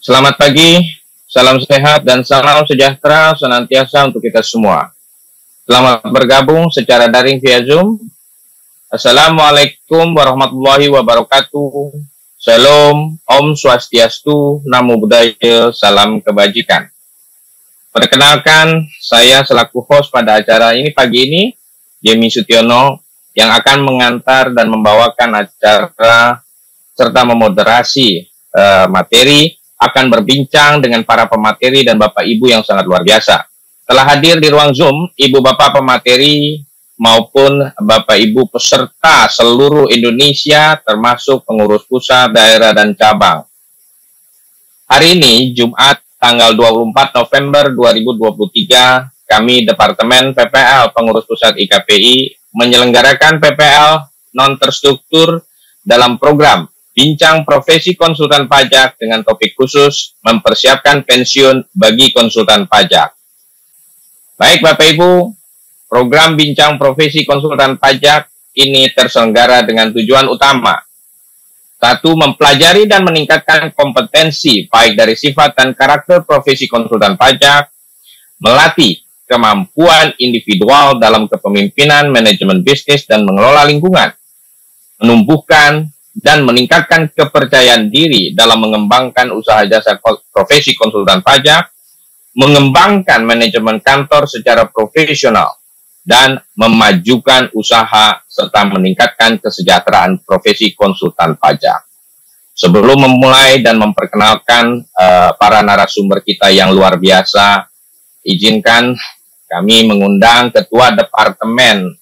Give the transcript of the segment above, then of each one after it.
Selamat pagi, salam sehat dan salam sejahtera senantiasa untuk kita semua. Selamat bergabung secara daring via Zoom. Assalamualaikum warahmatullahi wabarakatuh. Shalom, Om Swastiastu, Namo Buddhaya, salam kebajikan. Perkenalkan, saya selaku host pada acara ini pagi ini, Jemi Sutiono, yang akan mengantar dan membawakan acara serta memoderasi materi, akan berbincang dengan para pemateri dan Bapak Ibu yang sangat luar biasa. Telah hadir di ruang Zoom, Ibu Bapak pemateri maupun Bapak Ibu peserta seluruh Indonesia, termasuk pengurus pusat, daerah, dan cabang. Hari ini, Jumat, tanggal 24 November 2023, kami Departemen PPL Pengurus Pusat IKPI menyelenggarakan PPL non-terstruktur dalam program Bincang Profesi Konsultan Pajak dengan topik khusus mempersiapkan pensiun bagi konsultan pajak. Baik Bapak Ibu, program Bincang Profesi Konsultan Pajak ini terselenggara dengan tujuan utama. Satu, mempelajari dan meningkatkan kompetensi baik dari sifat dan karakter profesi konsultan pajak, melatih kemampuan individual dalam kepemimpinan, manajemen bisnis, dan mengelola lingkungan, menumbuhkan dan meningkatkan kepercayaan diri dalam mengembangkan usaha jasa profesi konsultan pajak, mengembangkan manajemen kantor secara profesional, dan memajukan usaha serta meningkatkan kesejahteraan profesi konsultan pajak. Sebelum memulai dan memperkenalkan para narasumber kita yang luar biasa, izinkan kami mengundang Ketua Departemen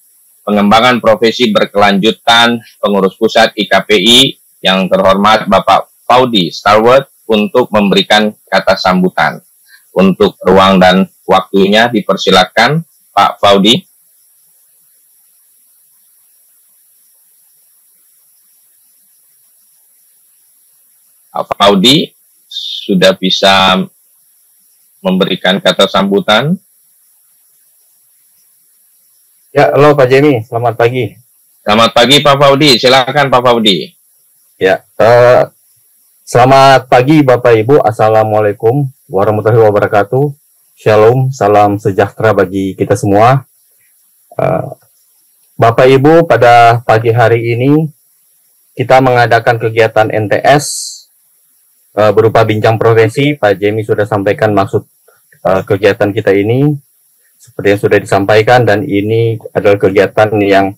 Pengembangan Profesi Berkelanjutan Pengurus Pusat IKPI yang terhormat Bapak Faudi Starwood untuk memberikan kata sambutan. Untuk ruang dan waktunya dipersilakan Pak Faudi. Pak Faudi sudah bisa memberikan kata sambutan. Ya, halo Pak Jemi, selamat pagi. Selamat pagi Pak Faudi, silakan Pak Faudi. Ya, selamat pagi Bapak Ibu, Assalamualaikum warahmatullahi wabarakatuh. Shalom, salam sejahtera bagi kita semua. Bapak Ibu, pada pagi hari ini kita mengadakan kegiatan NTS berupa bincang profesi. Pak Jemi sudah sampaikan maksud kegiatan kita ini. Seperti yang sudah disampaikan, dan ini adalah kegiatan yang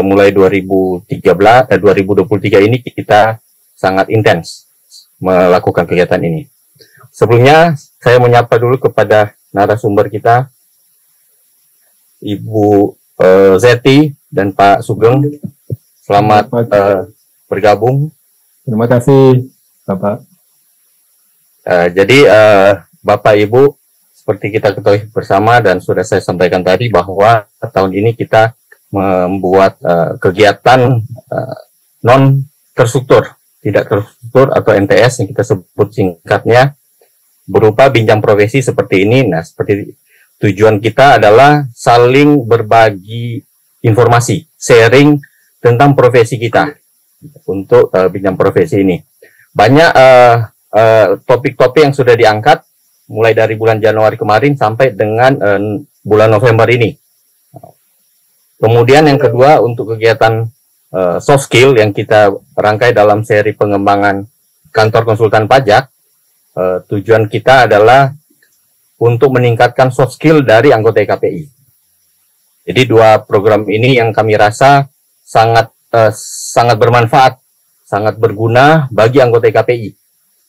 mulai 2023 ini kita sangat intens melakukan kegiatan ini. Sebelumnya saya menyapa dulu kepada narasumber kita, Ibu Zeti dan Pak Sugeng. Selamat bergabung. Terima kasih Bapak. Jadi Bapak Ibu, seperti kita ketahui bersama dan sudah saya sampaikan tadi bahwa tahun ini kita membuat kegiatan non-terstruktur, tidak terstruktur atau NTS yang kita sebut singkatnya, berupa bincang profesi seperti ini. Nah, seperti tujuan kita adalah saling berbagi informasi, sharing tentang profesi kita untuk bincang profesi ini. Banyak topik-topik yang sudah diangkat mulai dari bulan Januari kemarin sampai dengan bulan November ini. Kemudian yang kedua, untuk kegiatan soft skill yang kita rangkai dalam seri pengembangan kantor konsultan pajak, tujuan kita adalah untuk meningkatkan soft skill dari anggota IKPI. Jadi dua program ini yang kami rasa sangat bermanfaat, sangat berguna bagi anggota IKPI.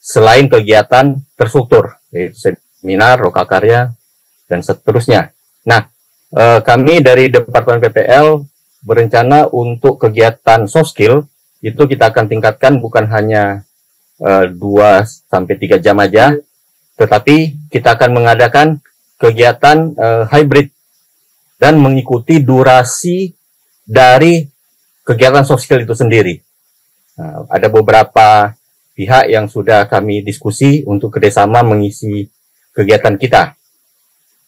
Selain kegiatan terstruktur, yaitu seminar, lokakarya, dan seterusnya. Nah, kami dari Departemen PPL berencana untuk kegiatan soft skill, itu kita akan tingkatkan bukan hanya 2-3 jam aja, tetapi kita akan mengadakan kegiatan hybrid dan mengikuti durasi dari kegiatan soft skill itu sendiri. Nah, ada beberapa pihak yang sudah kami diskusi untuk kerjasama mengisi kegiatan kita,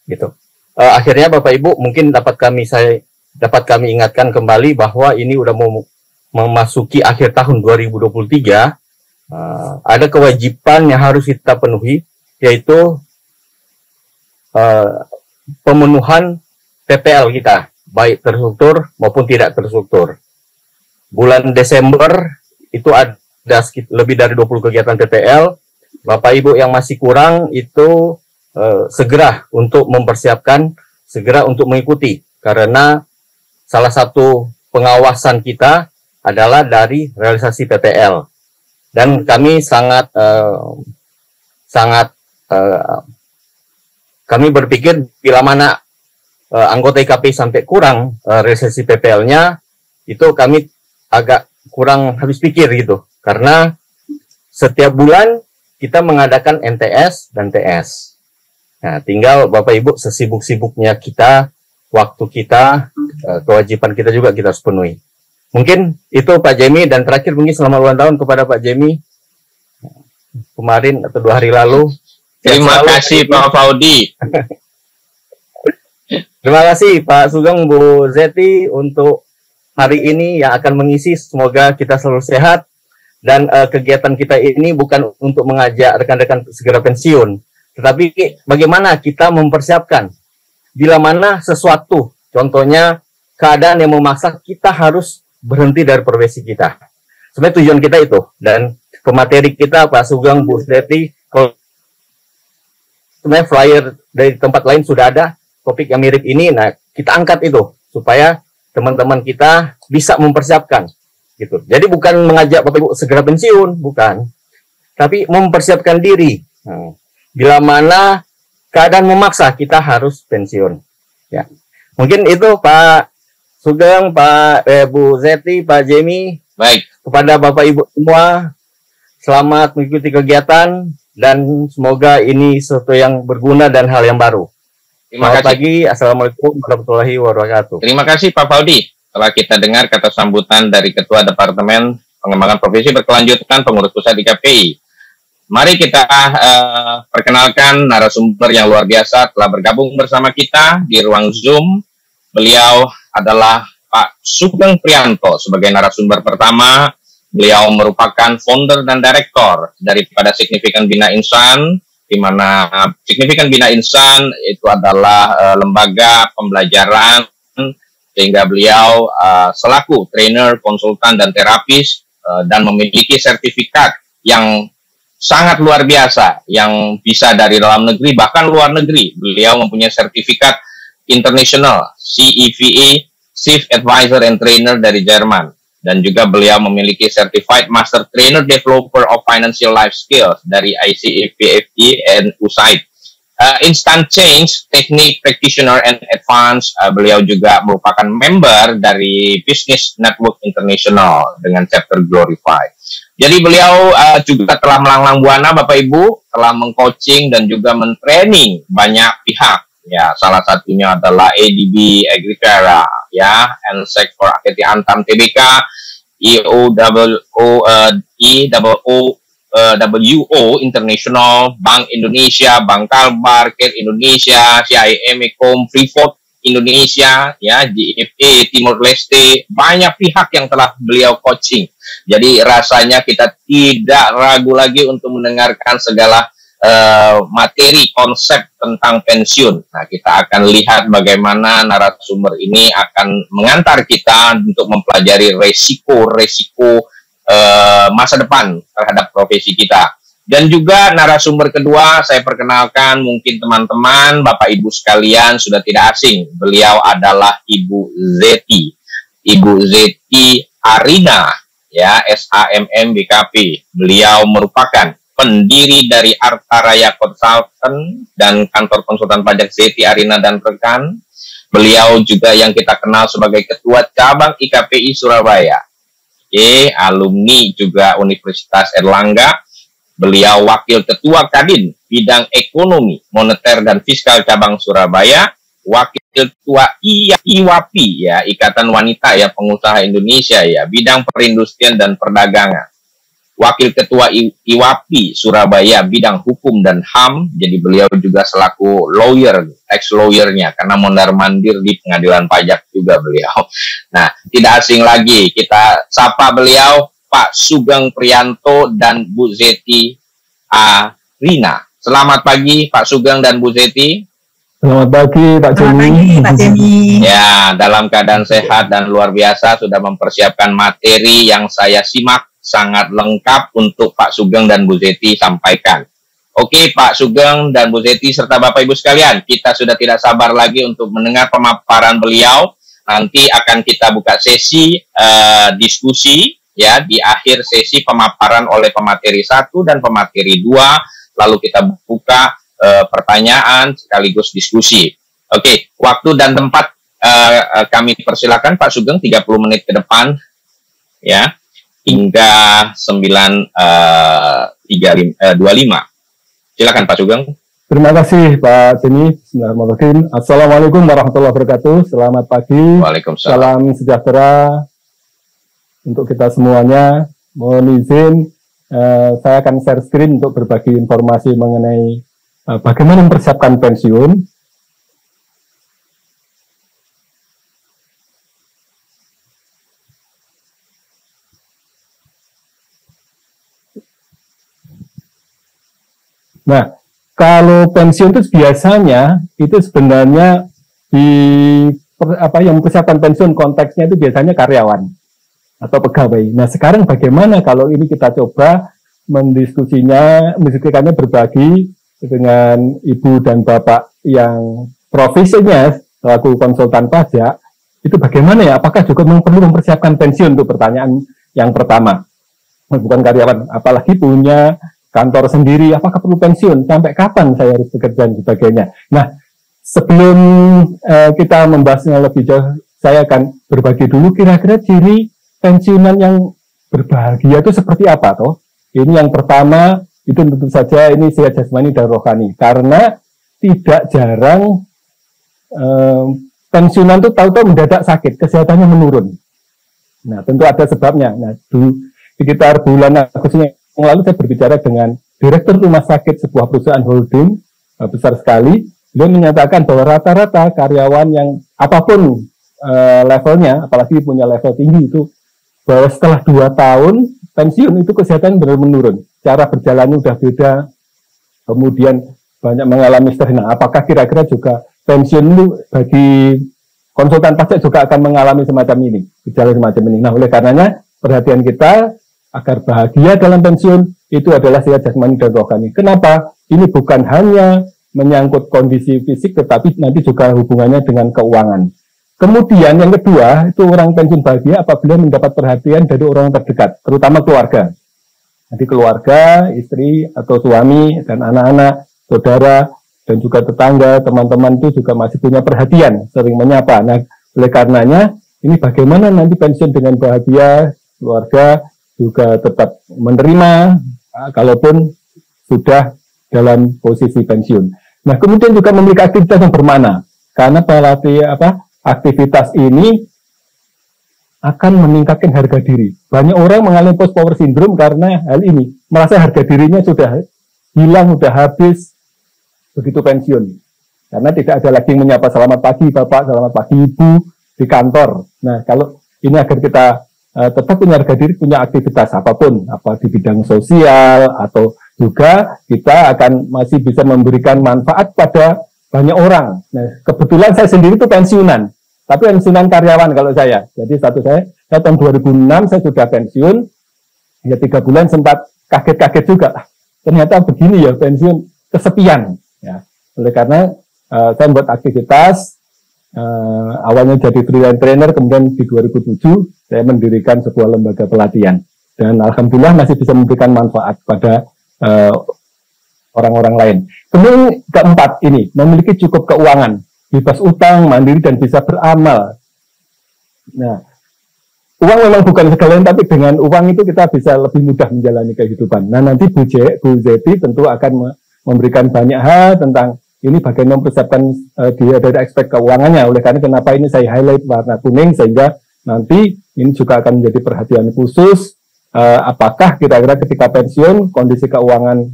gitu. Akhirnya Bapak Ibu mungkin dapat kami ingatkan kembali bahwa ini udah mau memasuki akhir tahun 2023 ada kewajiban yang harus kita penuhi, yaitu pemenuhan PPL kita, baik terstruktur maupun tidak terstruktur. Bulan Desember itu ada lebih dari 20 kegiatan PPL. Bapak Ibu yang masih kurang itu segera untuk mempersiapkan, segera untuk mengikuti, karena salah satu pengawasan kita adalah dari realisasi PPL. Dan kami kami berpikir bila mana anggota IKP sampai kurang realisasi PPL-nya, itu kami agak kurang habis pikir gitu. Karena setiap bulan kita mengadakan NTS dan TS. Nah, tinggal Bapak Ibu sesibuk-sibuknya kita, waktu kita, kewajiban kita juga kita harus penuhi. Mungkin itu Pak Jemi, dan terakhir mungkin selamat ulang tahun kepada Pak Jemi kemarin atau 2 hari lalu. Terima kasih Pak Faudi. Terima kasih Pak Sugeng, Bu Zeti untuk hari ini yang akan mengisi. Semoga kita selalu sehat, dan kegiatan kita ini bukan untuk mengajak rekan-rekan segera pensiun, tetapi bagaimana kita mempersiapkan bila mana sesuatu, contohnya keadaan yang memaksa kita harus berhenti dari profesi kita. Sebenarnya tujuan kita itu, dan pemateri kita Pak Sugeng, Bu Zeti, kalau sebenarnya flyer dari tempat lain sudah ada topik yang mirip ini. Nah, kita angkat itu supaya teman-teman kita bisa mempersiapkan gitu. Jadi bukan mengajak Bapak Ibu segera pensiun, bukan, tapi mempersiapkan diri. Bila mana keadaan memaksa kita harus pensiun. Ya, mungkin itu Pak Sugeng, Bu Zeti, Pak Jemi. Baik. Kepada Bapak Ibu semua, selamat mengikuti kegiatan, dan semoga ini sesuatu yang berguna dan hal yang baru. Terima kasih. Pagi, Assalamualaikum warahmatullahi wabarakatuh. Terima kasih Pak Faudi. Setelah kita dengar kata sambutan dari Ketua Departemen Pengembangan Profesi Berkelanjutan Pengurus Pusat IKPI. Mari kita perkenalkan narasumber yang luar biasa telah bergabung bersama kita di ruang Zoom. Beliau adalah Pak Sugeng Prianto sebagai narasumber pertama. Beliau merupakan founder dan direktur daripada Signifikan Bina Insan, di mana Signifikan Bina Insan itu adalah lembaga pembelajaran, sehingga beliau selaku trainer, konsultan, dan terapis, dan memiliki sertifikat yang sangat luar biasa, yang bisa dari dalam negeri, bahkan luar negeri. Beliau mempunyai sertifikat internasional, CEVA, Chief Advisor and Trainer dari Jerman. Dan juga beliau memiliki Certified Master Trainer Developer of Financial Life Skills dari ICEPFE and USAID. Instant Change, Technique Practitioner and Advanced, beliau juga merupakan member dari Business Network International dengan chapter Glorify. Jadi beliau juga telah melanglang buana, Bapak Ibu, telah mengcoaching dan juga mentraining banyak pihak. Ya, salah satunya adalah ADB Agrifera, ya, Ensek for Aketi Antam TBK, WO International, Bank Indonesia, Bank Kalbar, Care Indonesia, CIM Ecom, Freeport Indonesia, ya, GFA, Timor Leste, banyak pihak yang telah beliau coaching. Jadi rasanya kita tidak ragu lagi untuk mendengarkan segala materi konsep tentang pensiun. Nah, kita akan lihat bagaimana narasumber ini akan mengantar kita untuk mempelajari resiko-resiko masa depan terhadap profesi kita. Dan juga narasumber kedua, saya perkenalkan, mungkin teman-teman, Bapak Ibu sekalian sudah tidak asing. Beliau adalah Ibu Zeti. Ibu Zeti Arina, ya, SHMM BKP. Beliau merupakan pendiri dari Arta Raya Consultant dan kantor konsultan pajak Zeti Arina dan rekan. Beliau juga yang kita kenal sebagai Ketua Cabang IKPI Surabaya. Alumni juga Universitas Erlangga. Beliau Wakil Ketua Kadin Bidang Ekonomi, Moneter dan Fiskal Cabang Surabaya. Wakil Ketua IWAPI, ya, Ikatan Wanita ya Pengusaha Indonesia, ya, Bidang Perindustrian dan Perdagangan. Wakil Ketua IWAPI Surabaya bidang hukum dan HAM, jadi beliau juga selaku lawyer, ex-lawyernya, karena mondar-mandir di pengadilan pajak juga beliau. Nah, tidak asing lagi, kita sapa beliau, Pak Sugeng Priyanto dan Bu Zeti Arina. Selamat pagi Pak Sugeng dan Bu Zeti. Selamat pagi Pak Selamat Joni. pagi Pak Joni. Ya, dalam keadaan sehat dan luar biasa sudah mempersiapkan materi yang saya simak sangat lengkap untuk Pak Sugeng dan Bu Zeti sampaikan. Oke Pak Sugeng dan Bu Zeti serta Bapak Ibu sekalian, kita sudah tidak sabar lagi untuk mendengar pemaparan beliau. Nanti akan kita buka sesi diskusi ya di akhir sesi pemaparan oleh pemateri 1 dan pemateri 2, lalu kita buka pertanyaan sekaligus diskusi. Oke, waktu dan tempat kami persilakan Pak Sugeng 30 menit ke depan ya hingga 9.25. Silakan Pak Sugeng. Terima kasih Pak Joni. Bismillahirrahmanirrahim. Assalamualaikum warahmatullahi wabarakatuh. Selamat pagi. Waalaikumsalam. Salam sejahtera untuk kita semuanya. Mohon izin, saya akan share screen untuk berbagi informasi mengenai bagaimana mempersiapkan pensiun. Nah, kalau pensiun itu biasanya itu sebenarnya yang mempersiapkan pensiun konteksnya itu biasanya karyawan atau pegawai. Nah, sekarang bagaimana kalau ini kita coba mendiskusikannya berbagi dengan ibu dan bapak yang profesinya selaku konsultan pajak, itu bagaimana ya? Apakah juga perlu mempersiapkan pensiun? Untuk pertanyaan yang pertama. Bukan karyawan, apalagi punya kantor sendiri, apakah perlu pensiun? Sampai kapan saya harus bekerja dan sebagainya? Nah, sebelum kita membahasnya lebih jauh, saya akan berbagi dulu kira-kira ciri pensiunan yang berbahagia itu seperti apa toh? Ini yang pertama. Itu tentu saja ini sehat jasmani dan rohani. Karena tidak jarang pensiunan itu tahu-tahu mendadak sakit, kesehatannya menurun. Nah, tentu ada sebabnya. Nah, sekitar bulan Agustus yang lalu saya berbicara dengan direktur rumah sakit sebuah perusahaan holding besar sekali. Beliau menyatakan bahwa rata-rata karyawan yang apapun levelnya, apalagi punya level tinggi itu, bahwa setelah 2 tahun pensiun itu kesehatan benar menurun. Cara berjalannya sudah beda, kemudian banyak mengalami stres. Nah, apakah kira-kira juga pensiun itu bagi konsultan pajak juga akan mengalami semacam ini, gejala semacam ini? Nah, oleh karenanya perhatian kita agar bahagia dalam pensiun itu adalah sehat jasmani dan rohani. Kenapa? Ini bukan hanya menyangkut kondisi fisik, tetapi nanti juga hubungannya dengan keuangan. Kemudian yang kedua, itu orang pensiun bahagia apabila mendapat perhatian dari orang terdekat, terutama keluarga. Jadi keluarga, istri atau suami dan anak-anak, saudara dan juga tetangga, teman-teman itu juga masih punya perhatian, sering menyapa. Nah, oleh karenanya ini bagaimana nanti pensiun dengan bahagia, keluarga juga tetap menerima kalaupun sudah dalam posisi pensiun. Nah, kemudian juga memiliki aktivitas yang bermakna, karena aktivitas ini akan meningkatkan harga diri. Banyak orang mengalami post power syndrome karena hal ini, merasa harga dirinya sudah hilang, sudah habis begitu pensiun. Karena tidak ada lagi menyapa selamat pagi Bapak, selamat pagi Ibu di kantor. Nah, kalau ini agar kita tetap punya harga diri, punya aktivitas apapun, apa di bidang sosial, atau juga kita akan masih bisa memberikan manfaat pada banyak orang. Nah, kebetulan saya sendiri itu pensiunan. Tapi pensiunan karyawan kalau saya. Jadi saya tahun 2006 saya sudah pensiun. Ya 3 bulan sempat kaget-kaget juga. Ternyata begini ya pensiun kesepian. Ya. Oleh karena saya membuat aktivitas. Awalnya jadi freelance trainer, kemudian di 2007 saya mendirikan sebuah lembaga pelatihan. Dan alhamdulillah masih bisa memberikan manfaat pada orang-orang lain. Kemudian keempat ini memiliki cukup keuangan. Bebas utang, mandiri, dan bisa beramal. Nah, uang memang bukan segalanya, tapi dengan uang itu kita bisa lebih mudah menjalani kehidupan. Nah, nanti Bu Zeti tentu akan memberikan banyak hal tentang ini bagaimana mempersiapkan dia dari aspek keuangannya. Oleh karena kenapa ini saya highlight warna kuning, sehingga nanti ini juga akan menjadi perhatian khusus. Apakah kira-kira ketika pensiun, kondisi keuangan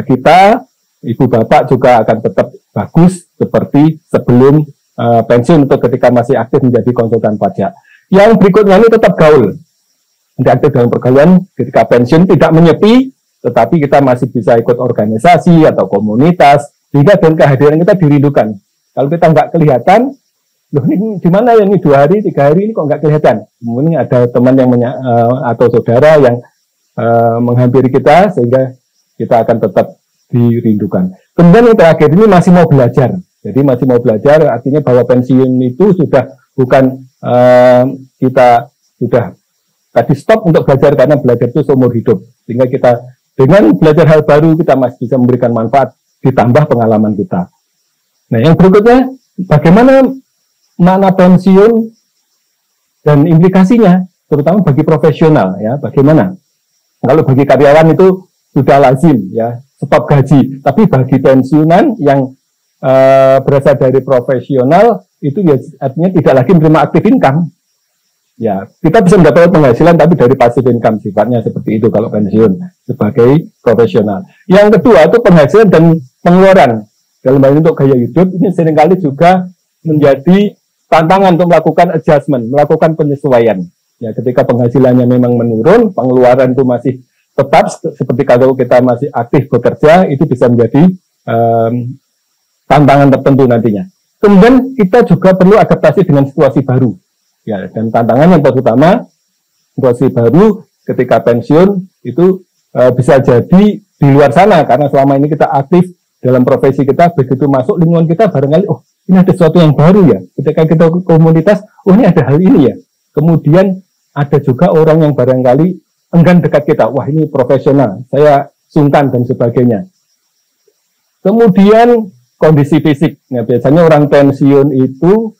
kita, ibu bapak juga akan tetap bagus seperti sebelum pensiun untuk ketika masih aktif menjadi konsultan pajak. Yang berikutnya ini tetap gaul. tidak aktif dalam pergaulan, ketika pensiun tidak menyepi, tetapi kita masih bisa ikut organisasi atau komunitas, sehingga dan kehadiran kita dirindukan. Kalau kita nggak kelihatan, loh ini di mana ya, ini 2 hari, 3 hari ini kok nggak kelihatan. Mungkin ada teman yang atau saudara yang menghampiri kita, sehingga kita akan tetap dirindukan. Kemudian yang terakhir ini masih mau belajar. Jadi masih mau belajar, artinya bahwa pensiun itu sudah bukan kita sudah tadi stop untuk belajar, karena belajar itu seumur hidup. Sehingga kita dengan belajar hal baru, kita masih bisa memberikan manfaat, ditambah pengalaman kita. Nah, yang berikutnya, bagaimana makna pensiun dan implikasinya, terutama bagi profesional, ya, bagaimana? Kalau bagi karyawan itu sudah lazim, ya, sebab gaji. Tapi bagi pensiunan yang berasal dari profesional, itu ya artinya tidak lagi menerima active income. Ya, kita bisa mendapat penghasilan, tapi dari passive income, sifatnya seperti itu kalau pensiun sebagai profesional. Yang kedua itu penghasilan dan pengeluaran. Dalam hal ini untuk gaya hidup, ini seringkali juga menjadi tantangan untuk melakukan adjustment, melakukan penyesuaian. Ya, ketika penghasilannya memang menurun, pengeluaran itu masih tetap seperti kalau kita masih aktif bekerja, itu bisa menjadi tantangan tertentu nantinya. Kemudian kita juga perlu adaptasi dengan situasi baru. Ya, dan tantangan yang terutama situasi baru ketika pensiun itu bisa jadi di luar sana, karena selama ini kita aktif dalam profesi kita, begitu masuk lingkungan kita barangkali, oh ini ada sesuatu yang baru ya. Ketika kita ke komunitas, oh ini ada hal ini ya. Kemudian ada juga orang yang barangkali enggan dekat kita, wah ini profesional, saya sungkan dan sebagainya. Kemudian kondisi fisik, nah biasanya orang pensiun itu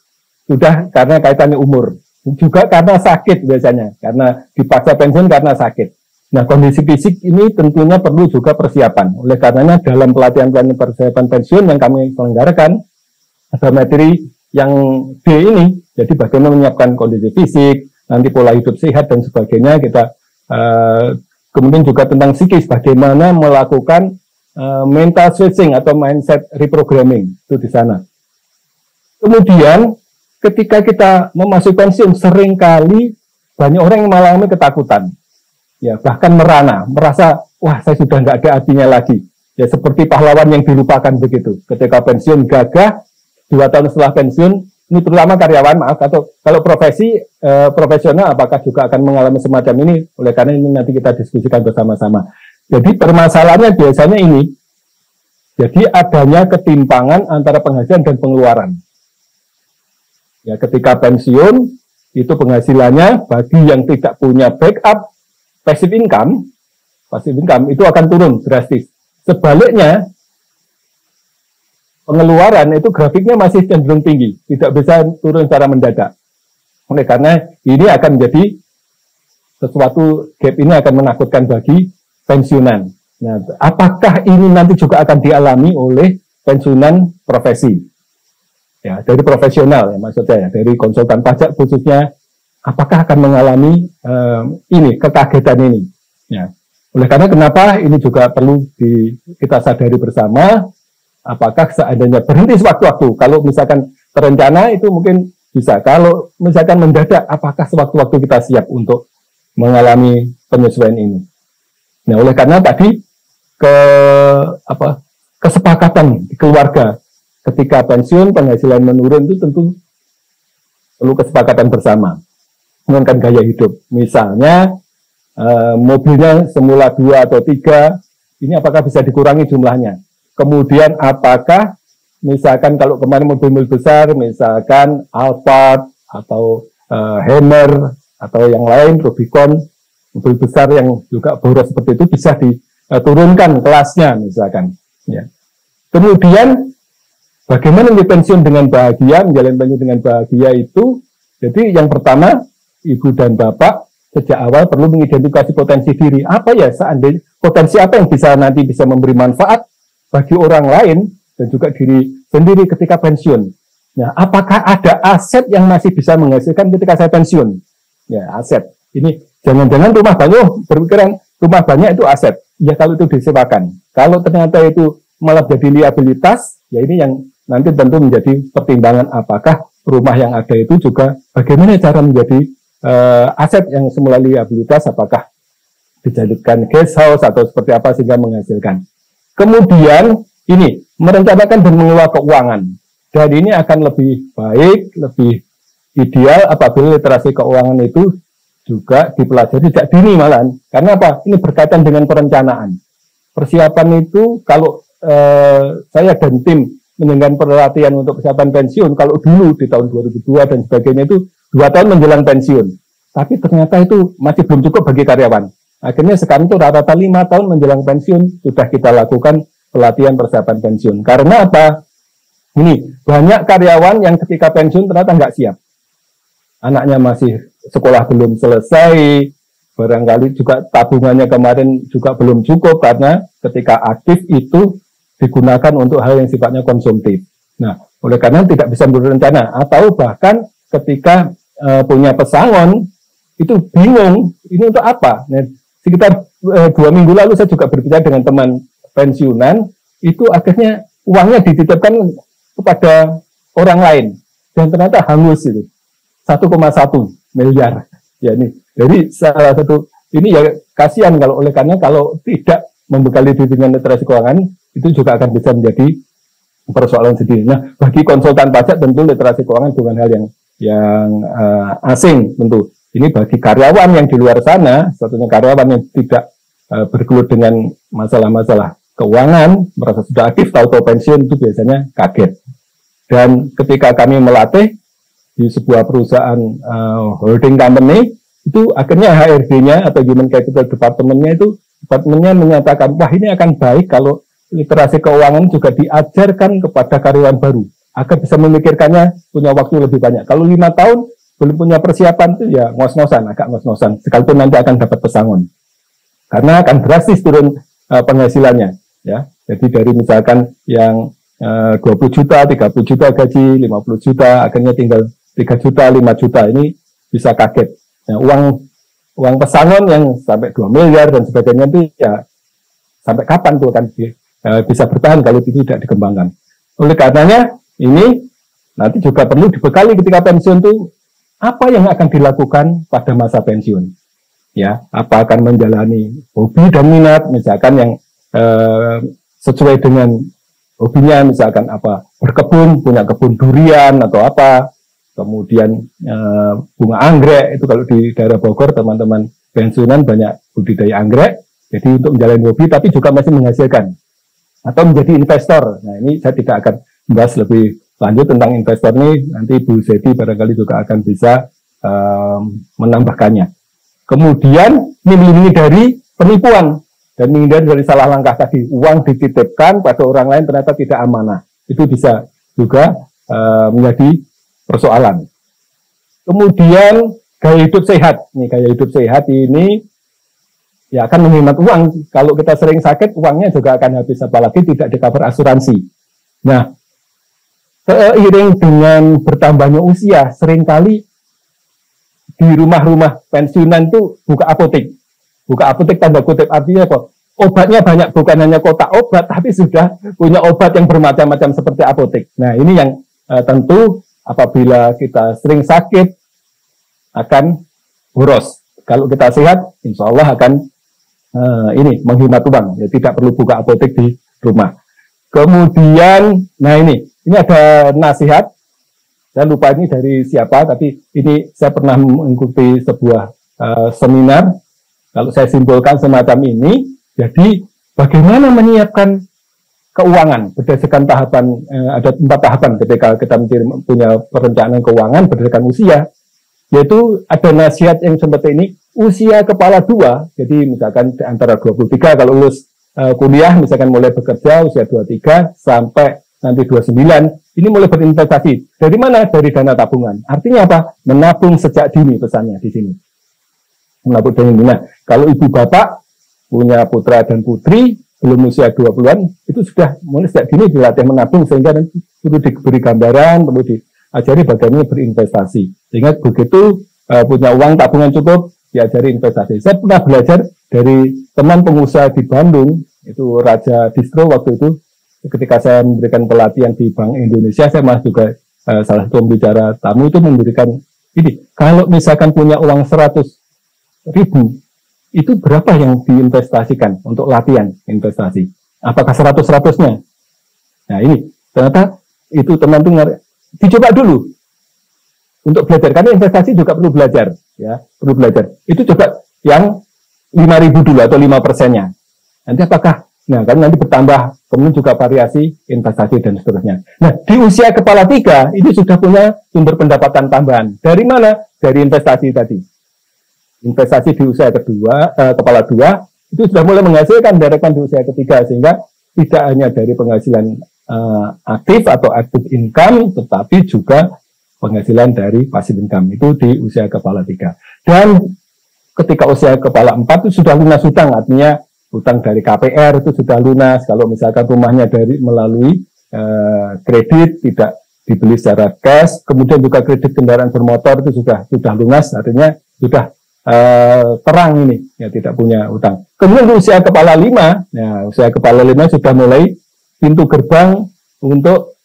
sudah karena kaitannya umur, juga karena sakit biasanya, karena dipaksa pensiun karena sakit. Nah, kondisi fisik ini tentunya perlu juga persiapan. Oleh karenanya dalam pelatihan persiapan pensiun yang kami selenggarakan, ada materi yang D ini, jadi bagaimana menyiapkan kondisi fisik, nanti pola hidup sehat dan sebagainya. Kita kemudian juga tentang psikis, bagaimana melakukan mental switching atau mindset reprogramming itu di sana. Kemudian ketika kita memasuki pensiun, seringkali banyak orang yang mengalami ketakutan. Ya, bahkan merasa, wah saya sudah nggak ada artinya lagi. Ya, seperti pahlawan yang dilupakan begitu. Ketika pensiun gagah, 2 tahun setelah pensiun, ini terutama karyawan, maaf, atau kalau profesi profesional, apakah juga akan mengalami semacam ini? Oleh karena ini nanti kita diskusikan bersama-sama. Jadi permasalahannya biasanya ini, jadi adanya ketimpangan antara penghasilan dan pengeluaran. Ya, ketika pensiun, itu penghasilannya bagi yang tidak punya backup, passive income itu akan turun drastis. Sebaliknya, pengeluaran itu grafiknya masih cenderung tinggi, tidak bisa turun secara mendadak. Oleh karena ini akan menjadi sesuatu, gap ini akan menakutkan bagi pensiunan. Nah, apakah ini nanti juga akan dialami oleh pensiunan profesi? Ya, dari profesional ya maksud saya, dari konsultan pajak khususnya, apakah akan mengalami ini kekagetan ini? Ya. Oleh karena kenapa ini juga perlu kita sadari bersama, apakah seandainya berhenti sewaktu-waktu, kalau misalkan terencana itu mungkin bisa, kalau misalkan mendadak, apakah sewaktu-waktu kita siap untuk mengalami penyesuaian ini? Nah, oleh karena tadi kesepakatan di keluarga ketika pensiun penghasilan menurun itu tentu perlu kesepakatan bersama. Menggunakan gaya hidup, misalnya mobilnya semula 2 atau 3, ini apakah bisa dikurangi jumlahnya? Kemudian apakah misalkan kalau kemarin mobil besar, misalkan Alphard atau Hammer atau yang lain, Rubicon, mobil besar yang juga boros seperti itu bisa diturunkan kelasnya misalkan. Ya. Kemudian bagaimana pensiun dengan bahagia, menjalani pensiun dengan bahagia itu, jadi yang pertama, ibu dan bapak sejak awal perlu mengidentifikasi potensi diri. Apa ya seandainya potensi apa yang nanti bisa memberi manfaat bagi orang lain dan juga diri sendiri ketika pensiun. Nah, apakah ada aset yang masih bisa menghasilkan ketika saya pensiun? Ya, aset. Ini jangan-jangan rumah banyak, berpikiran rumah banyak itu aset. Ya, kalau itu disewakan. Kalau ternyata itu malah jadi liabilitas, ya ini yang nanti tentu menjadi pertimbangan apakah rumah yang ada itu juga bagaimana cara menjadi aset yang semula liabilitas, apakah dijadikan cash house atau seperti apa sehingga menghasilkan. Kemudian ini merencanakan dan mengelola keuangan. Dan ini akan lebih baik, lebih ideal apabila literasi keuangan itu juga dipelajari sejak dini malahan. Karena apa? Ini berkaitan dengan perencanaan. Persiapan itu kalau saya dan tim menjalankan pelatihan untuk persiapan pensiun, kalau dulu di tahun 2002 dan sebagainya itu 2 tahun menjelang pensiun. Tapi ternyata itu masih belum cukup bagi karyawan. Akhirnya sekarang itu rata-rata 5 tahun menjelang pensiun sudah kita lakukan pelatihan persiapan pensiun. Karena apa? Ini banyak karyawan yang ketika pensiun ternyata nggak siap. Anaknya masih sekolah belum selesai, barangkali juga tabungannya kemarin juga belum cukup karena ketika aktif itu digunakan untuk hal yang sifatnya konsumtif. Nah, oleh karena tidak bisa berencana atau bahkan ketika punya pesangon itu bingung ini untuk apa. Nah, sekitar 2 minggu lalu saya juga berbicara dengan teman pensiunan, itu akhirnya uangnya dititipkan kepada orang lain dan ternyata hangus itu 1,1 miliar. Ya ini, jadi salah satu ini ya kasihan kalau oleh karena kalau tidak membekali diri dengan literasi keuangan itu juga akan bisa menjadi persoalan sendiri. Nah, bagi konsultan pajak tentu literasi keuangan bukan hal yang asing tentu. Ini bagi karyawan yang di luar sana, satunya karyawan yang tidak bergelut dengan masalah-masalah keuangan, merasa sudah aktif, tahu-tahu pensiun itu biasanya kaget. Dan ketika kami melatih di sebuah perusahaan holding company, itu akhirnya HRD-nya atau Human Capital Department-nya itu departemennya menyatakan, wah ini akan baik kalau literasi keuangan juga diajarkan kepada karyawan baru, agar bisa memikirkannya punya waktu lebih banyak. Kalau 5 tahun belum punya persiapan itu ya ngos-ngosan, agak ngos-ngosan, sekalipun nanti akan dapat pesangon. Karena akan drastis turun penghasilannya. Ya, jadi dari misalkan yang 20 juta, 30 juta gaji, 50 juta, akhirnya tinggal 3 juta, 5 juta, ini bisa kaget. Nah, uang pesangon yang sampai 2 miliar dan sebagainya itu ya sampai kapan tuh akan bisa bertahan kalau itu tidak dikembangkan. Oleh karenanya ini nanti juga perlu dibekali ketika pensiun itu apa yang akan dilakukan pada masa pensiun. Ya, apa akan menjalani hobi dan minat, misalkan yang sesuai dengan hobinya, misalkan apa berkebun, punya kebun durian atau apa, kemudian bunga anggrek, itu kalau di daerah Bogor teman-teman pensiunan banyak budidaya anggrek, jadi untuk menjalani hobi tapi juga masih menghasilkan, atau menjadi investor. Nah ini saya tidak akan membahas lebih lanjut tentang investor ini, nanti Bu Zeti barangkali juga akan bisa menambahkannya. Kemudian ini melindungi dari penipuan dan menghindari dari salah langkah tadi, uang dititipkan pada orang lain ternyata tidak amanah, itu bisa juga menjadi persoalan. Kemudian gaya hidup sehat, nih gaya hidup sehat ini ya akan menghemat uang. Kalau kita sering sakit, uangnya juga akan habis, apalagi tidak di-cover asuransi. Nah, seiring dengan bertambahnya usia, seringkali di rumah-rumah pensiunan itu buka apotek. Buka apotek tanda kutip, artinya apa? Obatnya banyak, bukan hanya kotak obat, tapi sudah punya obat yang bermacam-macam seperti apotek. Nah, ini yang tentu apabila kita sering sakit akan boros. Kalau kita sehat, insya Allah akan ini menghemat uang. Ya, tidak perlu buka apotek di rumah. Kemudian, nah ini ada nasihat. Saya lupa ini dari siapa, tapi ini saya pernah mengikuti sebuah seminar. Kalau saya simpulkan semacam ini, jadi bagaimana menyiapkan keuangan berdasarkan tahapan, ada 4 tahapan ketika kita punya perencanaan keuangan berdasarkan usia, yaitu ada nasihat yang seperti ini, usia kepala 2, jadi misalkan antara 23 kalau lulus kuliah, misalkan mulai bekerja usia 23 sampai nanti 29, ini mulai berinvestasi. Dari mana? Dari dana tabungan. Artinya apa? Menabung sejak dini, pesannya di sini. Menabung dari dini. Nah, kalau ibu bapak punya putra dan putri belum usia 20-an, itu sudah mulai sejak dini dilatih menabung, sehingga nanti perlu diberi gambaran, perlu diajari bagaimana berinvestasi. Sehingga begitu punya uang tabungan cukup, diajari investasi. Saya pernah belajar dari teman pengusaha di Bandung, itu Raja Distro waktu itu, ketika saya memberikan pelatihan di Bank Indonesia, saya masih juga salah satu pembicara tamu itu memberikan Ini kalau misalkan punya uang 100.000, itu berapa yang diinvestasikan untuk latihan investasi? Apakah 100-100-nya? Nah ini ternyata itu teman-teman dicoba dulu untuk belajar, karena investasi juga perlu belajar, ya perlu belajar. Itu coba yang 5.000 dulu atau 5%-nya. Nanti apakah? Nah kan nanti bertambah, kemudian juga variasi investasi dan seterusnya. Nah di usia kepala 3 ini sudah punya sumber pendapatan tambahan. Dari mana? Dari investasi tadi. Investasi di usia kepala 2 itu sudah mulai menghasilkan direkan di usia ketiga, sehingga tidak hanya dari penghasilan aktif atau active income, tetapi juga penghasilan dari passive income itu di usia kepala 3. Dan ketika usia kepala 4 itu sudah lunas hutang, artinya hutang dari KPR itu sudah lunas. Kalau misalkan rumahnya melalui kredit, tidak dibeli secara cash, kemudian juga kredit kendaraan bermotor itu sudah lunas, artinya sudah terang ini, ya tidak punya utang. Kemudian usia kepala 5, ya usia kepala 5 sudah mulai pintu gerbang untuk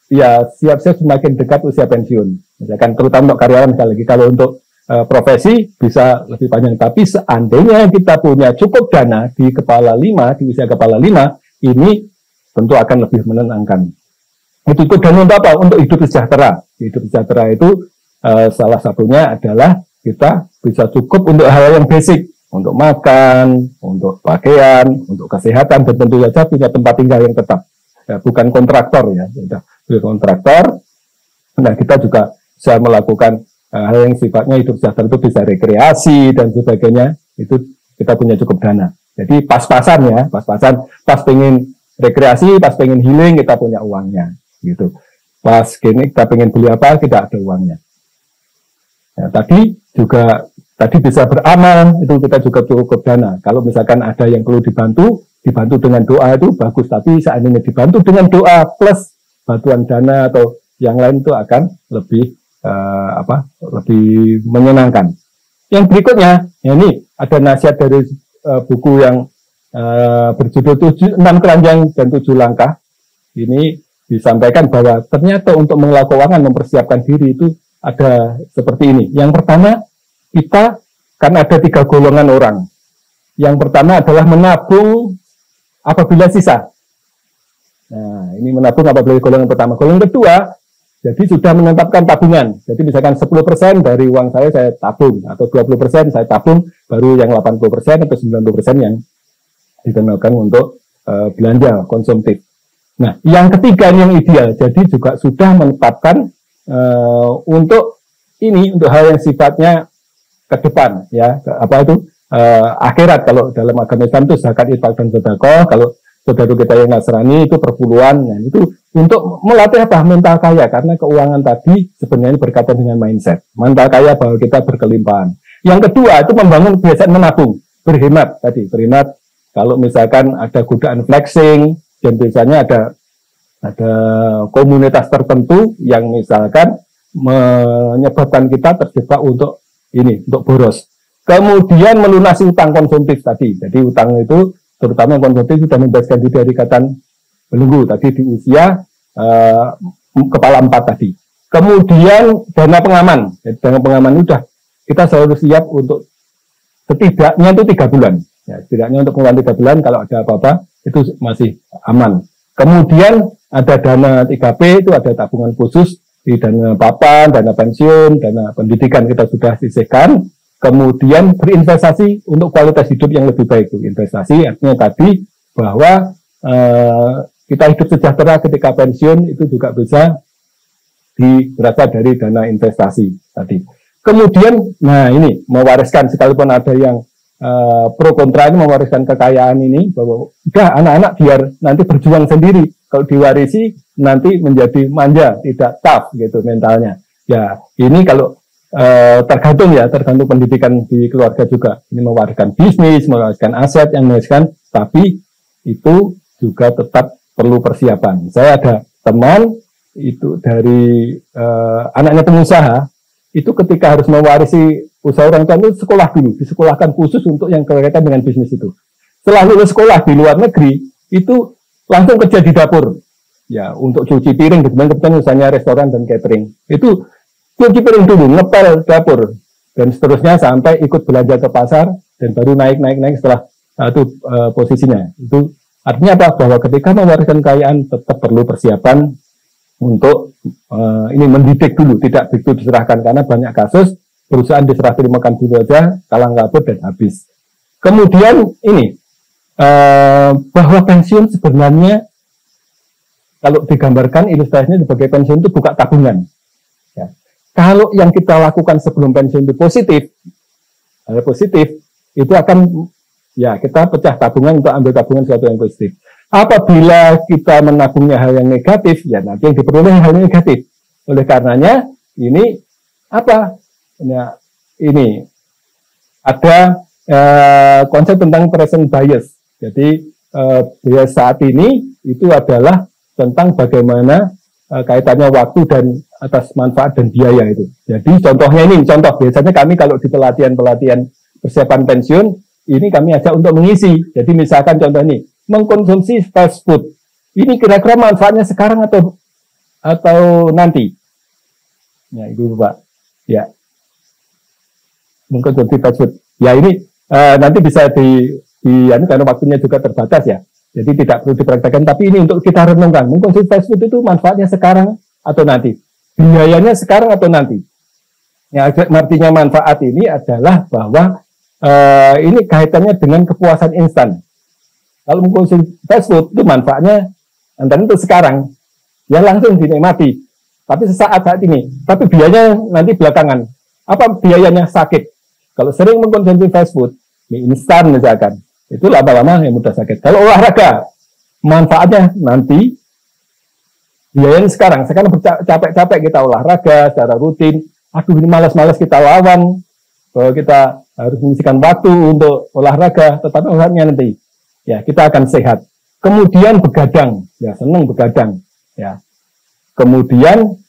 ya siap-siap semakin dekat usia pensiun. Misalkan terutama untuk karyawan, sekali lagi kalau untuk profesi bisa lebih panjang. Tapi seandainya kita punya cukup dana di kepala 5, di usia kepala 5, ini tentu akan lebih menenangkan. Itu dana untuk apa? Untuk hidup sejahtera. Hidup sejahtera itu salah satunya adalah kita bisa cukup untuk hal yang basic, untuk makan, untuk pakaian, untuk kesehatan, dan tentu saja punya tempat tinggal yang tetap. Ya, bukan kontraktor ya, sudah kontraktor. Nah kita juga bisa melakukan hal yang sifatnya hidup sejahtera, itu bisa rekreasi dan sebagainya. Itu kita punya cukup dana. Jadi pas-pasan ya, pas-pasan, pas pengen rekreasi, pas pengen healing, kita punya uangnya, gitu. Pas gini kita pengen beli apa, kita ada uangnya. Ya, tadi bisa beramal, itu kita juga cukup dana. Kalau misalkan ada yang perlu dibantu dengan doa itu bagus, tapi seandainya dibantu dengan doa plus bantuan dana atau yang lain itu akan lebih lebih menyenangkan. Yang berikutnya, ya ini ada nasihat dari buku yang berjudul 6 keranjang dan 7 langkah. Ini disampaikan bahwa ternyata untuk mengelola keuangan, mempersiapkan diri itu ada seperti ini. Yang pertama, kita kan ada 3 golongan orang. Yang pertama adalah menabung apabila sisa. Nah, ini menabung apabila golongan pertama. Golongan kedua, jadi sudah menetapkan tabungan. Jadi misalkan 10% dari uang saya tabung, atau 20% saya tabung, baru yang 80% atau 90% yang digunakan untuk belanja konsumtif. Nah, yang ketiga yang ideal, jadi juga sudah menetapkan untuk hal yang sifatnya ke depan, ya, akhirat. Kalau dalam agama Islam itu zakat, infak, dan sedekah. Kalau saudara kita yang Nasrani itu perpuluhan. Nah, itu untuk melatih mental kaya, karena keuangan tadi sebenarnya berkaitan dengan mindset. Mental kaya bahwa kita berkelimpahan. Yang kedua itu membangun kebiasaan menabung, berhemat tadi, berhemat. Kalau misalkan ada godaan flexing, dan biasanya ada komunitas tertentu yang misalkan menyebabkan kita terjebak untuk boros. Kemudian melunasi utang konsumtif tadi. Jadi utang itu terutama konsumtif sudah membebaskan diri dari ikatan belenggu tadi di usia kepala 4 tadi. Kemudian dana pengaman. Jadi dana pengaman sudah kita selalu siap untuk setidaknya itu 3 bulan. Ya, setidaknya untuk pengeluaran 3 bulan, kalau ada apa-apa itu masih aman. Kemudian ada dana 3P, itu ada tabungan khusus di dana papan, dana pensiun, dana pendidikan kita sudah sisihkan. Kemudian berinvestasi untuk kualitas hidup yang lebih baik. Investasi artinya tadi bahwa kita hidup sejahtera ketika pensiun itu juga bisa berasal dari dana investasi tadi. Kemudian, nah ini mewariskan, sekalipun ada yang pro kontra ini mewariskan kekayaan ini, bahwa udah anak-anak biar nanti berjuang sendiri. Kalau diwarisi nanti menjadi manja, tidak tough gitu mentalnya. Ya ini kalau tergantung pendidikan di keluarga juga. Ini mewariskan bisnis, mewariskan aset yang mewariskan, tapi itu juga tetap perlu persiapan. Saya ada teman itu dari anaknya pengusaha, itu ketika harus mewarisi usaha orang tua itu sekolah dulu, disekolahkan khusus untuk yang berkaitan dengan bisnis itu. Setelah lulus sekolah di luar negeri, itu langsung kerja di dapur, ya untuk cuci piring, kemudian misalnya restoran dan catering. Itu cuci piring dulu, ngepel dapur, dan seterusnya sampai ikut belanja ke pasar, dan baru naik setelah itu posisinya. Itu artinya apa? Bahwa ketika mewariskan kekayaan tetap perlu persiapan untuk ini mendidik dulu, tidak begitu diserahkan, karena banyak kasus perusahaan diserah terimakan dulu aja, kalang kabut dan habis. Kemudian ini bahwa pensiun sebenarnya kalau digambarkan ilustrasinya sebagai pensiun itu buka tabungan. Ya. Kalau yang kita lakukan sebelum pensiun itu positif, itu akan ya kita pecah tabungan untuk ambil tabungan sesuatu yang positif. Apabila kita menabungnya hal yang negatif, ya nanti yang diperoleh hal yang negatif. Oleh karenanya ini apa? Nah, ini ada konsep tentang present bias. Jadi bias saat ini itu adalah tentang bagaimana kaitannya waktu dan atas manfaat dan biaya itu. Jadi contohnya ini, biasanya kami kalau di pelatihan persiapan pensiun, ini kami ajak untuk mengisi. Jadi misalkan contoh ini, mengkonsumsi fast food. Ini kira-kira manfaatnya sekarang atau nanti? Ya, itu Pak. Ya. Mengkonsumsi fast food. Ya ini nanti bisa karena waktunya juga terbatas ya. Jadi tidak perlu dipraktekkan, tapi ini untuk kita renungkan. Mengkonsumsi fast food itu manfaatnya sekarang atau nanti? Biayanya sekarang atau nanti? Ya, artinya manfaat ini adalah bahwa ini kaitannya dengan kepuasan instan. Kalau mengkonsumsi fast food itu manfaatnya antara itu sekarang, ya langsung dinikmati. Tapi sesaat saat ini, tapi biayanya nanti belakangan. Apa biayanya? Sakit. Kalau sering mengkonsumsi fast food, mie instan misalkan, itu lama-lama yang mudah sakit. Kalau olahraga, manfaatnya nanti, biayanya sekarang. Sekarang capek-capek kita olahraga secara rutin. Aduh ini malas-malas kita lawan, bahwa kita harus mengisikan waktu untuk olahraga, tetapi olahraganya nanti. Ya, kita akan sehat. Kemudian begadang, ya senang begadang. Ya. Kemudian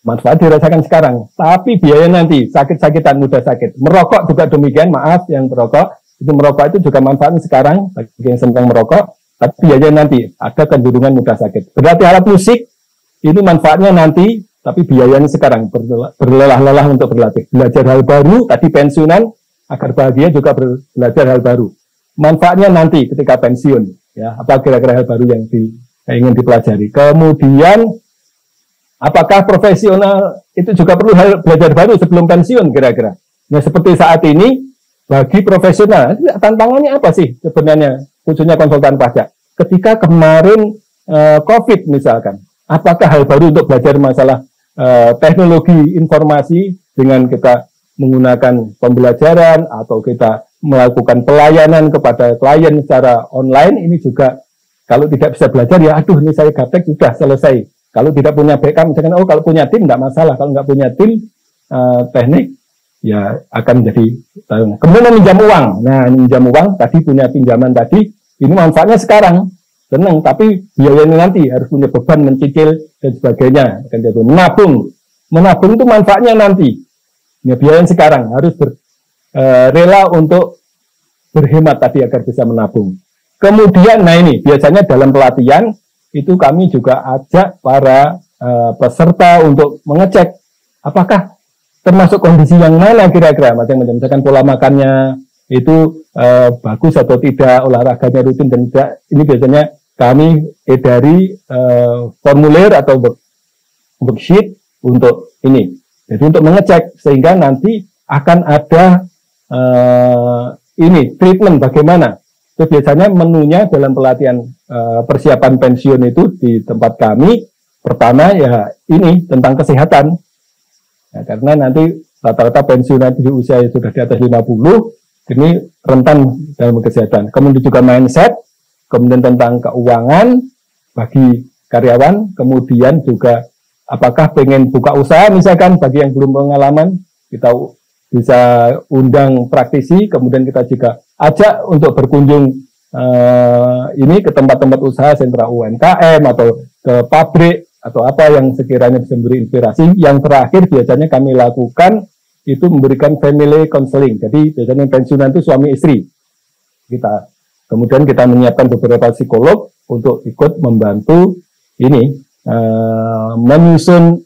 manfaat dirasakan sekarang, tapi biaya nanti, sakit-sakitan, mudah sakit. Merokok juga demikian, maaf yang merokok itu juga manfaatnya sekarang bagi yang sedang merokok, tapi biayanya nanti, ada kecenderungan mudah sakit. Berarti alat musik ini manfaatnya nanti, tapi biayanya sekarang, berlelah-lelah untuk berlatih. Belajar hal baru, tadi pensiunan, agar bahagia juga belajar hal baru. Manfaatnya nanti ketika pensiun, ya apa kira-kira hal baru yang ingin dipelajari. Kemudian apakah profesional itu juga perlu belajar baru sebelum pensiun kira-kira. Nah seperti saat ini bagi profesional tantangannya apa sih sebenarnya khususnya konsultan pajak. Ketika kemarin COVID misalkan, apakah hal baru untuk belajar masalah teknologi informasi dengan kita menggunakan pembelajaran atau kita melakukan pelayanan kepada klien secara online, ini juga kalau tidak bisa belajar ya aduh ini saya gaptek sudah selesai. Kalau tidak punya backup misalkan kalau punya tim tidak masalah, kalau nggak punya tim teknik ya akan jadi kemudian meminjam uang. Nah meminjam uang tadi punya pinjaman tadi ini manfaatnya sekarang senang, tapi biayanya nanti harus punya beban mencicil dan sebagainya. Akan jadi menabung itu manfaatnya nanti. Ya, biayanya sekarang harus rela untuk berhemat tadi agar bisa menabung. Kemudian, nah ini biasanya dalam pelatihan itu kami juga ajak para peserta untuk mengecek apakah termasuk kondisi yang mana kira-kira, macam-macam. Misalkan pola makannya itu bagus atau tidak, olahraganya rutin dan tidak. Ini biasanya kami edari formulir atau worksheet untuk ini. Jadi untuk mengecek sehingga nanti akan ada ini treatment bagaimana. Itu biasanya menunya dalam pelatihan persiapan pensiun itu di tempat kami. Pertama ya ini tentang kesehatan. Ya, karena nanti rata-rata pensiun nanti di usia yang sudah di atas 50 ini rentan dalam kesehatan. Kemudian juga mindset, kemudian tentang keuangan bagi karyawan, kemudian juga apakah pengen buka usaha misalkan bagi yang belum pengalaman, kita bisa undang praktisi, kemudian kita juga ajak untuk berkunjung ini ke tempat-tempat usaha, sentra UMKM atau ke pabrik atau apa yang sekiranya bisa memberi inspirasi. Yang terakhir biasanya kami lakukan itu memberikan family counseling. Jadi biasanya pensiunan itu suami istri. Kemudian kita menyiapkan beberapa psikolog untuk ikut membantu ini menyusun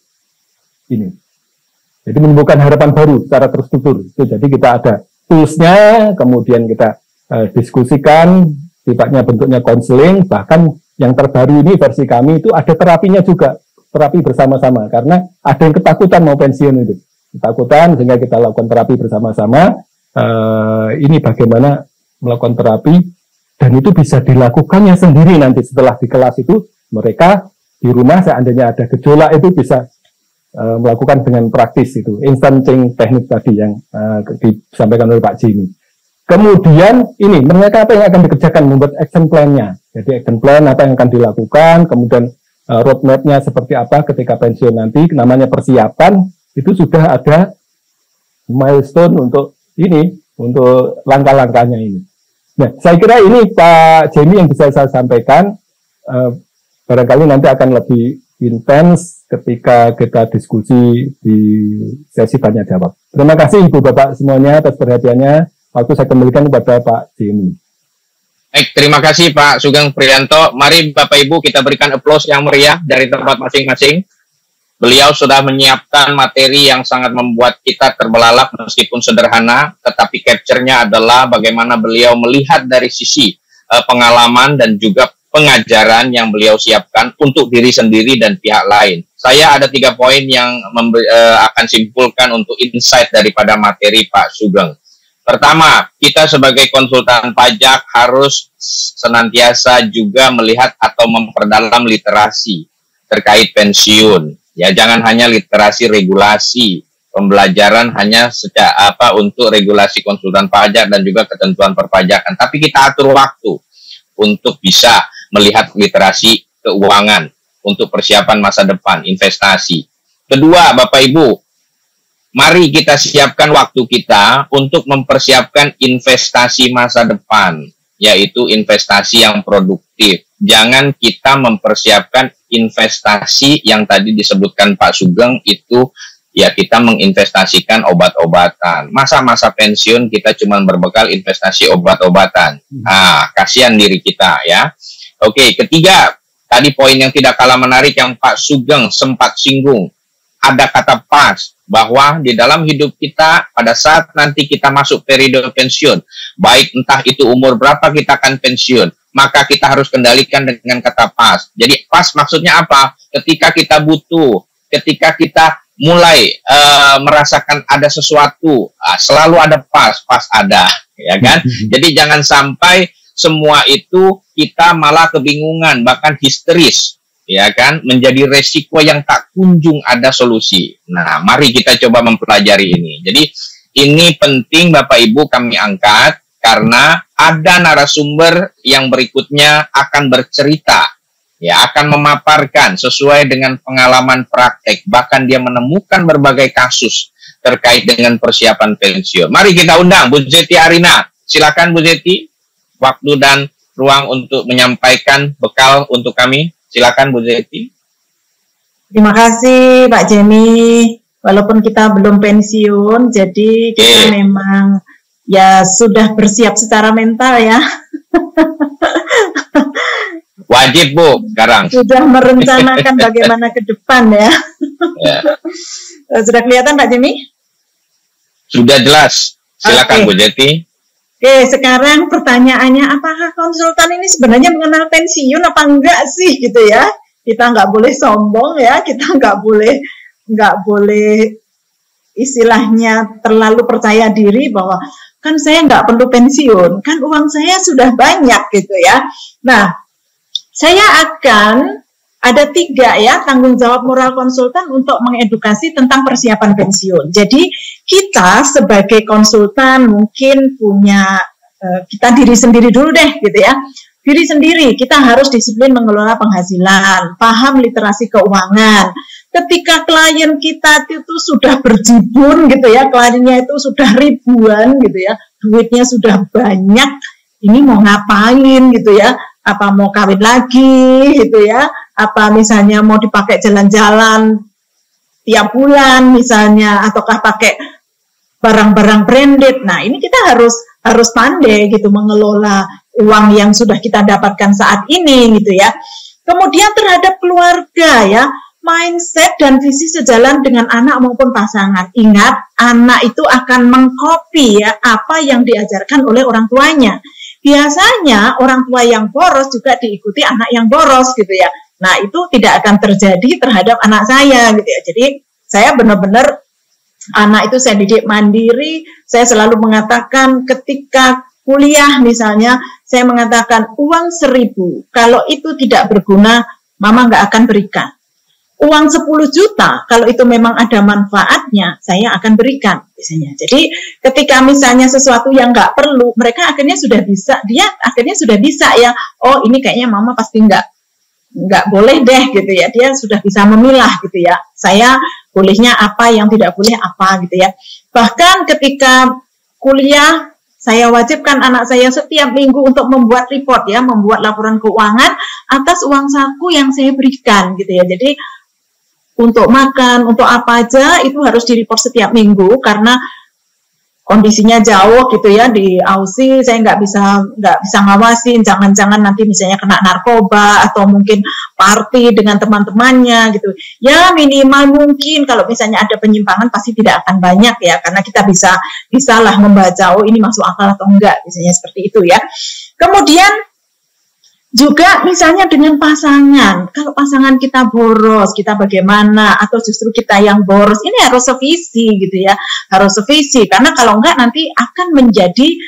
ini Jadi menimbulkan harapan baru secara terstruktur. Jadi kita ada tools-nya, kemudian kita diskusikan, sifatnya bentuknya konseling, bahkan yang terbaru ini versi kami itu ada terapinya juga, terapi bersama-sama, karena ada yang ketakutan mau pensiun itu. Ketakutan, sehingga kita lakukan terapi bersama-sama. Ini bagaimana melakukan terapi, dan itu bisa dilakukannya sendiri nanti setelah di kelas itu, mereka di rumah seandainya ada gejolak itu bisa melakukan dengan praktis itu, instant change teknik tadi yang disampaikan oleh Pak Jimmy. Kemudian ini, mereka apa yang akan dikerjakan, membuat action plan-nya. Jadi action plan apa yang akan dilakukan, kemudian roadmap-nya seperti apa ketika pensiun nanti, namanya persiapan, itu sudah ada milestone untuk ini, untuk langkah-langkahnya ini. Nah, saya kira ini Pak Jimmy yang bisa saya sampaikan, barangkali nanti akan lebih intens ketika kita diskusi di sesi tanya jawab. Terima kasih Ibu Bapak semuanya atas perhatiannya. Waktu saya kembalikan kepada Pak Jimmy. Baik, terima kasih Pak Sugeng Priyanto. Mari Bapak Ibu kita berikan aplaus yang meriah dari tempat masing-masing. Beliau sudah menyiapkan materi yang sangat membuat kita terbelalak meskipun sederhana, tetapi capture-nya adalah bagaimana beliau melihat dari sisi pengalaman dan juga pengajaran yang beliau siapkan untuk diri sendiri dan pihak lain. Saya ada 3 poin yang akan simpulkan untuk insight daripada materi Pak Sugeng. Pertama, kita sebagai konsultan pajak harus senantiasa juga melihat atau memperdalam literasi terkait pensiun. Ya, jangan hanya literasi regulasi, pembelajaran hanya untuk regulasi konsultan pajak dan juga ketentuan perpajakan, tapi kita atur waktu untuk bisa melihat literasi keuangan untuk persiapan masa depan, investasi. Kedua, Bapak Ibu, mari kita siapkan waktu kita untuk mempersiapkan investasi masa depan, yaitu investasi yang produktif. Jangan kita mempersiapkan investasi yang tadi disebutkan Pak Sugeng itu, ya kita menginvestasikan obat-obatan. Masa-masa pensiun kita cuma berbekal investasi obat-obatan. Kasihan diri kita ya. Oke, ketiga, tadi poin yang tidak kalah menarik yang Pak Sugeng sempat singgung. Ada kata pas, bahwa di dalam hidup kita, pada saat nanti kita masuk periode pensiun, baik entah itu umur berapa kita akan pensiun, maka kita harus kendalikan dengan kata pas. Jadi pas maksudnya apa? Ketika kita butuh, ketika kita mulai merasakan ada sesuatu, selalu ada pas ada, ya kan? Jadi jangan sampai semua itu kita malah kebingungan, bahkan histeris, ya kan, menjadi resiko yang tak kunjung ada solusi. Nah, mari kita coba mempelajari ini. Jadi ini penting Bapak Ibu kami angkat karena ada narasumber yang berikutnya akan bercerita, ya, akan memaparkan sesuai dengan pengalaman praktek, bahkan dia menemukan berbagai kasus terkait dengan persiapan pensiun. Mari kita undang Bu Zeti Arina. Silakan Bu Zeti, waktu dan ruang untuk menyampaikan bekal untuk kami. Silakan Bu Zeti. Terima kasih Pak Jimmy. Walaupun kita belum pensiun, jadi kita memang ya sudah bersiap secara mental ya. Wajib Bu sekarang. Sudah merencanakan bagaimana ke depan ya. Sudah kelihatan Pak Jimmy? Sudah jelas. Silakan Bu Zeti. Oke, sekarang pertanyaannya, apakah konsultan ini sebenarnya mengenal pensiun apa enggak sih gitu ya? Kita nggak boleh sombong ya, kita nggak boleh istilahnya terlalu percaya diri bahwa kan saya nggak perlu pensiun, kan uang saya sudah banyak gitu ya. Nah, saya akan ada 3 ya tanggung jawab moral konsultan untuk mengedukasi tentang persiapan pensiun. Jadi kita sebagai konsultan mungkin punya kita diri sendiri dulu deh gitu ya. Diri sendiri kita harus disiplin mengelola penghasilan, paham literasi keuangan. Ketika klien kita itu sudah berjibun gitu ya, kliennya itu sudah ribuan gitu ya, duitnya sudah banyak, ini mau ngapain gitu ya? Apa mau kawin lagi gitu ya? Apa misalnya mau dipakai jalan-jalan tiap bulan misalnya, ataukah pakai barang-barang branded. Nah, ini kita harus pandai gitu mengelola uang yang sudah kita dapatkan saat ini gitu ya. Kemudian terhadap keluarga ya, mindset dan visi sejalan dengan anak maupun pasangan. Ingat, anak itu akan mengcopy ya apa yang diajarkan oleh orang tuanya. Biasanya orang tua yang boros juga diikuti anak yang boros gitu ya. Nah, itu tidak akan terjadi terhadap anak saya gitu ya. Jadi saya benar-benar anak itu saya didik mandiri. Saya selalu mengatakan ketika kuliah misalnya, saya mengatakan uang 1.000 kalau itu tidak berguna, mama nggak akan berikan. Uang 10 juta, kalau itu memang ada manfaatnya, saya akan berikan, biasanya. Jadi, ketika misalnya sesuatu yang nggak perlu, mereka akhirnya sudah bisa, dia akhirnya sudah bisa ya, oh ini kayaknya mama pasti nggak boleh deh gitu ya, dia sudah bisa memilah gitu ya, saya bolehnya apa, yang tidak boleh apa gitu ya. Bahkan ketika kuliah, saya wajibkan anak saya setiap minggu untuk membuat report ya, membuat laporan keuangan atas uang saku yang saya berikan gitu ya. Jadi, untuk makan, untuk apa aja itu harus di-report setiap minggu karena kondisinya jauh gitu ya di Aussie, saya nggak bisa ngawasin, jangan-jangan nanti misalnya kena narkoba atau mungkin party dengan teman-temannya gitu. Ya minimal mungkin kalau misalnya ada penyimpangan pasti tidak akan banyak ya karena kita bisalah membaca oh ini masuk akal atau enggak, misalnya seperti itu ya. Kemudian juga misalnya dengan pasangan, kalau pasangan kita boros, kita bagaimana, atau justru kita yang boros, ini harus sevisi gitu ya, harus sevisi, karena kalau enggak nanti akan menjadi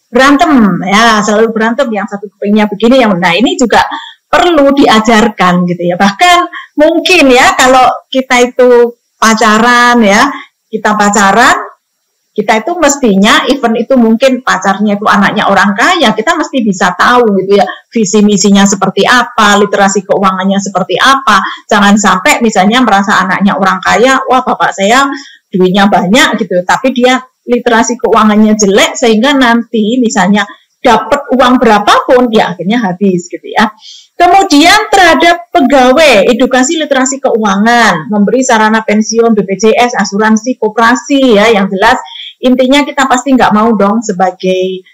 berantem, ya selalu berantem, yang satu kepingnya begini, yang nah ini juga perlu diajarkan gitu ya, bahkan mungkin ya kalau kita itu pacaran ya, kita itu mestinya, even itu mungkin pacarnya itu anaknya orang kaya, kita mesti bisa tahu gitu ya, visi misinya seperti apa, literasi keuangannya seperti apa. Jangan sampai misalnya merasa anaknya orang kaya, wah bapak saya duitnya banyak gitu, tapi dia literasi keuangannya jelek sehingga nanti misalnya dapat uang berapapun, ya akhirnya habis gitu ya. Kemudian terhadap pegawai, edukasi literasi keuangan, memberi sarana pensiun, BPJS, asuransi, koperasi ya, yang jelas. Intinya kita pasti nggak mau dong sebagai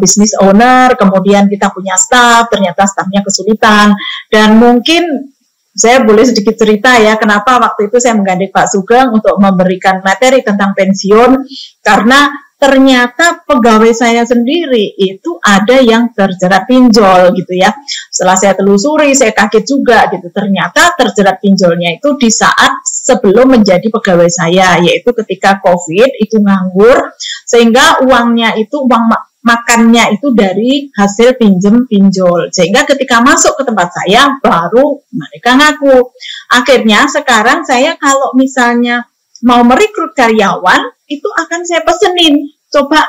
business owner, kemudian kita punya staff, ternyata staffnya kesulitan, dan mungkin saya boleh sedikit cerita ya, kenapa waktu itu saya menggandeng Pak Sugeng untuk memberikan materi tentang pensiun, karena ternyata pegawai saya sendiri itu ada yang terjerat pinjol gitu ya. Setelah saya telusuri, saya kaget juga gitu. Ternyata terjerat pinjolnya itu di saat sebelum menjadi pegawai saya, yaitu ketika COVID itu nganggur, sehingga uangnya itu, uang makannya itu dari hasil pinjem pinjol. Sehingga ketika masuk ke tempat saya, baru mereka ngaku. Akhirnya sekarang saya kalau misalnya mau merekrut karyawan, itu akan saya pesenin, coba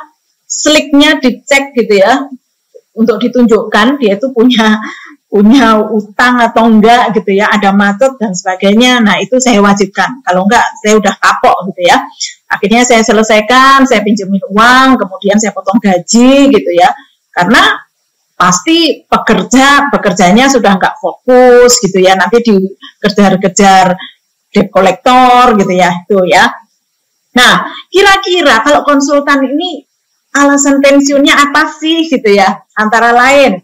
sliknya dicek gitu ya, untuk ditunjukkan dia itu punya utang atau enggak gitu ya, ada macet dan sebagainya. Nah itu saya wajibkan, kalau enggak saya udah kapok gitu ya. Akhirnya saya selesaikan, saya pinjemin uang, kemudian saya potong gaji gitu ya, karena pasti pekerjanya sudah enggak fokus gitu ya, nanti dikejar-kejar debt collector gitu ya, itu ya. Nah, kira-kira kalau konsultan ini alasan pensiunnya apa sih gitu ya? Antara lain,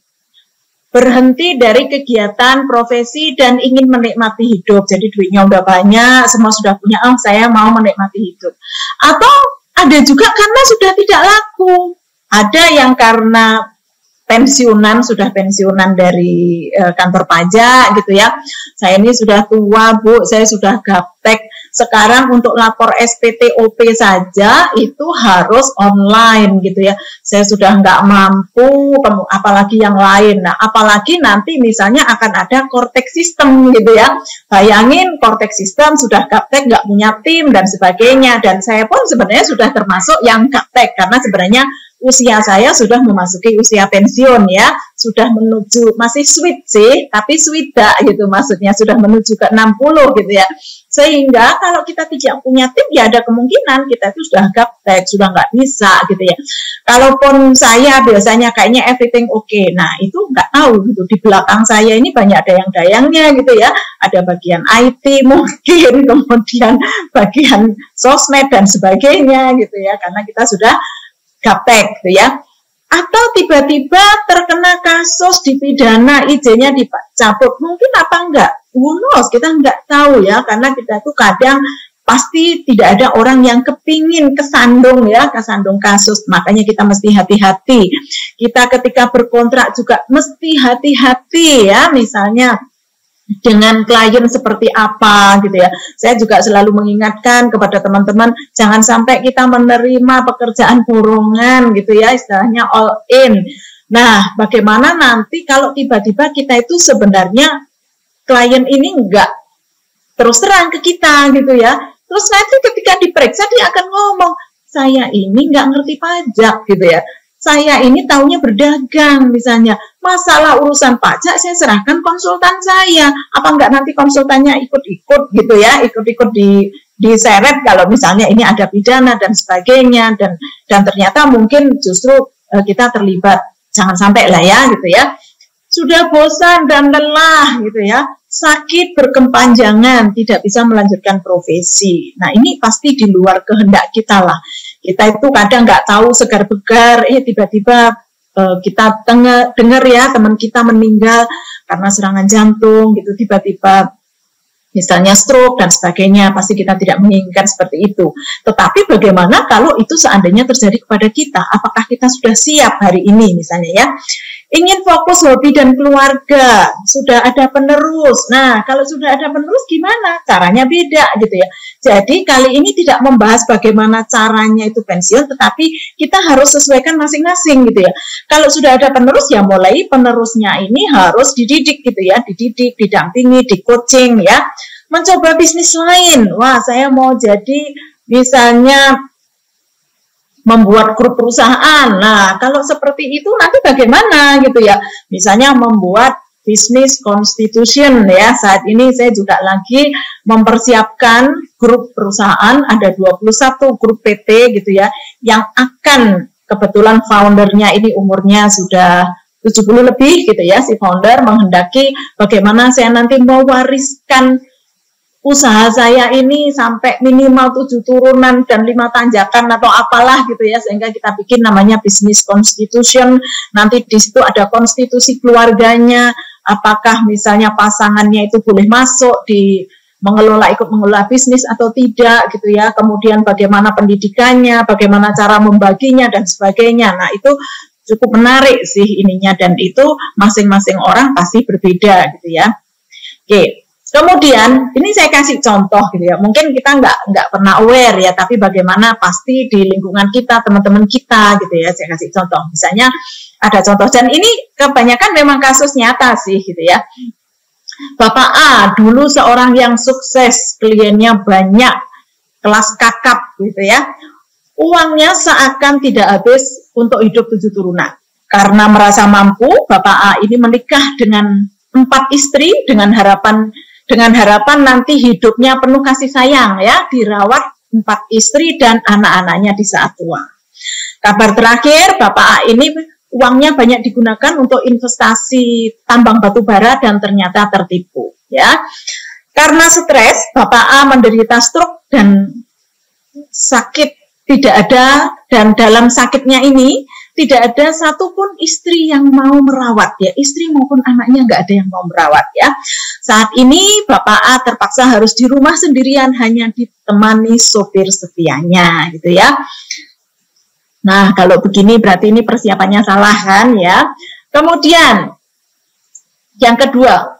berhenti dari kegiatan profesi dan ingin menikmati hidup. Jadi duitnya udah banyak, semua sudah punya, saya mau menikmati hidup. Atau ada juga karena sudah tidak laku. Ada yang karena sudah pensiunan dari kantor pajak gitu ya. Saya ini sudah tua Bu, saya sudah gaptek. Sekarang untuk lapor SPTOP saja itu harus online gitu ya. Saya sudah nggak mampu, apalagi yang lain. Nah, apalagi nanti misalnya akan ada Cortex System gitu ya. Bayangin Cortex System sudah gaptek, nggak punya tim dan sebagainya. Dan saya pun sebenarnya sudah termasuk yang gaptek karena sebenarnya usia saya sudah memasuki usia pensiun ya, sudah menuju, masih sweet sih, tapi sweet gitu maksudnya, sudah menuju ke 60 gitu ya. Sehingga kalau kita tidak punya tim, ya ada kemungkinan kita itu sudah gaptek, sudah nggak bisa gitu ya. Kalaupun saya biasanya kayaknya everything okay, nah itu nggak tahu gitu, di belakang saya ini banyak dayang-dayangnya gitu ya, ada bagian IT mungkin, kemudian bagian sosmed dan sebagainya gitu ya, karena kita sudah gaptek gitu ya. Atau tiba-tiba terkena kasus dipidana, izinnya dicabut, mungkin apa enggak Who knows, kita nggak tahu ya, karena kita tuh kadang pasti tidak ada orang yang kepingin kesandung ya, kesandung kasus. Makanya kita mesti hati-hati. Kita ketika berkontrak juga mesti hati-hati ya, misalnya dengan klien seperti apa gitu ya. Saya juga selalu mengingatkan kepada teman-teman, jangan sampai kita menerima pekerjaan borongan gitu ya, istilahnya all in. Nah, bagaimana nanti kalau tiba-tiba kita itu sebenarnya klien ini enggak terus terang ke kita gitu ya. Terus nanti ketika diperiksa dia akan ngomong, saya ini nggak ngerti pajak gitu ya. Saya ini taunya berdagang misalnya. Masalah urusan pajak saya serahkan konsultan saya. Apa enggak nanti konsultannya ikut-ikut gitu ya, ikut-ikut diseret kalau misalnya ini ada pidana dan sebagainya, dan ternyata mungkin justru kita terlibat. Jangan sampai lah ya gitu ya. Sudah bosan dan lelah gitu ya, sakit berkepanjangan, tidak bisa melanjutkan profesi. Nah ini pasti di luar kehendak kita lah. Kita itu kadang nggak tahu segar-begar, tiba-tiba kita dengar ya teman kita meninggal karena serangan jantung gitu, tiba-tiba misalnya stroke dan sebagainya, pasti kita tidak menginginkan seperti itu. Tetapi bagaimana kalau itu seandainya terjadi kepada kita? Apakah kita sudah siap hari ini misalnya ya? Ingin fokus hobi dan keluarga, sudah ada penerus. Nah, kalau sudah ada penerus gimana? Caranya beda gitu ya. Jadi kali ini tidak membahas bagaimana caranya itu pensiun, tetapi kita harus sesuaikan masing-masing gitu ya. Kalau sudah ada penerus ya mulai penerusnya ini harus dididik gitu ya, dididik, didampingi, di coaching ya. Mencoba bisnis lain. Wah, saya mau jadi misalnya membuat grup perusahaan. Nah, kalau seperti itu nanti bagaimana gitu ya? Misalnya membuat bisnis constitution ya. Saat ini saya juga lagi mempersiapkan grup perusahaan, ada 21 grup PT gitu ya, yang akan kebetulan foundernya ini umurnya sudah 70 lebih gitu ya, si founder menghendaki bagaimana saya nanti mewariskan usaha saya ini sampai minimal 7 turunan dan 5 tanjakan atau apalah gitu ya, sehingga kita bikin namanya business constitution. Nanti di situ ada konstitusi keluarganya, apakah misalnya pasangannya itu boleh masuk di ikut mengelola bisnis atau tidak gitu ya, kemudian bagaimana pendidikannya, bagaimana cara membaginya dan sebagainya. Nah itu cukup menarik sih ininya, dan itu masing-masing orang pasti berbeda gitu ya. Oke. Kemudian ini saya kasih contoh gitu ya, mungkin kita nggak pernah aware ya, tapi bagaimana pasti di lingkungan kita, teman-teman kita gitu ya, saya kasih contoh. Misalnya ada contoh, dan ini kebanyakan memang kasus nyata sih gitu ya. Bapak A dulu seorang yang sukses, kliennya banyak, kelas kakap gitu ya. Uangnya seakan tidak habis untuk hidup 7 turunan. Karena merasa mampu, Bapak A ini menikah dengan 4 istri dengan harapan nanti hidupnya penuh kasih sayang ya, dirawat 4 istri dan anak-anaknya di saat tua. Kabar terakhir, Bapak A ini uangnya banyak digunakan untuk investasi tambang batu bara dan ternyata tertipu ya. Karena stres, Bapak A menderita stroke dan sakit tidak ada, dan dalam sakitnya ini tidak ada satupun istri yang mau merawat ya, istri maupun anaknya nggak ada yang mau merawat ya. Saat ini Bapak A terpaksa harus di rumah sendirian, hanya ditemani sopir setianya gitu ya. Nah kalau begini berarti ini persiapannya salah kan ya. Kemudian yang kedua,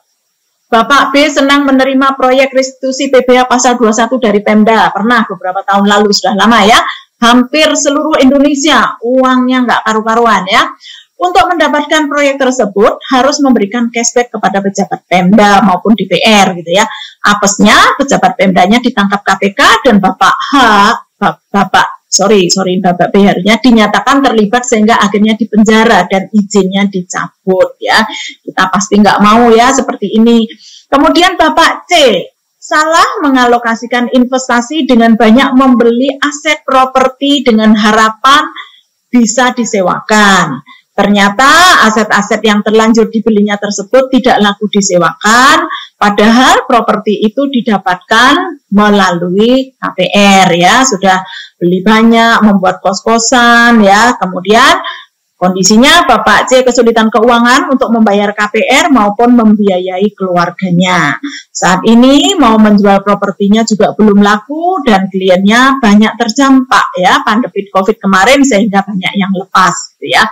Bapak B senang menerima proyek restitusi PBH pasal 21 dari Pemda, pernah beberapa tahun lalu, sudah lama ya. Hampir seluruh Indonesia, uangnya nggak karu-karuan ya. Untuk mendapatkan proyek tersebut harus memberikan cashback kepada pejabat Pemda maupun DPR gitu ya. Apesnya pejabat Pemdanya ditangkap KPK dan Bapak B harusnya dinyatakan terlibat sehingga akhirnya dipenjara dan izinnya dicabut ya. Kita pasti nggak mau ya seperti ini. Kemudian Bapak C salah mengalokasikan investasi dengan banyak membeli aset properti dengan harapan bisa disewakan. Ternyata aset-aset yang terlanjur dibelinya tersebut tidak laku disewakan, padahal properti itu didapatkan melalui KPR ya, sudah beli banyak, membuat kos-kosan ya, kemudian Kondisinya Bapak C kesulitan keuangan untuk membayar KPR maupun membiayai keluarganya. Saat ini mau menjual propertinya juga belum laku dan kliennya banyak terdampak ya pandemi COVID kemarin sehingga banyak yang lepas gitu ya.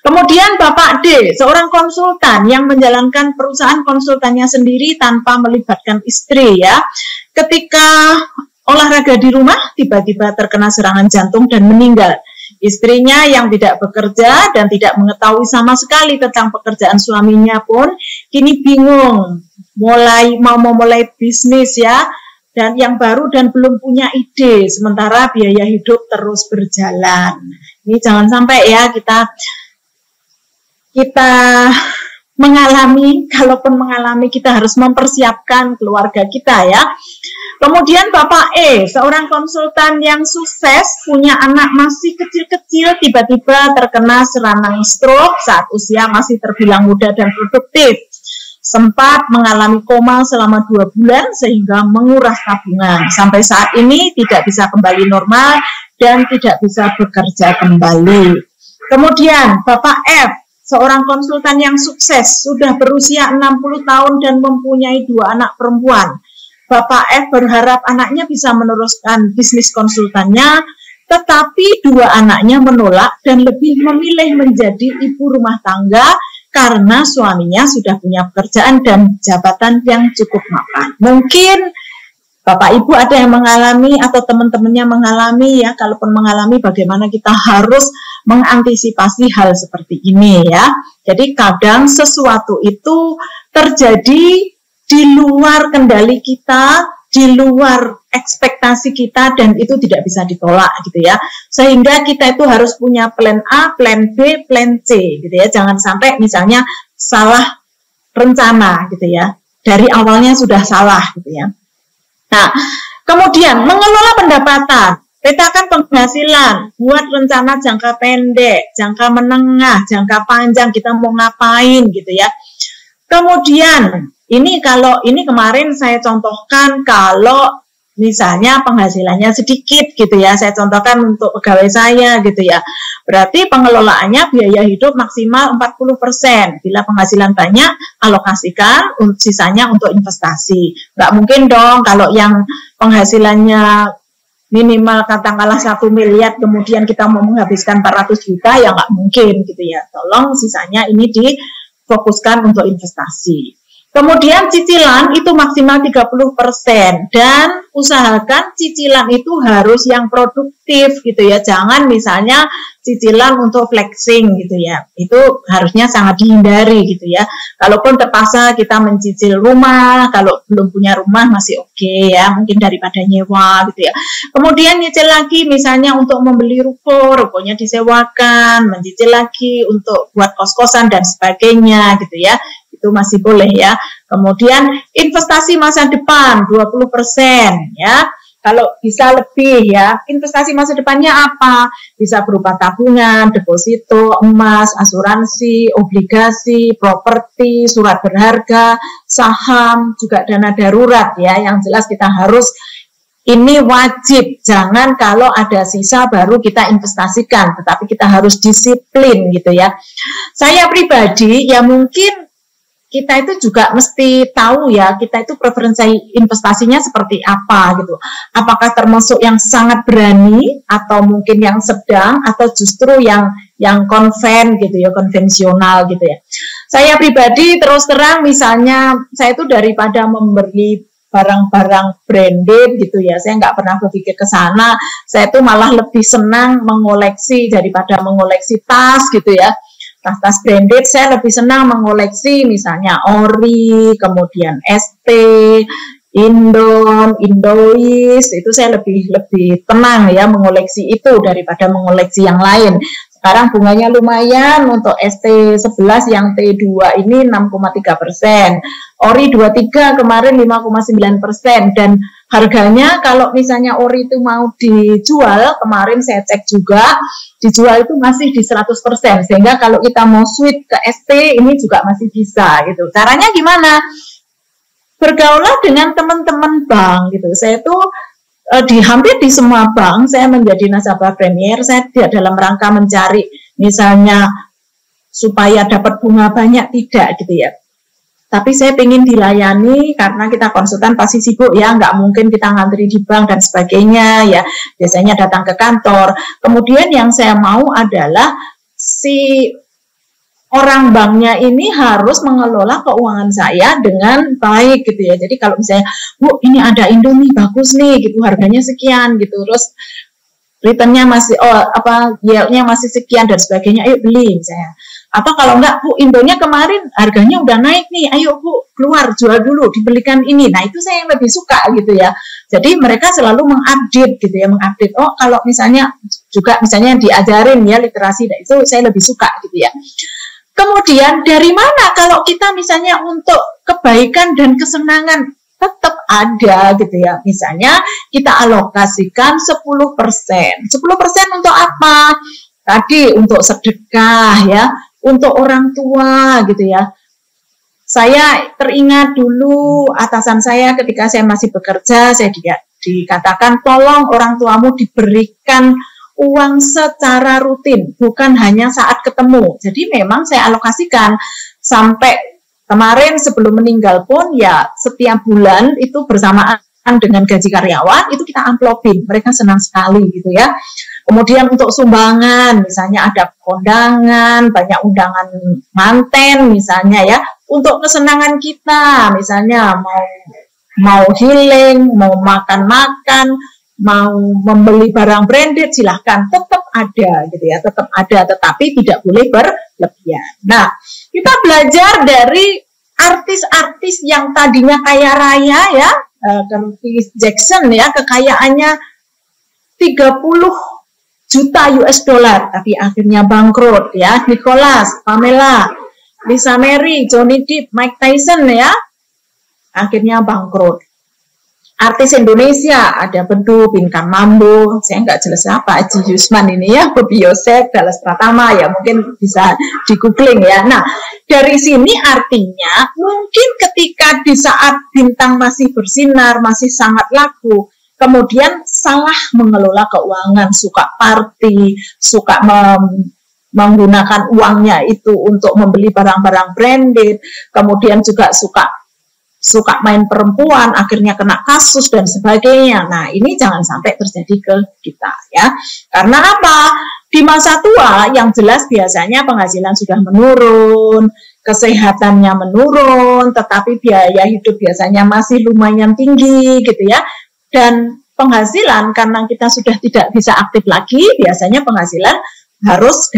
Kemudian Bapak D, seorang konsultan yang menjalankan perusahaan konsultannya sendiri tanpa melibatkan istri ya. Ketika olahraga di rumah tiba-tiba terkena serangan jantung dan meninggal. Istrinya yang tidak bekerja dan tidak mengetahui sama sekali tentang pekerjaan suaminya pun kini bingung mau memulai bisnis ya, dan yang baru dan belum punya ide sementara biaya hidup terus berjalan. Ini jangan sampai ya kita mengalami, kalaupun mengalami kita harus mempersiapkan keluarga kita ya. Kemudian Bapak E, seorang konsultan yang sukses, punya anak masih kecil-kecil, tiba-tiba terkena serangan stroke saat usia masih terbilang muda dan produktif. Sempat mengalami koma selama 2 bulan sehingga menguras tabungan. Sampai saat ini tidak bisa kembali normal dan tidak bisa bekerja kembali. Kemudian Bapak F, seorang konsultan yang sukses, sudah berusia 60 tahun dan mempunyai 2 anak perempuan. Bapak F berharap anaknya bisa meneruskan bisnis konsultannya, tetapi 2 anaknya menolak dan lebih memilih menjadi ibu rumah tangga karena suaminya sudah punya pekerjaan dan jabatan yang cukup mapan. Mungkin Bapak Ibu ada yang mengalami atau teman-temannya mengalami ya, kalaupun mengalami bagaimana kita harus mengantisipasi hal seperti ini ya. Jadi kadang sesuatu itu terjadi di luar kendali kita, di luar ekspektasi kita dan itu tidak bisa ditolak gitu ya. Sehingga kita itu harus punya plan A, plan B, plan C gitu ya. Jangan sampai misalnya salah rencana gitu ya. Dari awalnya sudah salah gitu ya. Nah, kemudian mengelola pendapatan, petakan penghasilan, buat rencana jangka pendek, jangka menengah, jangka panjang kita mau ngapain gitu ya. Kemudian ini kemarin saya contohkan kalau misalnya penghasilannya sedikit gitu ya, saya contohkan untuk pegawai saya gitu ya. Berarti pengelolaannya biaya hidup maksimal 40%. Bila penghasilan banyak, alokasikan sisanya untuk investasi. Nggak mungkin dong kalau yang penghasilannya minimal katakanlah 1 miliar kemudian kita mau menghabiskan 400 juta ya nggak mungkin gitu ya. Tolong sisanya ini difokuskan untuk investasi. Kemudian cicilan itu maksimal 30% dan usahakan cicilan itu harus yang produktif gitu ya. Jangan misalnya cicilan untuk flexing gitu ya. Itu harusnya sangat dihindari gitu ya. Kalaupun terpaksa kita mencicil rumah, kalau belum punya rumah masih oke ya, mungkin daripada nyewa gitu ya. Kemudian nyicil lagi misalnya untuk membeli rukonya disewakan, mencicil lagi untuk buat kos-kosan dan sebagainya gitu ya. Itu masih boleh ya. Kemudian investasi masa depan 20% ya. Kalau bisa lebih ya. Investasi masa depannya apa? Bisa berupa tabungan, deposito, emas, asuransi, obligasi, properti, surat berharga, saham, juga dana darurat ya. Yang jelas kita harus ini wajib, jangan kalau ada sisa baru kita investasikan, tetapi kita harus disiplin gitu ya. Saya pribadi ya mungkin kita itu juga mesti tahu ya, kita itu preferensi investasinya seperti apa gitu. Apakah termasuk yang sangat berani atau mungkin yang sedang atau justru yang gitu ya, konvensional gitu ya. Saya pribadi terus terang misalnya saya itu daripada membeli barang-barang branded gitu ya, saya nggak pernah berpikir ke sana. Saya tuh malah lebih senang mengoleksi daripada mengoleksi tas gitu ya. Tas-tas branded saya lebih senang mengoleksi misalnya Ori, kemudian ST, Indon, Indois, itu saya lebih tenang ya mengoleksi itu daripada mengoleksi yang lain. Sekarang bunganya lumayan untuk ST11 yang T2 ini 6,3%, Ori 23 kemarin 5,9%, dan harganya kalau misalnya Ori itu mau dijual, kemarin saya cek juga, dijual itu masih di 100%, sehingga kalau kita mau switch ke ST ini juga masih bisa gitu. Caranya gimana? Bergaulah dengan teman-teman bank gitu. Saya tuh hampir di semua bank saya menjadi nasabah Premier. Saya dalam rangka mencari misalnya supaya dapat bunga banyak, tidak gitu ya. Tapi saya ingin dilayani karena kita konsultan pasti sibuk ya, nggak mungkin kita ngantri di bank dan sebagainya ya. Biasanya datang ke kantor. Kemudian yang saya mau adalah si orang banknya ini harus mengelola keuangan saya dengan baik gitu ya. Jadi kalau misalnya, Bu, ini ada Indomie bagus nih gitu, harganya sekian gitu, terus returnnya masih yield-nya masih sekian dan sebagainya, ayo beli misalnya. Atau kalau enggak, Bu, Indonya kemarin harganya udah naik nih, ayo Bu, keluar, jual dulu, dibelikan ini. Nah, itu saya yang lebih suka gitu ya. Jadi mereka selalu mengupdate gitu ya, mengupdate. Oh, kalau misalnya juga misalnya diajarin ya literasi, nah, itu saya lebih suka gitu ya. Kemudian dari mana kalau kita misalnya untuk kebaikan dan kesenangan tetap ada gitu ya. Misalnya kita alokasikan 10%. 10% untuk apa? Tadi untuk sedekah ya, untuk orang tua gitu ya. Saya teringat dulu atasan saya ketika saya masih bekerja, saya dikatakan tolong orang tuamu diberikan uang secara rutin, bukan hanya saat ketemu. Jadi memang saya alokasikan sampai kemarin sebelum meninggal pun ya setiap bulan itu bersamaan dengan gaji karyawan itu kita amplopin, mereka senang sekali gitu ya. Kemudian untuk sumbangan, misalnya ada kondangan, banyak undangan manten misalnya ya, untuk kesenangan kita, misalnya mau healing, mau makan-makan, mau membeli barang branded, silahkan, tetap ada gitu ya, tetap ada, tetapi tidak boleh berlebihan. Nah, kita belajar dari artis-artis yang tadinya kaya raya ya, Curtis Jackson ya, kekayaannya 30 juta US dollar, tapi akhirnya bangkrut ya. Nicholas, Pamela, Lisa Mary, Johnny Depp, Mike Tyson ya, akhirnya bangkrut. Artis Indonesia ada Bedu, Pinkan Mambo, saya nggak jelas apa, Haji Yusman ini ya, Bobi Yosef, Dallas Pratama ya, mungkin bisa di googling ya. Nah, dari sini artinya mungkin ketika di saat bintang masih bersinar, masih sangat laku, kemudian salah mengelola keuangan, suka party, suka menggunakan uangnya itu untuk membeli barang-barang branded, kemudian juga suka main perempuan, akhirnya kena kasus dan sebagainya. Nah, ini jangan sampai terjadi ke kita ya. Karena apa? Di masa tua yang jelas biasanya penghasilan sudah menurun, kesehatannya menurun, tetapi biaya hidup biasanya masih lumayan tinggi gitu ya. Dan penghasilan karena kita sudah tidak bisa aktif lagi, biasanya penghasilan harus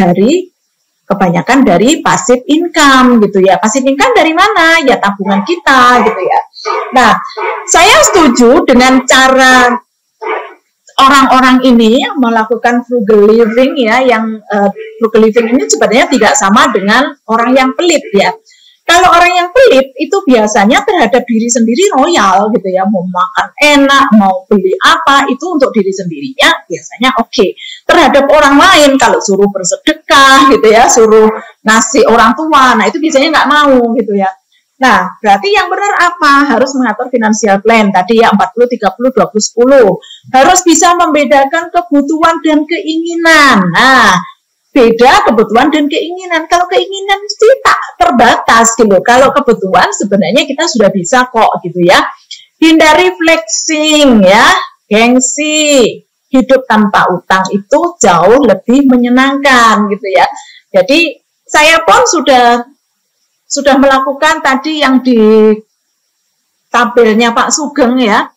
kebanyakan dari passive income gitu ya. Passive income dari mana? Ya tabungan kita gitu ya. Nah, saya setuju dengan cara orang-orang ini melakukan frugal living ya, yang frugal living ini sebenarnya tidak sama dengan orang yang pelit ya. Kalau orang yang pelit itu biasanya terhadap diri sendiri royal gitu ya, mau makan enak, mau beli apa, itu untuk diri sendirinya biasanya oke. Terhadap orang lain kalau suruh bersedekah gitu ya, suruh ngasih orang tua, nah itu biasanya nggak mau gitu ya. Nah, berarti yang benar apa? Harus mengatur financial plan. Tadi ya 40, 30, 20, 10. Harus bisa membedakan kebutuhan dan keinginan. Nah, beda kebutuhan dan keinginan. Kalau keinginan sih tak terbatas gitu. Kalau kebutuhan sebenarnya kita sudah bisa kok gitu ya. Hindari flexing ya, gengsi. Hidup tanpa utang itu jauh lebih menyenangkan gitu ya. Jadi saya pun sudah melakukan tadi yang di tabelnya Pak Sugeng ya.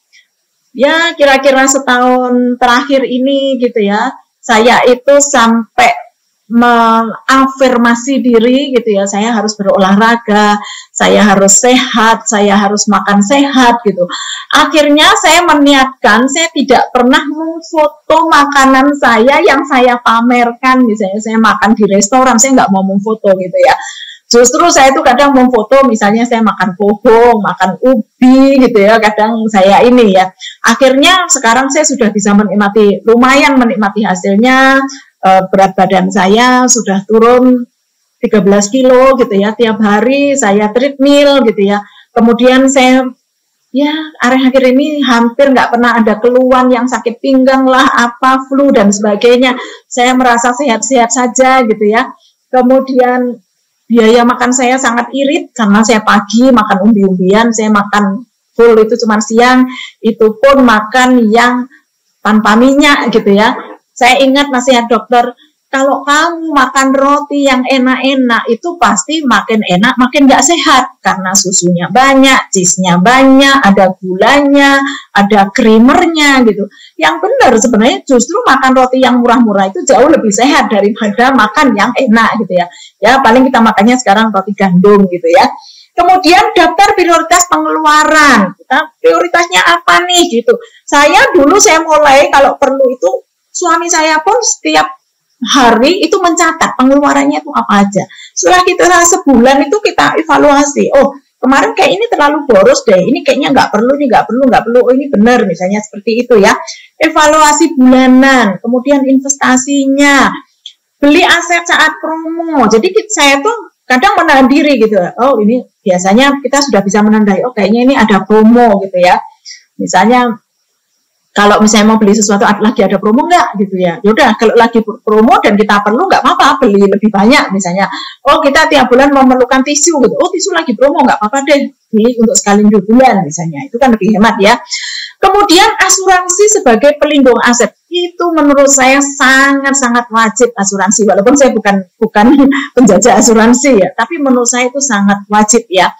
Ya kira-kira setahun terakhir ini gitu ya. Saya itu sampai mengafirmasi diri gitu ya, saya harus berolahraga, saya harus sehat, saya harus makan sehat gitu. Akhirnya saya meniatkan, saya tidak pernah memfoto makanan saya yang saya pamerkan, misalnya saya makan di restoran, saya nggak mau memfoto gitu ya. Justru saya itu kadang memfoto, misalnya saya makan pohong, makan ubi gitu ya, kadang saya ini ya. Akhirnya sekarang saya sudah bisa lumayan menikmati hasilnya. Berat badan saya sudah turun 13 kilo gitu ya, tiap hari saya treadmill gitu ya. Kemudian saya ya akhir-akhir ini hampir nggak pernah ada keluhan yang sakit pinggang lah, apa flu dan sebagainya. Saya merasa sehat-sehat saja gitu ya. Kemudian biaya makan saya sangat irit karena saya pagi makan umbi-umbian, saya makan full itu cuma siang, itu pun makan yang tanpa minyak gitu ya. Saya ingat nasihat dokter, kalau kamu makan roti yang enak-enak itu pasti makin enak, makin nggak sehat karena susunya banyak, cheese-nya banyak, ada gulanya, ada creamernya gitu. Yang benar sebenarnya justru makan roti yang murah-murah itu jauh lebih sehat daripada makan yang enak gitu ya. Ya paling kita makannya sekarang roti gandum gitu ya. Kemudian daftar prioritas pengeluaran. Kita prioritasnya apa nih gitu. Saya mulai kalau perlu itu suami saya pun setiap hari itu mencatat pengeluarannya itu apa aja. Setelah kita sebulan itu kita evaluasi. Oh, kemarin kayak ini terlalu boros deh. Ini kayaknya nggak perlu. Oh, ini benar misalnya seperti itu ya. Evaluasi bulanan, kemudian investasinya, beli aset saat promo. Jadi saya tuh kadang menahan diri gitu. Oh, ini biasanya kita sudah bisa menandai. Oh, kayaknya ini ada promo gitu ya. Misalnya kalau misalnya mau beli sesuatu lagi ada promo nggak gitu ya. Yaudah kalau lagi promo dan kita perlu nggak apa-apa beli lebih banyak misalnya. Oh kita tiap bulan memerlukan tisu gitu. Oh tisu lagi promo nggak apa-apa deh beli untuk sekali 2 bulan misalnya. Itu kan lebih hemat ya. Kemudian asuransi sebagai pelindung aset itu menurut saya sangat-sangat wajib asuransi. Walaupun saya bukan penjajah asuransi ya, tapi menurut saya itu sangat wajib ya.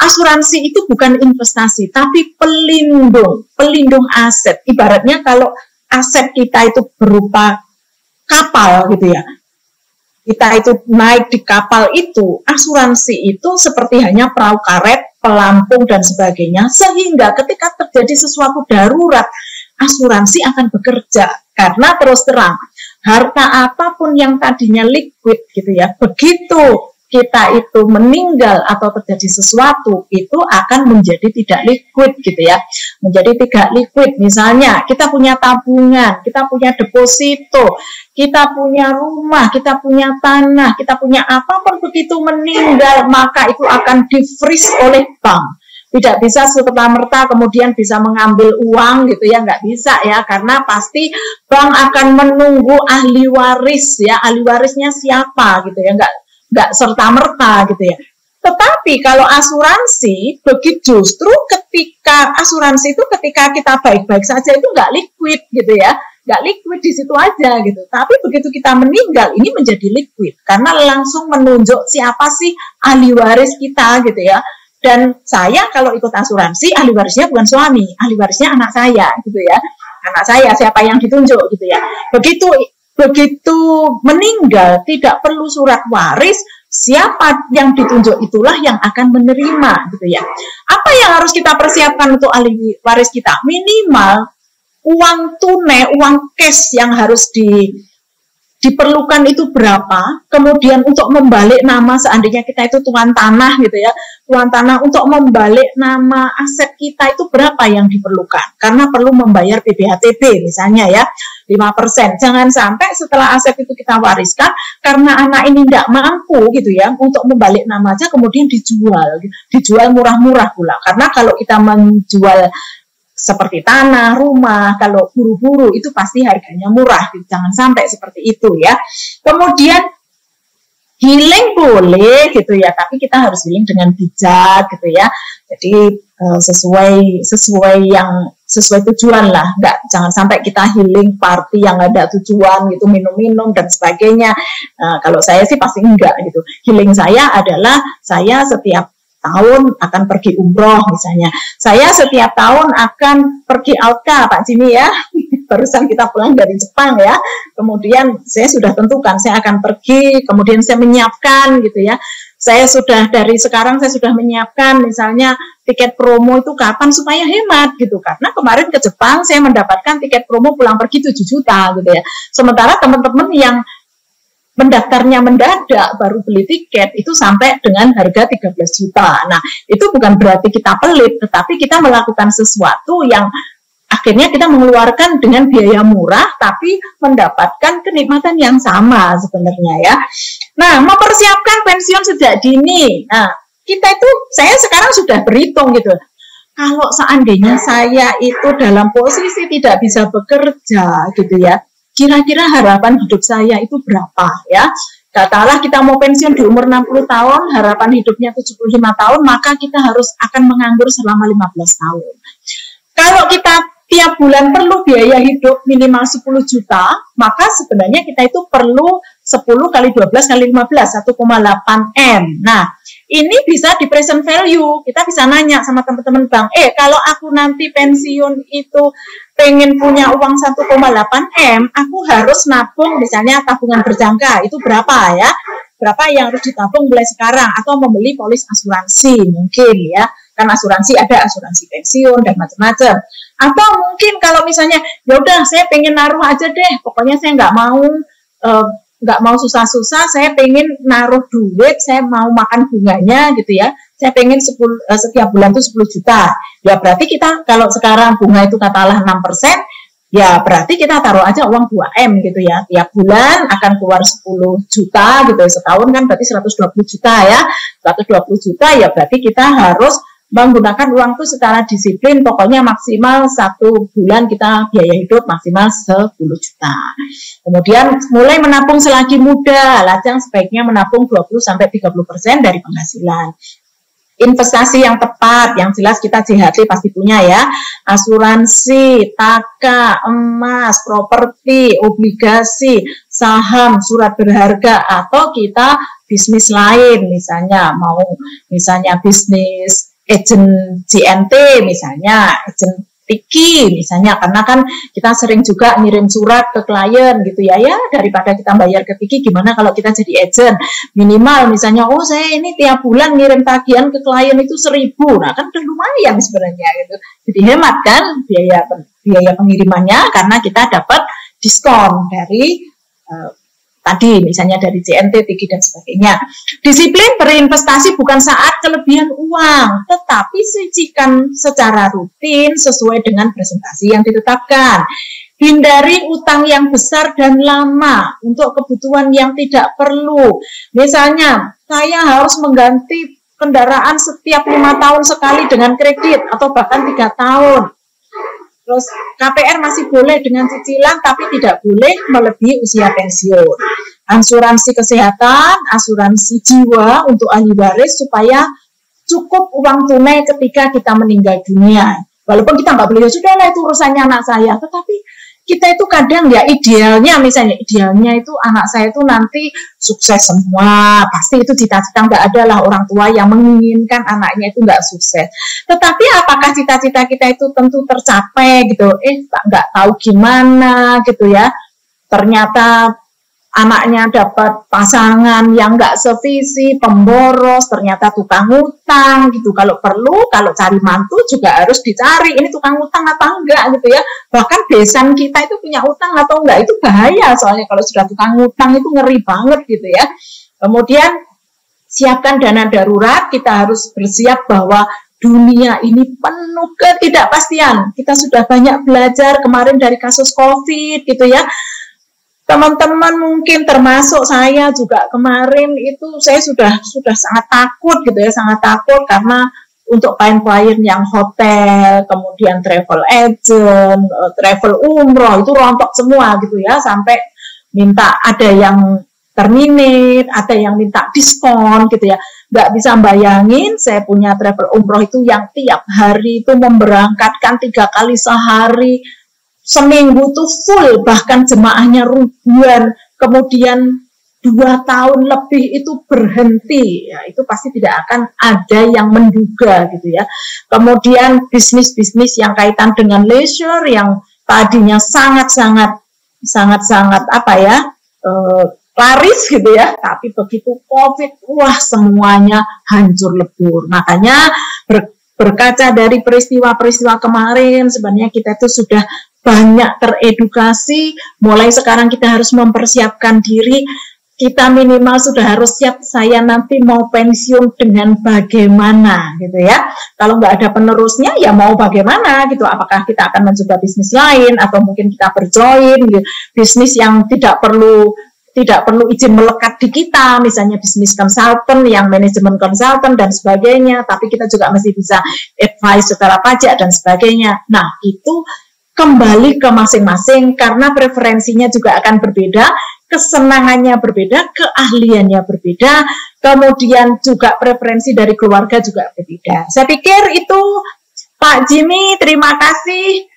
Asuransi itu bukan investasi, tapi pelindung aset. Ibaratnya kalau aset kita itu berupa kapal gitu ya, kita itu naik di kapal itu, asuransi itu seperti hanya perahu karet, pelampung dan sebagainya, sehingga ketika terjadi sesuatu darurat, asuransi akan bekerja. Karena terus terang, harta apapun yang tadinya liquid gitu ya, begitu kita itu meninggal atau terjadi sesuatu, itu akan menjadi tidak liquid gitu ya. Menjadi tidak liquid, misalnya kita punya tabungan, kita punya deposito, kita punya rumah, kita punya tanah, kita punya apapun, begitu meninggal, maka itu akan di-freeze oleh bank. Tidak bisa serta-merta kemudian bisa mengambil uang gitu ya, nggak bisa ya, karena pasti bank akan menunggu ahli waris ya, ahli warisnya siapa gitu ya, nggak serta-merta gitu ya. Tetapi kalau asuransi, begitu justru ketika asuransi itu ketika kita baik-baik saja itu nggak liquid gitu ya, nggak liquid di situ aja gitu. Tapi begitu kita meninggal ini menjadi liquid karena langsung menunjuk siapa sih ahli waris kita gitu ya. Dan saya kalau ikut asuransi ahli warisnya bukan suami, ahli warisnya anak saya gitu ya. Anak saya siapa yang ditunjuk gitu ya. Begitu meninggal tidak perlu surat waris, siapa yang ditunjuk itulah yang akan menerima gitu ya. Apa yang harus kita persiapkan untuk ahli waris kita? Minimal uang tunai, uang cash yang harus diperlukan itu berapa, kemudian untuk membalik nama seandainya kita itu tuan tanah gitu ya, tuan tanah untuk membalik nama aset kita itu berapa yang diperlukan, karena perlu membayar PPHTB misalnya ya, 5%. Jangan sampai setelah aset itu kita wariskan, karena anak ini tidak mampu gitu ya, untuk membalik nama aja kemudian dijual murah-murah pula, karena kalau kita menjual seperti tanah, rumah, kalau buru-buru itu pasti harganya murah, jangan sampai seperti itu ya. Kemudian healing boleh gitu ya, tapi kita harus healing dengan bijak gitu ya. Jadi sesuai tujuan lah, jangan sampai kita healing party yang ada tujuan gitu, minum-minum dan sebagainya. Kalau saya sih pasti enggak gitu. Healing saya adalah saya setiap tahun akan pergi umroh misalnya. Saya setiap tahun akan pergi Alka, Pak Jimmy ya. Barusan kita pulang dari Jepang ya. Kemudian saya sudah tentukan saya akan pergi, kemudian saya menyiapkan gitu ya. Saya sudah dari sekarang saya sudah menyiapkan misalnya tiket promo itu kapan supaya hemat gitu. Karena kemarin ke Jepang saya mendapatkan tiket promo pulang pergi 7 juta gitu ya. Sementara teman-teman yang mendaftarnya mendadak baru beli tiket itu sampai dengan harga 13 juta. Nah, itu bukan berarti kita pelit, tetapi kita melakukan sesuatu yang akhirnya kita mengeluarkan dengan biaya murah tapi mendapatkan kenikmatan yang sama sebenarnya ya. Nah, mempersiapkan pensiun sejak dini. Nah, kita itu saya sekarang sudah berhitung gitu. kalau seandainya saya itu dalam posisi tidak bisa bekerja gitu ya, kira-kira harapan hidup saya itu berapa ya? Katakanlah kita mau pensiun di umur 60 tahun, harapan hidupnya 75 tahun, maka kita harus akan menganggur selama 15 tahun. Kalau kita tiap bulan perlu biaya hidup minimal 10 juta, maka sebenarnya kita itu perlu 10 kali 12 kali 15, 1,8 M. Nah, ini bisa di present value. Kita bisa nanya sama teman-teman bank, kalau aku nanti pensiun itu pengen punya uang 1,8 M, aku harus nabung misalnya tabungan berjangka, itu berapa ya? Berapa yang harus ditabung mulai sekarang, atau membeli polis asuransi mungkin ya. Kan asuransi ada asuransi pensiun dan macam-macam. Atau mungkin kalau misalnya, ya udah saya pengen naruh aja deh, pokoknya saya nggak mau susah-susah, saya pengen naruh duit, saya mau makan bunganya gitu ya, saya pengen setiap bulan tuh 10 juta. Ya berarti kita kalau sekarang bunga itu katakanlah 6%, ya berarti kita taruh aja uang 2M gitu ya, tiap bulan akan keluar 10 juta gitu, setahun kan berarti 120 juta ya, 120 juta ya berarti kita harus menggunakan uang itu secara disiplin, pokoknya maksimal 1 bulan kita biaya hidup maksimal 10 juta. Kemudian mulai menabung selagi muda, lajang sebaiknya menabung 20-30% dari penghasilan. Investasi yang tepat, yang jelas kita JHT pasti punya ya, asuransi, taka, emas, properti, obligasi, saham, surat berharga, atau kita bisnis lain, misalnya bisnis agent GNT misalnya, agent Tiki misalnya, karena kan kita sering juga ngirim surat ke klien gitu ya, daripada kita bayar ke Tiki, gimana kalau kita jadi agent, minimal misalnya, saya ini tiap bulan ngirim tagihan ke klien itu 1.000, nah kan udah lumayan sebenarnya gitu, jadi hemat kan biaya pengirimannya, karena kita dapat diskon dari tadi misalnya dari CNT, Tiki dan sebagainya. Disiplin berinvestasi bukan saat kelebihan uang, tetapi sisihkan secara rutin sesuai dengan presentasi yang ditetapkan. Hindari utang yang besar dan lama untuk kebutuhan yang tidak perlu. Misalnya, saya harus mengganti kendaraan setiap 5 tahun sekali dengan kredit atau bahkan 3 tahun. Terus KPR masih boleh dengan cicilan, tapi tidak boleh melebihi usia pensiun. Asuransi kesehatan, asuransi jiwa untuk ahli waris supaya cukup uang tunai ketika kita meninggal dunia. Walaupun kita nggak boleh, sudahlah itu urusannya anak saya, tetapi kita itu kadang ya idealnya itu anak saya itu nanti sukses semua, pasti itu cita-cita, nggak ada lah orang tua yang menginginkan anaknya itu nggak sukses. Tetapi apakah cita-cita kita itu tentu tercapai gitu? Nggak tahu gimana gitu ya. Ternyata anaknya dapat pasangan yang nggak sevisi, pemboros, ternyata tukang utang gitu. Kalau perlu, kalau cari mantu juga harus dicari ini tukang utang apa enggak gitu ya. Bahkan besan kita itu punya utang atau enggak, itu bahaya, soalnya kalau sudah tukang utang itu ngeri banget gitu ya. Kemudian siapkan dana darurat, kita harus bersiap bahwa dunia ini penuh ketidakpastian. Kita sudah banyak belajar kemarin dari kasus COVID gitu ya. Teman-teman mungkin termasuk saya juga kemarin itu saya sudah sangat takut gitu ya, sangat takut karena untuk klien-klien yang hotel, kemudian travel agent, travel umroh itu rontok semua gitu ya, sampai minta ada yang terminate, ada yang minta diskon gitu ya. Nggak bisa bayangin saya punya travel umroh itu yang tiap hari itu memberangkatkan 3 kali sehari, seminggu tuh full, bahkan jemaahnya ribuan, kemudian 2 tahun lebih itu berhenti, ya itu pasti tidak akan ada yang menduga gitu ya. Kemudian bisnis-bisnis yang kaitan dengan leisure yang tadinya sangat-sangat laris gitu ya, tapi begitu COVID, wah semuanya hancur lebur. Makanya berkaca dari peristiwa-peristiwa kemarin, sebenarnya kita itu sudah banyak teredukasi, mulai sekarang kita harus mempersiapkan diri, kita minimal sudah harus siap, saya nanti mau pensiun dengan bagaimana gitu ya. Kalau nggak ada penerusnya ya mau bagaimana gitu, apakah kita akan mencoba bisnis lain atau mungkin kita berjoin gitu, bisnis yang tidak perlu tidak perlu izin melekat di kita, misalnya bisnis consultant, yang manajemen consultant dan sebagainya, tapi kita juga mesti bisa advice secara pajak dan sebagainya. Nah, itu kembali ke masing-masing karena preferensinya juga akan berbeda, kesenangannya berbeda, keahliannya berbeda, kemudian juga preferensi dari keluarga juga berbeda. Saya pikir itu, Pak Jimmy, terima kasih.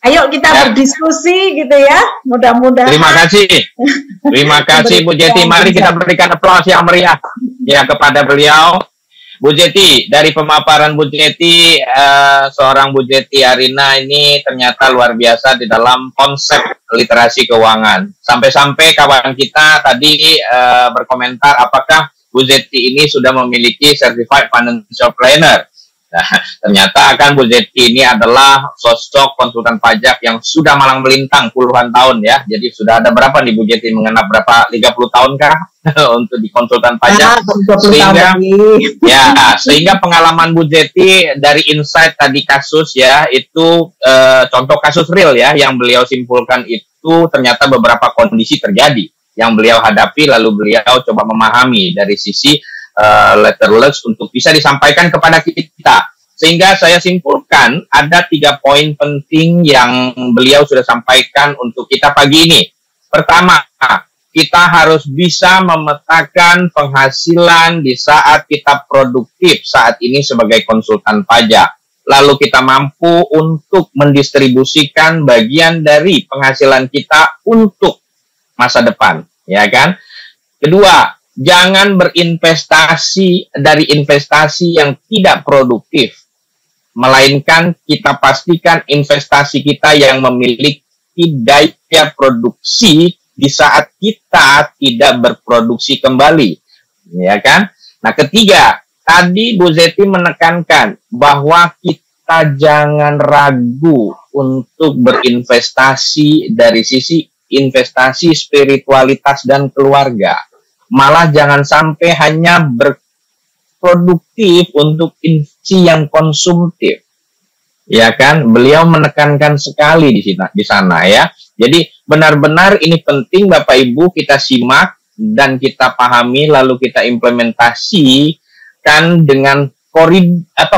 Ayo kita berdiskusi gitu ya, mudah-mudahan. Terima kasih Bu Jeti. Mari kita berikan aplaus yang meriah ya kepada beliau. Bu Jeti, dari pemaparan Bu Jeti, seorang Bu Jeti Arina ini ternyata luar biasa di dalam konsep literasi keuangan. Sampai-sampai kawan kita tadi berkomentar apakah Bu Jeti ini sudah memiliki Certified Financial Planner. Nah, ternyata kan Bu Zeti ini adalah sosok konsultan pajak yang sudah malang melintang puluhan tahun ya. Jadi sudah ada berapa nih Bu Zeti, mengenap berapa, 30 tahun kah untuk di konsultan pajak? Sehingga pengalaman Bu Zeti dari insight tadi kasus ya, itu contoh kasus real ya yang beliau simpulkan, itu ternyata beberapa kondisi terjadi yang beliau hadapi, lalu beliau coba memahami dari sisi letterless untuk bisa disampaikan kepada kita. Sehingga saya simpulkan ada 3 poin penting yang beliau sudah sampaikan untuk kita pagi ini. Pertama, kita harus bisa memetakan penghasilan di saat kita produktif saat ini sebagai konsultan pajak. Lalu kita mampu untuk mendistribusikan bagian dari penghasilan kita untuk masa depan, ya kan? Kedua, jangan berinvestasi dari investasi yang tidak produktif, melainkan kita pastikan investasi kita yang memiliki daya produksi di saat kita tidak berproduksi kembali, ya kan? Nah, ketiga, tadi Bu Zeti menekankan bahwa kita jangan ragu untuk berinvestasi dari sisi investasi spiritualitas dan keluarga. Malah jangan sampai hanya berproduktif untuk investasi yang konsumtif. Ya kan? Beliau menekankan sekali di sana ya. Jadi benar-benar ini penting Bapak Ibu kita simak dan kita pahami lalu kita implementasikan dengan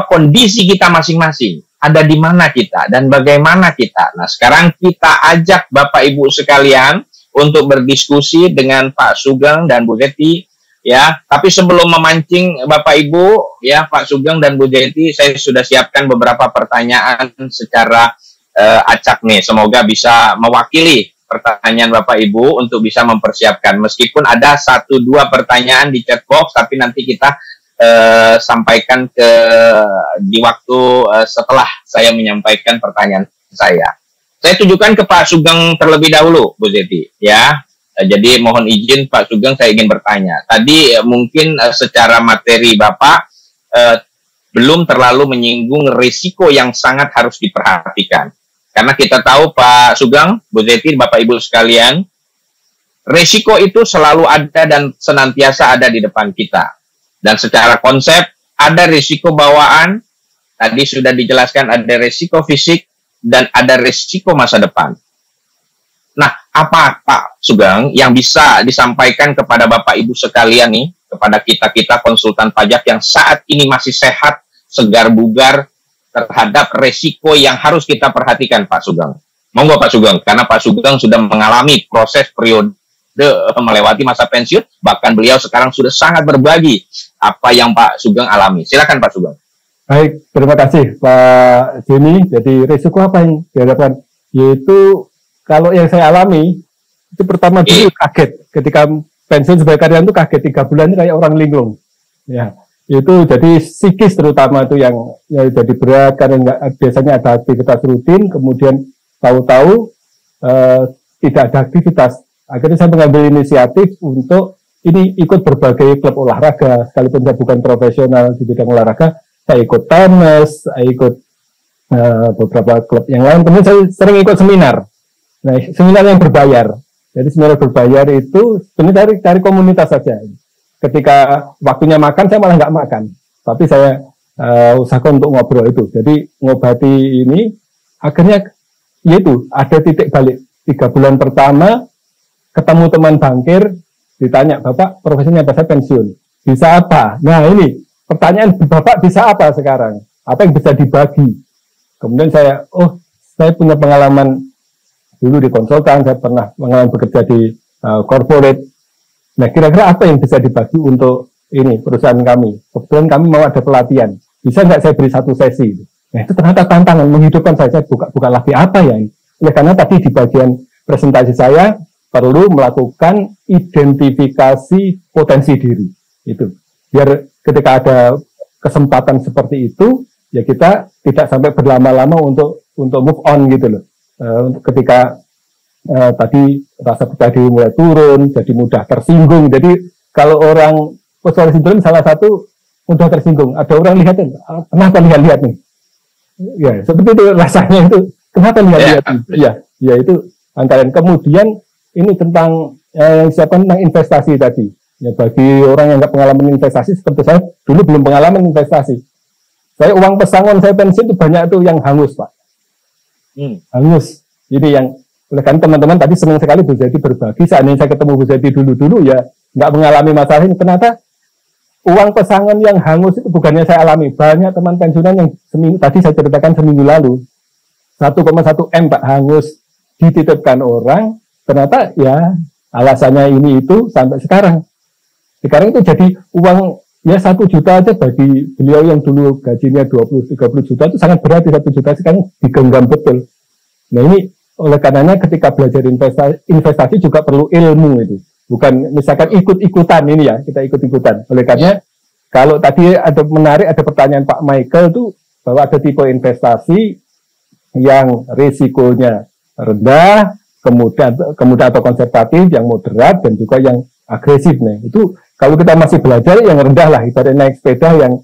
kondisi kita masing-masing. Ada di mana kita dan bagaimana kita. Nah, sekarang kita ajak Bapak Ibu sekalian untuk berdiskusi dengan Pak Sugeng dan Bu Zeti ya. Tapi sebelum memancing Bapak Ibu ya, Pak Sugeng dan Bu Zeti, saya sudah siapkan beberapa pertanyaan secara acak nih. Semoga bisa mewakili pertanyaan Bapak Ibu untuk bisa mempersiapkan. Meskipun ada 1-2 pertanyaan di chat box, tapi nanti kita sampaikan di waktu setelah saya menyampaikan pertanyaan saya. Saya tujukan ke Pak Sugeng terlebih dahulu, Bu Zeti, ya. Jadi mohon izin Pak Sugeng, saya ingin bertanya. Tadi mungkin secara materi Bapak belum terlalu menyinggung risiko yang sangat harus diperhatikan. Karena kita tahu Pak Sugeng, Bu Zeti, Bapak Ibu sekalian, risiko itu selalu ada dan senantiasa ada di depan kita. Dan secara konsep ada risiko bawaan, tadi sudah dijelaskan ada risiko fisik, dan ada risiko masa depan. Nah, apa Pak Sugeng yang bisa disampaikan kepada Bapak Ibu sekalian nih, kepada kita-kita konsultan pajak yang saat ini masih sehat, segar bugar, terhadap risiko yang harus kita perhatikan Pak Sugeng? Monggo Pak Sugeng, karena Pak Sugeng sudah mengalami proses periode melewati masa pensiun, bahkan beliau sekarang sudah sangat berbagi apa yang Pak Sugeng alami. Silakan Pak Sugeng. Baik, terima kasih Pak Jimmy. Jadi risiko apa yang dihadapkan? Yaitu kalau yang saya alami, itu pertama dulu kaget. Ketika pensiun sebagai karyawan itu kaget, 3 bulan itu kayak orang linglung. Ya, itu jadi psikis terutama itu yang jadi berat, karena biasanya ada aktivitas rutin, kemudian tahu-tahu tidak ada aktivitas. Akhirnya saya mengambil inisiatif untuk ini ikut berbagai klub olahraga, sekalipun saya bukan profesional di bidang olahraga. Saya ikut tenis, saya ikut beberapa klub yang lain. Kemudian saya sering ikut seminar. Nah, seminar yang berbayar. Jadi seminar berbayar itu sebenarnya dari komunitas saja. Ketika waktunya makan, saya malah nggak makan. Tapi saya usahakan untuk ngobrol itu. Jadi ngobati ini, akhirnya yaitu ada titik balik. 3 bulan pertama, ketemu teman bankir, ditanya, Bapak profesinya apa? Saya pensiun. Bisa apa? Nah ini, pertanyaan Bapak bisa apa sekarang? Apa yang bisa dibagi? Kemudian saya punya pengalaman dulu di konsultan, saya pernah pengalaman bekerja di corporate. Nah kira-kira apa yang bisa dibagi untuk ini perusahaan kami? Kebetulan kami mau ada pelatihan. Bisa nggak saya beri satu sesi? Nah itu ternyata tantangan menghidupkan saya buka lagi apa ya? Oleh karena tadi di bagian presentasi saya perlu melakukan identifikasi potensi diri. Itu biar ketika ada kesempatan seperti itu, ya kita tidak sampai berlama-lama untuk move on gitu loh. Ketika tadi rasa percaya diri mulai turun, jadi mudah tersinggung. Jadi kalau orang post syndrome salah satu mudah tersinggung. Ada orang lihatin, kenapa lihat nih? Ya seperti itu rasanya itu. Kenapa lihat? Ya itu antara. Kemudian ini tentang tentang investasi tadi. Ya bagi orang yang nggak pengalaman investasi seperti saya dulu belum pengalaman investasi. Saya uang pesangon saya pensiun itu banyak tuh yang hangus Pak. Hangus. Jadi yang oleh kan teman-teman tadi senang sekali Bu Zeti berbagi. Seandainya saya ketemu Bu Zeti dulu ya nggak mengalami masalah ini. Ternyata uang pesangon yang hangus itu bukannya saya alami. Banyak teman pensiunan yang tadi saya ceritakan seminggu lalu 1,1 M Pak hangus dititipkan orang. Ternyata ya alasannya ini itu sampai sekarang. Sekarang itu jadi uang ya 1 juta aja bagi beliau yang dulu gajinya 20-30 juta itu sangat berat. 1 juta sekarang digenggam betul. Nah ini oleh karenanya ketika belajar investasi juga perlu ilmu itu. Bukan misalkan ikut-ikutan ini ya, kita ikut-ikutan. Oleh karena kalau tadi ada menarik ada pertanyaan Pak Michael tuh bahwa ada tipe investasi yang risikonya rendah, kemudian atau konservatif, yang moderat dan juga yang agresif nih. Itu kalau kita masih belajar yang rendah lah, ibaratnya naik sepeda yang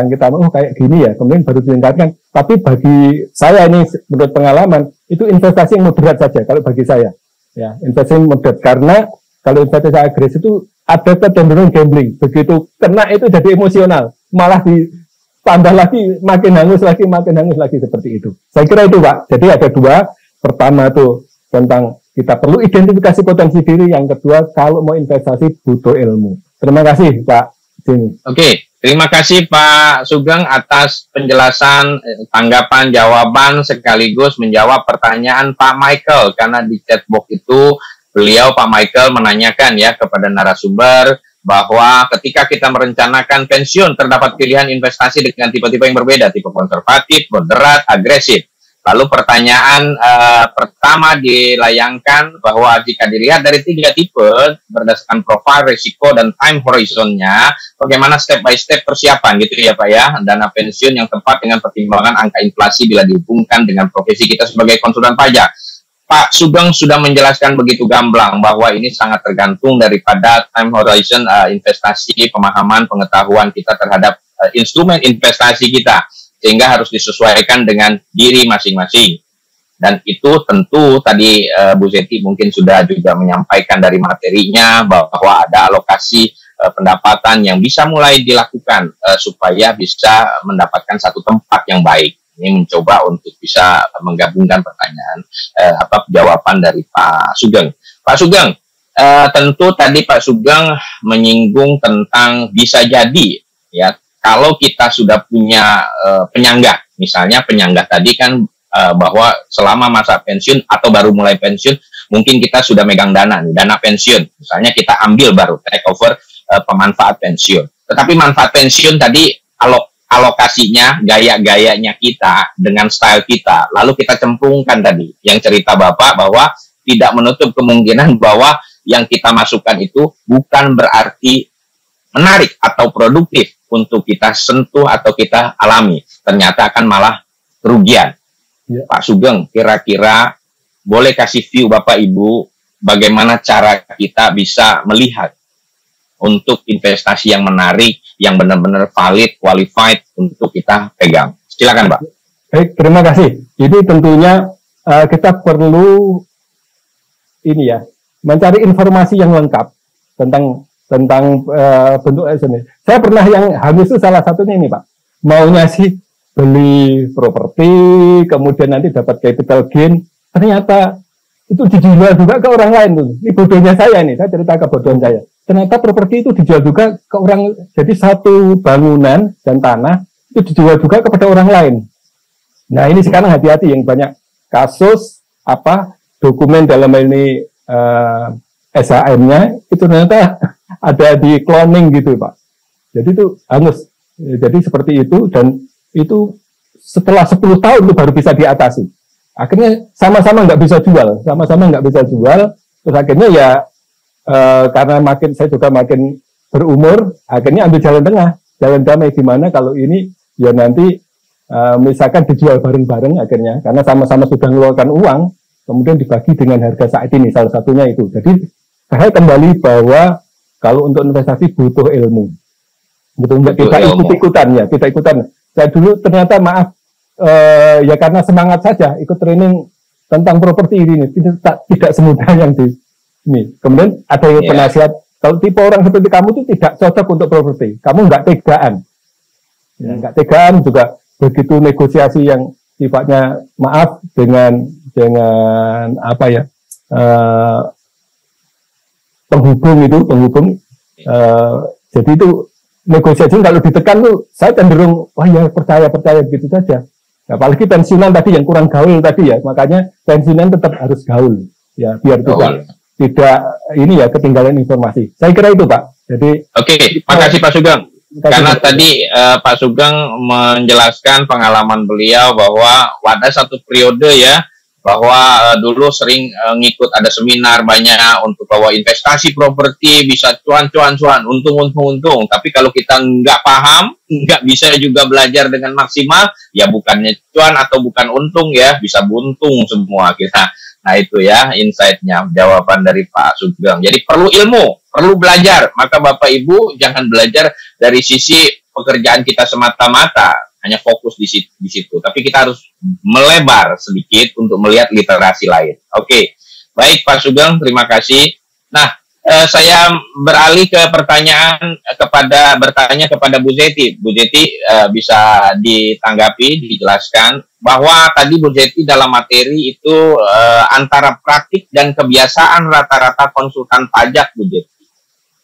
kita kayak gini ya, kemudian baru ditingkatkan. Tapi bagi saya ini menurut pengalaman itu investasi yang moderat saja kalau bagi saya. Ya, investasi yang moderat karena kalau investasi agresif itu ada kecenderungan gambling. Begitu kena itu jadi emosional, malah ditambah lagi makin hangus lagi seperti itu. Saya kira itu Pak. Jadi ada dua. Pertama tuh tentang kita perlu identifikasi potensi diri. Yang kedua, kalau mau investasi butuh ilmu. Terima kasih Pak Jimmy. Oke, terima kasih Pak Sugeng atas penjelasan, tanggapan, jawaban sekaligus menjawab pertanyaan Pak Michael. Karena di chatbox itu beliau Pak Michael menanyakan ya kepada narasumber bahwa ketika kita merencanakan pensiun terdapat pilihan investasi dengan tipe-tipe yang berbeda, tipe konservatif, moderat, agresif. Lalu pertanyaan pertama dilayangkan bahwa jika dilihat dari 3 tipe berdasarkan profil risiko dan time horizonnya, bagaimana step by step persiapan gitu ya Pak ya, dana pensiun yang tepat dengan pertimbangan angka inflasi bila dihubungkan dengan profesi kita sebagai konsultan pajak. Pak Sugeng sudah menjelaskan begitu gamblang bahwa ini sangat tergantung daripada time horizon investasi, pemahaman, pengetahuan kita terhadap instrumen investasi kita. Sehingga harus disesuaikan dengan diri masing-masing. Dan itu tentu tadi Bu Zeti mungkin sudah juga menyampaikan dari materinya bahwa ada alokasi pendapatan yang bisa mulai dilakukan supaya bisa mendapatkan satu tempat yang baik. Ini mencoba untuk bisa menggabungkan pertanyaan jawaban dari Pak Sugeng. Pak Sugeng, tentu tadi Pak Sugeng menyinggung tentang bisa jadi ya kalau kita sudah punya penyangga, misalnya penyangga tadi kan bahwa selama masa pensiun atau baru mulai pensiun, mungkin kita sudah megang dana pensiun. Misalnya kita ambil baru take over pemanfaat pensiun. Tetapi manfaat pensiun tadi alokasinya, gaya-gayanya kita dengan style kita, lalu kita cemplungkan tadi yang cerita Bapak bahwa tidak menutup kemungkinan bahwa yang kita masukkan itu bukan berarti menarik atau produktif untuk kita sentuh atau kita alami, ternyata akan malah kerugian. Ya. Pak Sugeng, kira-kira boleh kasih view Bapak Ibu bagaimana cara kita bisa melihat untuk investasi yang menarik, yang benar-benar valid, qualified untuk kita pegang. Silakan Pak. Baik, terima kasih. Jadi tentunya kita perlu ini ya, mencari informasi yang lengkap tentang bentuk ini. Saya pernah yang hangus itu salah satunya ini Pak. Maunya sih beli properti, kemudian nanti dapat capital gain. Ternyata itu dijual juga ke orang lain tuh. Ini bodohnya saya nih, saya cerita kebodohan saya. Ternyata properti itu dijual juga ke orang, jadi satu bangunan dan tanah itu dijual juga kepada orang lain. Nah ini sekarang hati-hati yang banyak kasus dokumen dalam ini SHM-nya itu ternyata ada di cloning gitu Pak. Jadi itu hangus. Jadi seperti itu dan itu setelah 10 tahun itu baru bisa diatasi. Akhirnya sama-sama nggak bisa jual, terus akhirnya ya karena saya juga makin berumur, akhirnya ambil jalan tengah, jalan damai. Gimana kalau ini ya nanti misalkan dijual bareng-bareng akhirnya, karena sama-sama sudah mengeluarkan uang, kemudian dibagi dengan harga saat ini, salah satunya itu. Jadi saya kembali bahwa kalau untuk investasi butuh ilmu, kita ikut ikutan. Saya dulu ternyata ya karena semangat saja ikut training tentang properti ini tidak semudah yang di ini. Kemudian ada yang penasihat, kalau tipe orang seperti kamu itu tidak cocok untuk properti, kamu nggak tegaan, nggak tegaan juga begitu negosiasi yang sifatnya dengan penghubung, jadi itu negosiasi kalau ditekan tuh saya cenderung percaya begitu saja. Apalagi pensiunan tadi yang kurang gaul tadi ya, makanya pensiunan tetap harus gaul ya biar tidak ketinggalan informasi. Saya kira itu Pak. Jadi makasih Pak Sugeng. Karena tadi Pak Sugeng menjelaskan pengalaman beliau bahwa ada satu periode ya bahwa dulu sering ngikut ada seminar banyak untuk bahwa investasi properti bisa cuan, untung. Tapi kalau kita nggak paham, nggak bisa juga belajar dengan maksimal, ya bukannya cuan atau bukan untung ya, bisa buntung semua kita. Nah itu ya insight-nya, jawaban dari Pak Sugeng. Jadi perlu ilmu, perlu belajar. Maka Bapak Ibu jangan belajar dari sisi pekerjaan kita semata-mata, hanya fokus di situ. Tapi kita harus melebar sedikit untuk melihat literasi lain. Oke, baik Pak Sugeng, terima kasih. Nah, saya beralih ke bertanya kepada Bu Zeti. Bu Zeti bisa ditanggapi, dijelaskan bahwa tadi Bu Zeti dalam materi itu antara praktik dan kebiasaan rata-rata konsultan pajak Bu Zeti.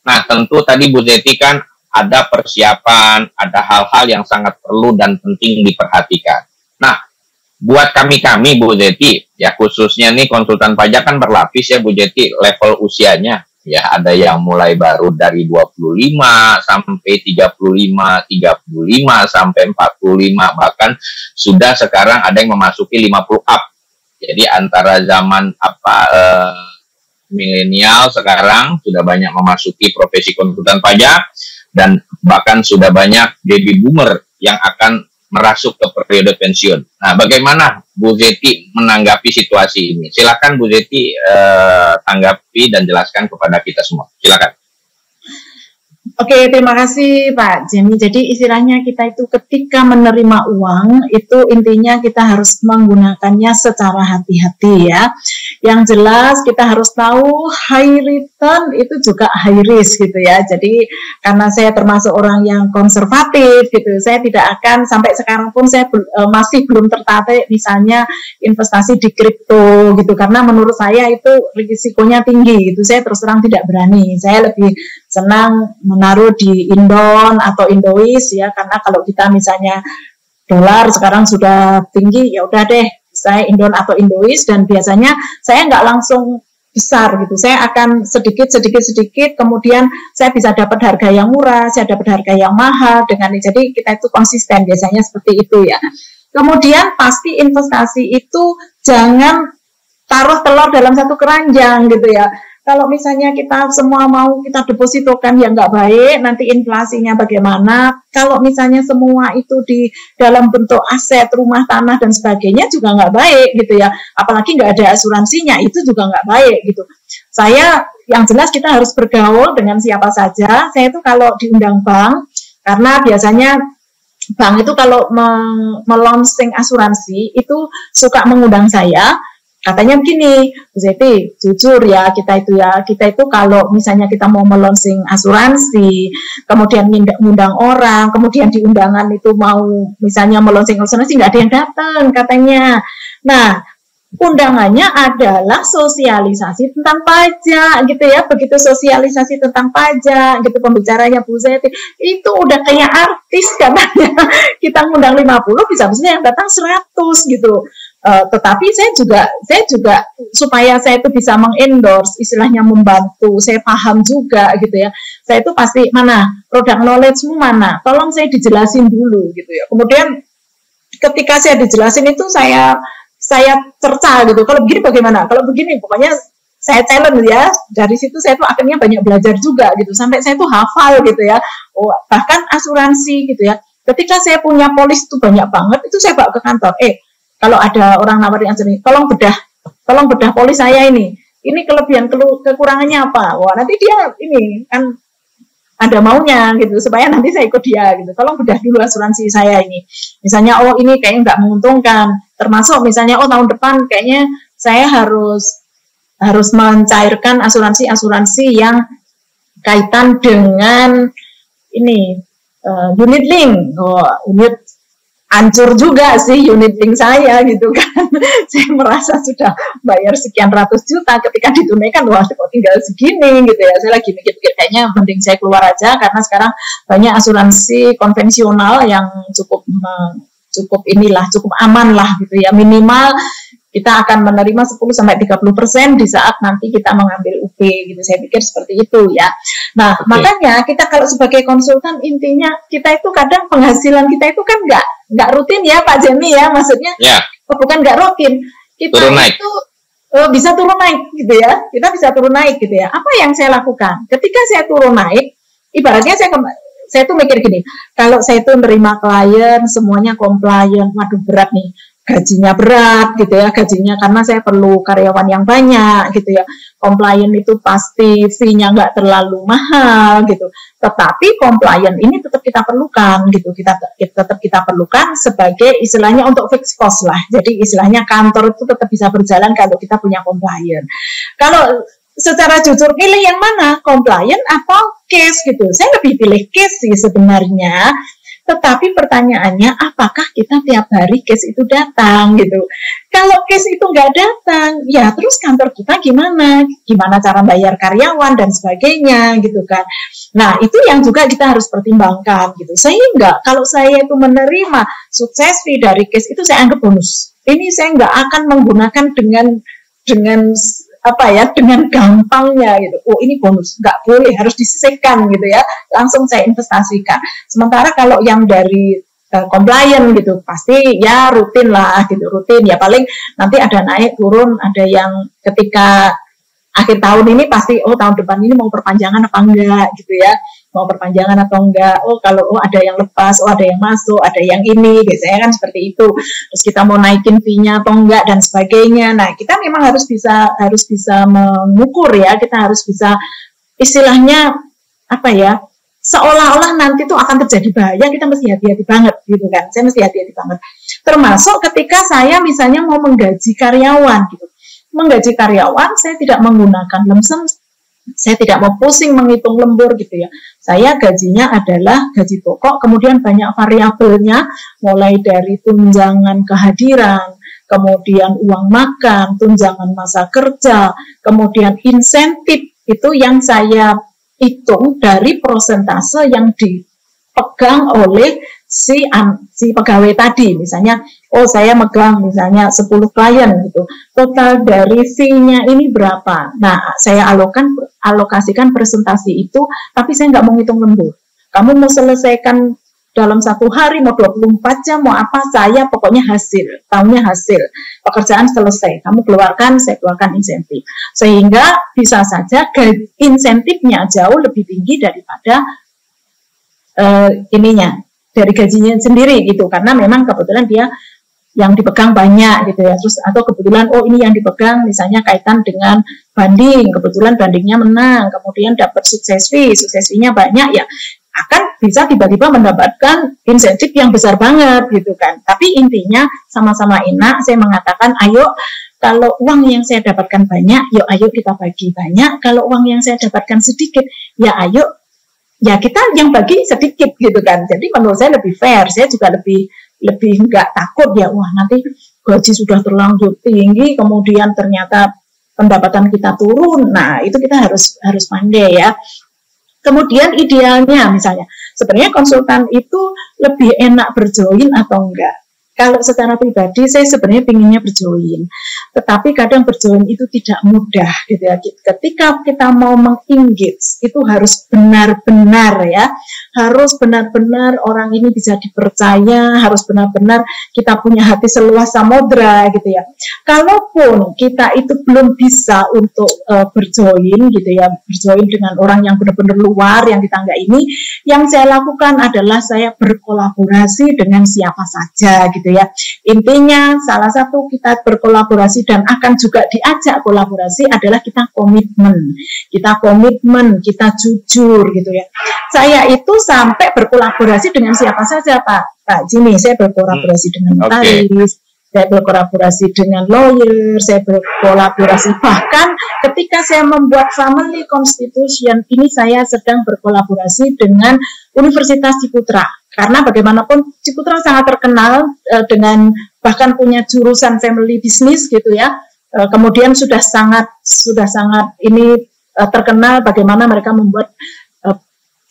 Nah, tentu tadi Bu Zeti kan ada persiapan, ada hal-hal yang sangat perlu dan penting diperhatikan. Nah, buat kami Bu Zeti, ya khususnya nih konsultan pajak kan berlapis ya Bu Zeti, level usianya. Ya, ada yang mulai baru dari 25 sampai 35, 35 sampai 45, bahkan sudah sekarang ada yang memasuki 50 up. Jadi antara zaman milenial sekarang sudah banyak memasuki profesi konsultan pajak, dan bahkan sudah banyak baby boomer yang akan merasuk ke periode pensiun. Nah, bagaimana Bu Zeti menanggapi situasi ini? Silakan Bu Zeti tanggapi dan jelaskan kepada kita semua. Silakan. Oke, terima kasih Pak Jemi. Jadi istilahnya kita itu ketika menerima uang, itu intinya kita harus menggunakannya secara hati-hati ya. Yang jelas kita harus tahu high return itu juga high risk gitu ya. Jadi karena saya termasuk orang yang konservatif gitu, saya tidak akan, sampai sekarang pun saya masih belum tertarik misalnya investasi di kripto gitu. Karena menurut saya itu risikonya tinggi gitu. Saya terus terang tidak berani. Saya lebih senang menaruh di Indon atau Indois ya, karena kalau kita misalnya dolar sekarang sudah tinggi, ya udah deh saya Indon atau Indois, dan biasanya saya nggak langsung besar gitu, saya akan sedikit, kemudian saya bisa dapat harga yang murah, saya dapat harga yang mahal dengan ini. Jadi kita itu konsisten biasanya seperti itu ya. Kemudian pasti investasi itu jangan taruh telur dalam satu keranjang gitu ya. Kalau misalnya kita semua mau kita depositokan yang nggak baik, nanti inflasinya bagaimana? Kalau misalnya semua itu di dalam bentuk aset, rumah, tanah, dan sebagainya juga nggak baik gitu ya. Apalagi nggak ada asuransinya, itu juga nggak baik gitu. Saya, yang jelas kita harus bergaul dengan siapa saja. Saya itu kalau diundang bank, karena biasanya bank itu kalau melonsing asuransi, itu suka mengundang saya. Katanya begini, Bu Zeti, jujur ya, kita itu kalau misalnya kita mau melonsing asuransi, kemudian ngundang orang, kemudian di undangan itu mau misalnya melonsing asuransi, nggak ada yang datang katanya. Nah, undangannya adalah sosialisasi tentang pajak gitu ya. Begitu sosialisasi tentang pajak gitu, pembicaranya Bu Zeti itu udah kayak artis katanya. Kita ngundang 50, bisa-bisa yang datang 100 gitu. Tetapi saya juga supaya saya itu bisa mengendorse, istilahnya membantu, saya paham juga gitu ya. Saya itu pasti mana product knowledge-mu mana, tolong saya dijelasin dulu gitu ya. Kemudian ketika saya dijelasin itu saya cerca gitu. Kalau begini bagaimana? Kalau begini, pokoknya saya challenge ya. Dari situ saya tuh akhirnya banyak belajar juga gitu. Sampai saya tuh hafal gitu ya. Oh, bahkan asuransi gitu ya. Ketika saya punya polis itu banyak banget, itu saya bawa ke kantor. Kalau ada orang nawarin asuransi, tolong bedah polis saya ini. Ini kelebihan kekurangannya apa? Wah, nanti dia ini kan ada maunya gitu, supaya nanti saya ikut dia gitu. Tolong bedah dulu asuransi saya ini. Misalnya, oh ini kayaknya nggak menguntungkan. Termasuk misalnya, oh tahun depan kayaknya saya harus mencairkan asuransi yang kaitan dengan ini unit link. Oh, unit hancur juga sih unit link saya gitu kan. Saya merasa sudah bayar sekian ratus juta, ketika ditunaikan wah kok tinggal segini gitu ya. Saya lagi mikir-mikir kayaknya mending saya keluar aja, karena sekarang banyak asuransi konvensional yang cukup aman lah gitu ya. Minimal kita akan menerima 10-30% di saat nanti kita mengambil UP gitu. Saya pikir seperti itu ya. Nah, makanya kita kalau sebagai konsultan, intinya kita itu kadang penghasilan kita itu kan nggak rutin ya Pak Jemi ya, maksudnya bukan nggak rutin. Kita turun itu bisa turun naik gitu ya. Kita bisa turun naik gitu ya. Apa yang saya lakukan? Ketika saya turun naik, ibaratnya saya tuh mikir gini, kalau saya tuh nerima klien semuanya compliant, waduh berat nih. Gajinya berat gitu ya, gajinya karena saya perlu karyawan yang banyak gitu ya. Compliant itu pasti fee-nya nggak terlalu mahal gitu. Tetapi compliant ini tetap kita perlukan gitu. Tetap kita perlukan sebagai istilahnya untuk fixed cost lah. Jadi istilahnya kantor itu tetap bisa berjalan kalau kita punya compliant. Kalau secara jujur pilih yang mana, compliant atau case gitu. Saya lebih pilih case sih sebenarnya. Tetapi pertanyaannya, apakah kita tiap hari case itu datang gitu? Kalau case itu nggak datang, ya terus kantor kita gimana? Gimana cara bayar karyawan dan sebagainya gitu kan? Nah itu yang juga kita harus pertimbangkan gitu. Sehingga kalau saya itu menerima sukses fee dari case itu saya anggap bonus. Ini saya nggak akan menggunakan dengan gampangnya gitu. Oh ini bonus, nggak boleh, harus disisihkan gitu ya. Langsung saya investasikan. Sementara kalau yang dari compliant gitu, pasti ya rutin lah gitu, rutin ya paling nanti ada naik turun, ada yang ketika akhir tahun ini pasti tahun depan ini mau perpanjangan apa enggak gitu ya, mau perpanjangan atau enggak, kalau ada yang lepas, ada yang masuk, ada yang ini, biasanya kan seperti itu. Terus kita mau naikin fee-nya atau enggak dan sebagainya. Nah kita memang harus bisa mengukur ya, kita harus bisa istilahnya apa ya, seolah-olah nanti tuh akan terjadi bahaya, kita mesti hati-hati banget gitu kan. Saya mesti hati-hati banget. Termasuk ketika saya misalnya mau menggaji karyawan gitu. Menggaji karyawan, saya tidak menggunakan lumsum, saya tidak mau pusing menghitung lembur gitu ya. Saya gajinya adalah gaji pokok, kemudian banyak variabelnya, mulai dari tunjangan kehadiran, kemudian uang makan, tunjangan masa kerja, kemudian insentif, itu yang saya hitung dari persentase yang dipegang oleh si pegawai tadi. Misalnya, saya megang misalnya 10 klien gitu, total dari fee-nya ini berapa. Nah, saya alokasikan presentasi itu, tapi saya nggak mau ngitung lembur. Kamu mau selesaikan dalam 1 hari, mau 24 jam, mau apa, saya pokoknya hasil, tahunya hasil, pekerjaan selesai, kamu keluarkan, saya keluarkan insentif. Sehingga bisa saja insentifnya jauh lebih tinggi daripada dari gajinya sendiri gitu, karena memang kebetulan dia yang dipegang banyak gitu ya. Terus atau kebetulan ini yang dipegang misalnya kaitan dengan banding, kebetulan bandingnya menang, kemudian dapat sukses fee-nya banyak ya, akan bisa tiba-tiba mendapatkan insentif yang besar banget gitu kan. Tapi intinya sama-sama enak. Saya mengatakan ayo, kalau uang yang saya dapatkan banyak, ayo kita bagi banyak. Kalau uang yang saya dapatkan sedikit, ya ayo ya kita yang bagi sedikit gitu kan. Jadi menurut saya lebih fair. Saya juga lebih nggak takut ya, wah nanti gaji sudah terlanjur tinggi, kemudian ternyata pendapatan kita turun. Nah, itu kita harus pandai ya. Kemudian idealnya misalnya, sebenarnya konsultan itu lebih enak berjoin atau enggak? Kalau secara pribadi saya sebenarnya pinginnya berjoin, tetapi kadang berjoin itu tidak mudah gitu ya. Ketika kita mau mengengage itu harus benar-benar ya, harus benar-benar orang ini bisa dipercaya, harus benar-benar kita punya hati seluas samudra gitu ya. Kalaupun kita itu belum bisa untuk berjoin gitu ya, berjoin dengan orang yang benar-benar luar yang di tangga ini, yang saya lakukan adalah saya berkolaborasi dengan siapa saja gitu ya. Intinya salah satu kita berkolaborasi dan akan juga diajak kolaborasi adalah kita komitmen, kita jujur gitu ya. Saya itu sampai berkolaborasi dengan siapa saja Pak Jimmy, saya berkolaborasi dengan notaris, saya berkolaborasi dengan lawyer, saya berkolaborasi bahkan ketika saya membuat family constitution ini saya sedang berkolaborasi dengan Universitas Ciputra. Karena bagaimanapun Ciputra sangat terkenal dengan bahkan punya jurusan family business gitu ya. Kemudian sudah sangat ini terkenal bagaimana mereka membuat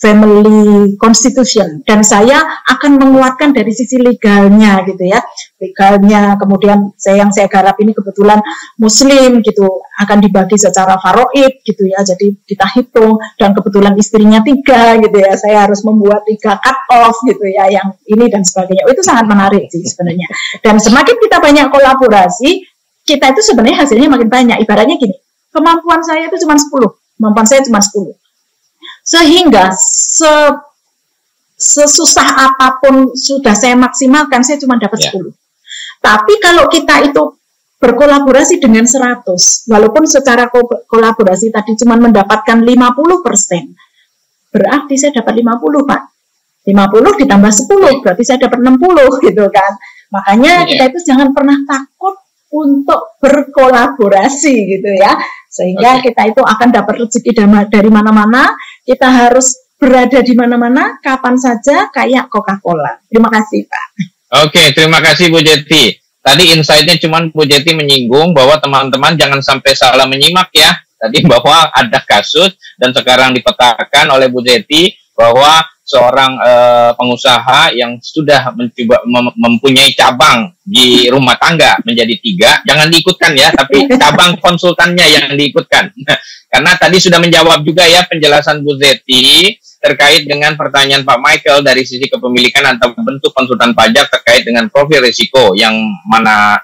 family constitution, dan saya akan menguatkan dari sisi legalnya gitu ya, legalnya. Kemudian yang saya garap ini kebetulan muslim gitu, akan dibagi secara faraid gitu ya, jadi kita hitung, dan kebetulan istrinya 3 gitu ya, saya harus membuat 3 cut off gitu ya, yang ini dan sebagainya. Itu sangat menarik sih sebenarnya, dan semakin kita banyak kolaborasi, kita itu sebenarnya hasilnya makin banyak. Ibaratnya gini, kemampuan saya itu cuma 10, sehingga sesusah apapun sudah saya maksimalkan, saya cuma dapat 10. Tapi kalau kita itu berkolaborasi dengan 100, walaupun secara kolaborasi tadi cuma mendapatkan 50%, berarti saya dapat 50 Pak. 50 ditambah 10, berarti saya dapat 60 gitu kan. Makanya kita itu jangan pernah takut untuk berkolaborasi gitu ya, sehingga kita itu akan dapat rezeki dari mana-mana. Kita harus berada di mana-mana, kapan saja, kayak Coca-Cola. Terima kasih Pak. Oke, terima kasih Bu Jeti. Tadi insight-nya cuman Bu Jeti menyinggung bahwa teman-teman jangan sampai salah menyimak ya. Tadi bahwa ada kasus dan sekarang dipetakan oleh Bu Jeti bahwa seorang pengusaha yang sudah mencoba mempunyai cabang di rumah tangga menjadi 3, jangan diikutkan ya, tapi cabang konsultannya yang diikutkan. Karena tadi sudah menjawab juga ya penjelasan Bu Zeti terkait dengan pertanyaan Pak Michael dari sisi kepemilikan atau bentuk konsultan pajak terkait dengan profil risiko yang mana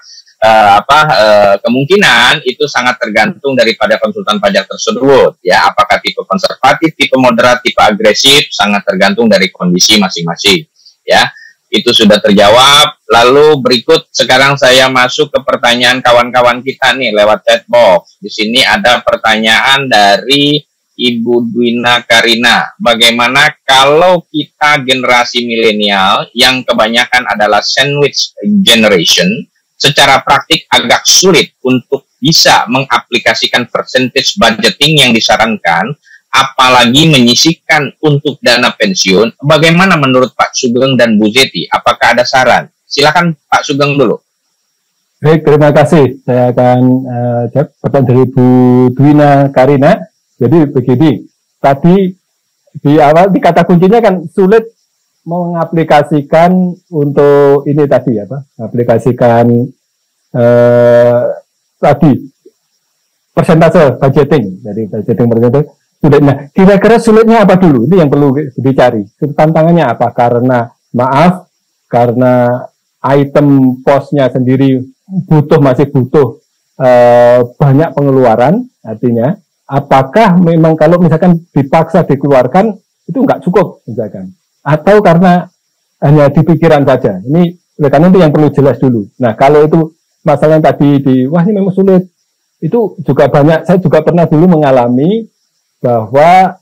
kemungkinan itu sangat tergantung daripada konsultan pajak tersebut ya, apakah tipe konservatif, tipe moderat, tipe agresif, sangat tergantung dari kondisi masing-masing ya. Itu sudah terjawab. Lalu berikut sekarang saya masuk ke pertanyaan kawan-kawan kita nih lewat chat box. Di sini ada pertanyaan dari Ibu Dwina Karina. Bagaimana kalau kita generasi milenial yang kebanyakan adalah sandwich generation, secara praktik agak sulit untuk bisa mengaplikasikan percentage budgeting yang disarankan, apalagi menyisihkan untuk dana pensiun. Bagaimana menurut Pak Sugeng dan Bu Zeti? Apakah ada saran? Silakan Pak Sugeng dulu. Baik, terima kasih. Saya akan jawab pertanyaan dari Bu Dwina Karina. Jadi begini, tadi di awal di kata kuncinya kan sulit mengaplikasikan untuk ini tadi ya Pak, aplikasikan tadi persentase budgeting, jadi budgeting sulit. Nah, kira-kira sulitnya apa dulu? Ini yang perlu dicari. Tantangannya apa? Karena karena item posnya sendiri masih butuh banyak pengeluaran, artinya apakah memang kalau misalkan dipaksa dikeluarkan itu nggak cukup misalkan, atau karena hanya di pikiran saja. Ini karena itu yang perlu jelas dulu. Nah, kalau itu masalah yang tadi wah ini memang sulit, itu juga banyak. Saya juga pernah dulu mengalami bahwa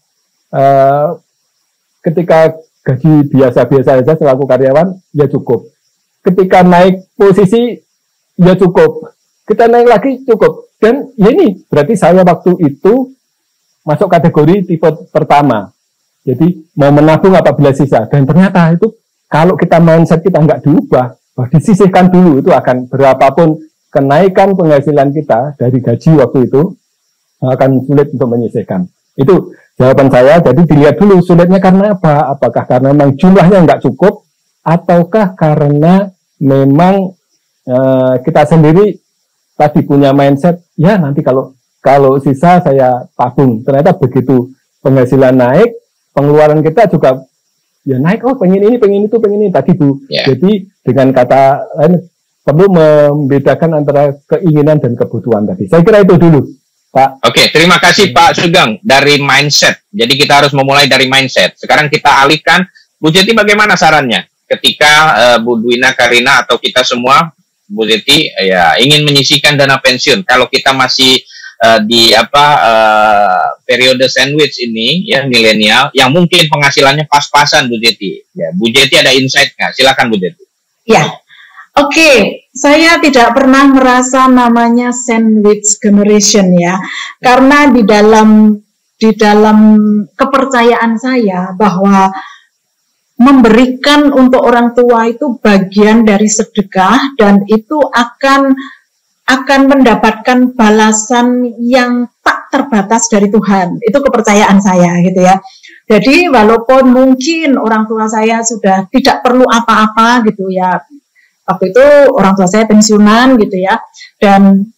ketika gaji biasa-biasa saja selaku karyawan ya cukup, ketika naik posisi ya cukup, kita naik lagi cukup. Dan ya ini berarti saya waktu itu masuk kategori tipe pertama. Jadi mau menabung apabila sisa. Dan ternyata itu kalau kita mindset kita nggak diubah, disisihkan dulu, itu akan berapapun kenaikan penghasilan kita dari gaji waktu itu akan sulit untuk menyisihkan. Itu jawaban saya. Jadi dilihat dulu sulitnya karena apa? Apakah karena memang jumlahnya nggak cukup, ataukah karena memang kita sendiri tadi punya mindset, ya nanti kalau sisa saya tabung. Ternyata begitu penghasilan naik, pengeluaran kita juga ya naik. Oh, pengen ini tadi Bu. Yeah. Jadi dengan kata lain perlu membedakan antara keinginan dan kebutuhan tadi. Saya kira itu dulu, Pak. Oke, terima kasih Pak Sugeng dari mindset. Jadi kita harus memulai dari mindset. Sekarang kita alihkan, Bu Jeti bagaimana sarannya? Ketika Bu Dwina, Karina atau kita semua, Bu Jeti ya ingin menyisihkan dana pensiun. Kalau kita masih di periode sandwich ini ya milenial yang mungkin penghasilannya pas-pasan Bu Jeti. Ya, Bu Jeti ada insight nggak? Silakan Bu Jeti. Ya. Oke, saya tidak pernah merasa namanya sandwich generation ya, karena di dalam kepercayaan saya bahwa memberikan untuk orang tua itu bagian dari sedekah dan itu akan mendapatkan balasan yang tak terbatas dari Tuhan. Itu kepercayaan saya gitu ya. Jadi walaupun mungkin orang tua saya sudah tidak perlu apa-apa gitu ya. Waktu itu orang tua saya pensiunan gitu ya, dan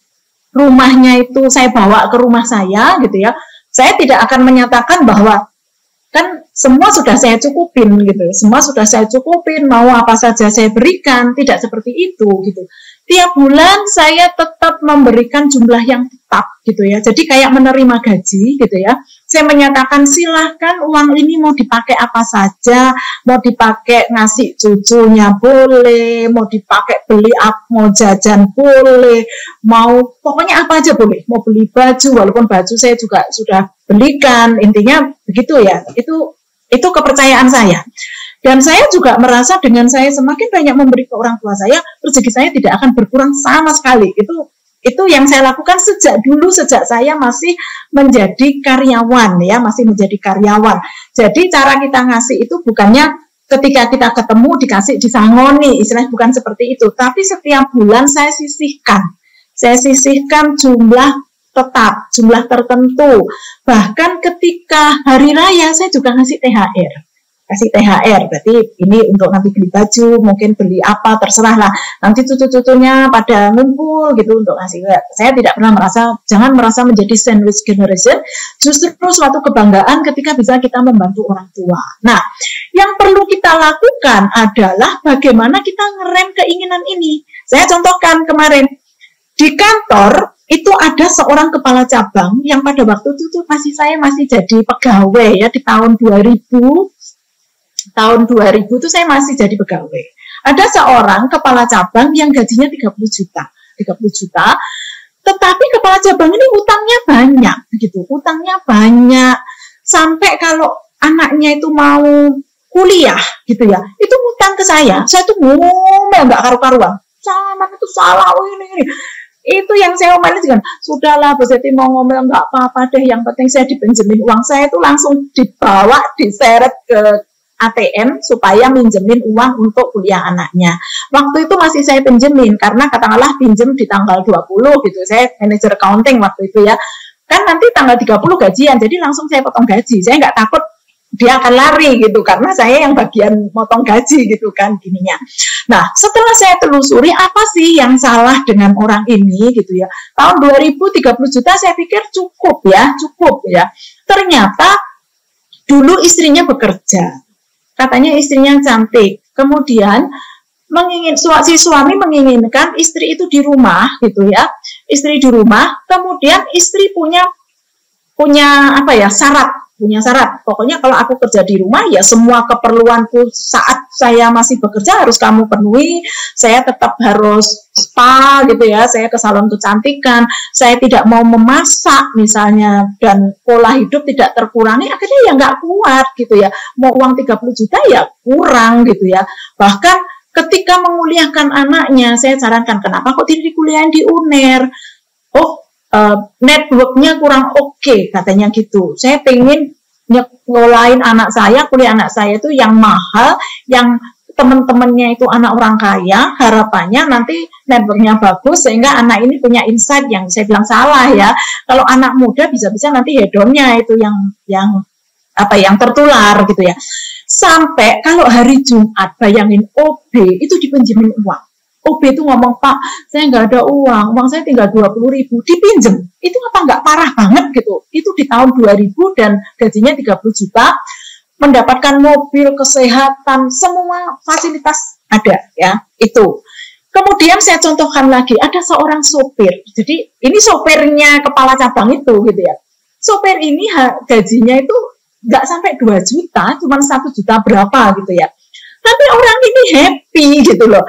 rumahnya itu saya bawa ke rumah saya gitu ya. Saya tidak akan menyatakan bahwa kan semua sudah saya cukupin gitu, semua sudah saya cukupin, mau apa saja saya berikan, tidak seperti itu gitu. Tiap bulan saya tetap memberikan jumlah yang tetap gitu ya. Jadi kayak menerima gaji gitu ya. Saya menyatakan silahkan uang ini mau dipakai apa saja, mau dipakai ngasih cucunya boleh, mau dipakai beli mau jajan boleh, mau pokoknya apa aja boleh, mau beli baju, walaupun baju saya juga sudah belikan, intinya begitu ya. Itu kepercayaan saya. Dan saya juga merasa dengan saya semakin banyak memberi ke orang tua saya, rezeki saya tidak akan berkurang sama sekali. Itu yang saya lakukan sejak dulu, sejak saya masih menjadi karyawan ya, masih menjadi karyawan. Jadi cara kita ngasih itu bukannya ketika kita ketemu dikasih disangoni, istilahnya bukan seperti itu. Tapi setiap bulan saya sisihkan jumlah tetap, jumlah tertentu. Bahkan ketika hari raya saya juga ngasih THR. Kasih THR, berarti ini untuk nanti beli baju, mungkin beli apa, terserah lah. Nanti cucu-cucunya pada ngumpul gitu untuk ngasih. Saya tidak pernah jangan merasa menjadi sandwich generation, justru suatu kebanggaan ketika bisa kita membantu orang tua. Nah, yang perlu kita lakukan adalah bagaimana kita ngerem keinginan ini. Saya contohkan kemarin, di kantor itu ada seorang kepala cabang yang pada waktu itu saya masih jadi pegawai ya, di tahun 2000 itu saya masih jadi pegawai. Ada seorang kepala cabang yang gajinya 30 juta, tetapi kepala cabang ini utangnya banyak, gitu. Utangnya banyak, sampai kalau anaknya itu mau kuliah, gitu ya, itu utang ke saya tuh ngomel nggak karu-karuan, sama itu salah, ini. Itu yang saya omelin juga, sudahlah Bu Seti mau ngomel nggak apa-apa deh, yang penting saya dipinjemin uang. Saya itu langsung dibawa, diseret ke ATM supaya minjemin uang untuk kuliah anaknya. Waktu itu masih saya pinjemin karena katakanlah pinjem di tanggal 20 gitu. Saya manajer accounting waktu itu ya. Kan nanti tanggal 30 gajian, jadi langsung saya potong gaji. Saya nggak takut dia akan lari gitu karena saya yang bagian potong gaji gitu kan gininya. Nah, setelah saya telusuri apa sih yang salah dengan orang ini gitu ya. Tahun 2030 juta saya pikir cukup ya. Ternyata dulu istrinya bekerja. Katanya istrinya cantik, kemudian si suami menginginkan istri itu di rumah gitu ya, istri di rumah, kemudian istri punya syarat, pokoknya kalau aku kerja di rumah ya semua keperluanku saat saya masih bekerja harus kamu penuhi, saya tetap harus spa gitu ya, saya ke salon kecantikan, saya tidak mau memasak misalnya, dan pola hidup tidak terkurangi, akhirnya ya nggak kuat gitu ya, mau uang 30 juta ya kurang gitu ya. Bahkan ketika menguliahkan anaknya, saya sarankan kenapa kok tidak dikuliahin di UNER, networknya kurang oke, katanya gitu. Saya pengen nyekolahin anak saya, kuliah anak saya itu yang mahal, yang teman-temannya itu anak orang kaya, harapannya nanti networknya bagus sehingga anak ini punya insight yang saya bilang salah ya. Kalau anak muda bisa-bisa nanti hedonnya itu yang tertular gitu ya. Sampai kalau hari Jumat bayangin OB itu dipinjemin uang. OB itu ngomong, Pak, saya nggak ada uang saya tinggal 20.000, dipinjem. Itu apa nggak parah banget gitu? Itu di tahun 2000 dan gajinya 30 juta, mendapatkan mobil, kesehatan, semua fasilitas ada ya, itu. Kemudian saya contohkan lagi, ada seorang sopir. Jadi ini sopirnya kepala cabang itu gitu ya. Sopir ini gajinya itu nggak sampai 2 juta, cuma 1 juta berapa gitu ya. Tapi orang ini happy gitu loh.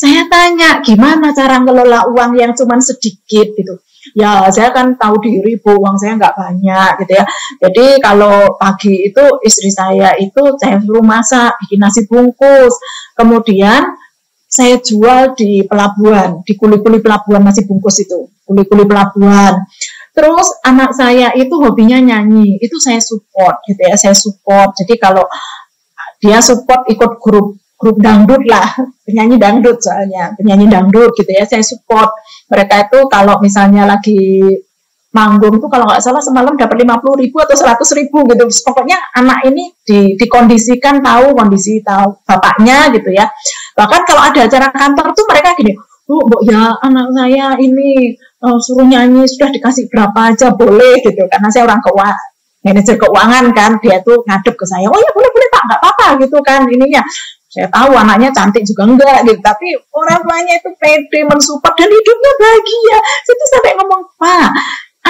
Saya tanya, gimana cara ngelola uang yang cuma sedikit gitu. Ya, saya kan tahu diri, Bu, uang saya nggak banyak gitu ya. Jadi kalau pagi itu istri saya itu saya suruh masak, bikin nasi bungkus. Kemudian saya jual di pelabuhan, di kuli-kuli pelabuhan nasi bungkus itu, kuli-kuli pelabuhan. Terus anak saya itu hobinya nyanyi, itu saya support gitu ya, saya support. Jadi kalau dia support ikut grup dangdut lah, penyanyi dangdut soalnya, penyanyi dangdut gitu ya, saya support. Mereka itu kalau misalnya lagi manggung tuh kalau nggak salah semalam dapat 50.000 atau 100.000 gitu. Pokoknya anak ini dikondisikan tahu bapaknya gitu ya. Bahkan kalau ada acara kantor tuh mereka gini, Bu ya anak saya ini suruh nyanyi sudah dikasih berapa aja boleh gitu. Karena saya orang manajer keuangan kan, dia tuh ngadep ke saya, oh ya boleh Pak, nggak apa-apa gitu kan ininya. Saya tahu anaknya cantik juga enggak gitu, tapi orang tuanya itu pede mensupport dan hidupnya bahagia. Saya tuh sampai ngomong, Pak,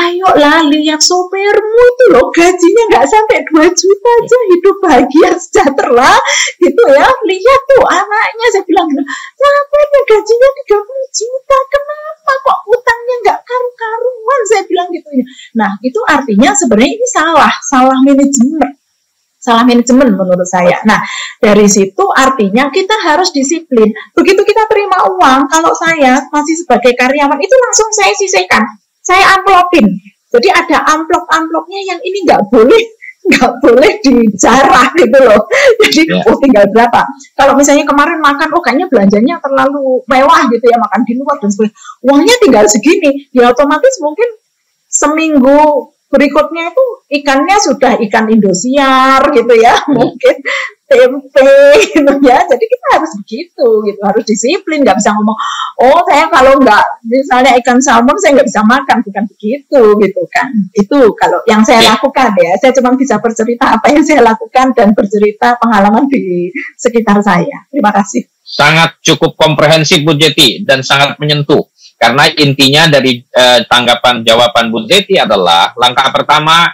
ayolah lihat sopirmu itu loh, gajinya nggak sampai 2 juta aja, hidup bahagia sejahtera gitu ya. Lihat tuh anaknya, saya bilang, sampai gajinya 30 juta, kenapa kok utangnya nggak karu-karuan, saya bilang gitu ya. Nah itu artinya sebenarnya ini salah manajemen menurut saya. Nah, dari situ artinya kita harus disiplin. Begitu kita terima uang, kalau saya masih sebagai karyawan itu langsung saya sisihkan, saya amplopin. Jadi ada amplopnya yang ini nggak boleh dijarah gitu loh. Jadi tinggal berapa. Kalau misalnya kemarin makan, kayaknya belanjanya terlalu mewah gitu ya, makan di luar dan sebagainya. Uangnya tinggal segini, ya otomatis mungkin seminggu berikutnya itu ikannya sudah ikan Indosiar gitu ya, mungkin tempe gitu ya. Jadi kita harus begitu gitu, harus disiplin, nggak bisa ngomong, saya kalau nggak misalnya ikan salmon saya nggak bisa makan, bukan begitu gitu kan. Itu kalau yang saya lakukan ya, saya cuma bisa bercerita apa yang saya lakukan dan bercerita pengalaman di sekitar saya. Terima kasih. Sangat cukup komprehensif Bu Jeti dan sangat menyentuh. Karena intinya dari tanggapan jawaban Bu Zeti adalah langkah pertama,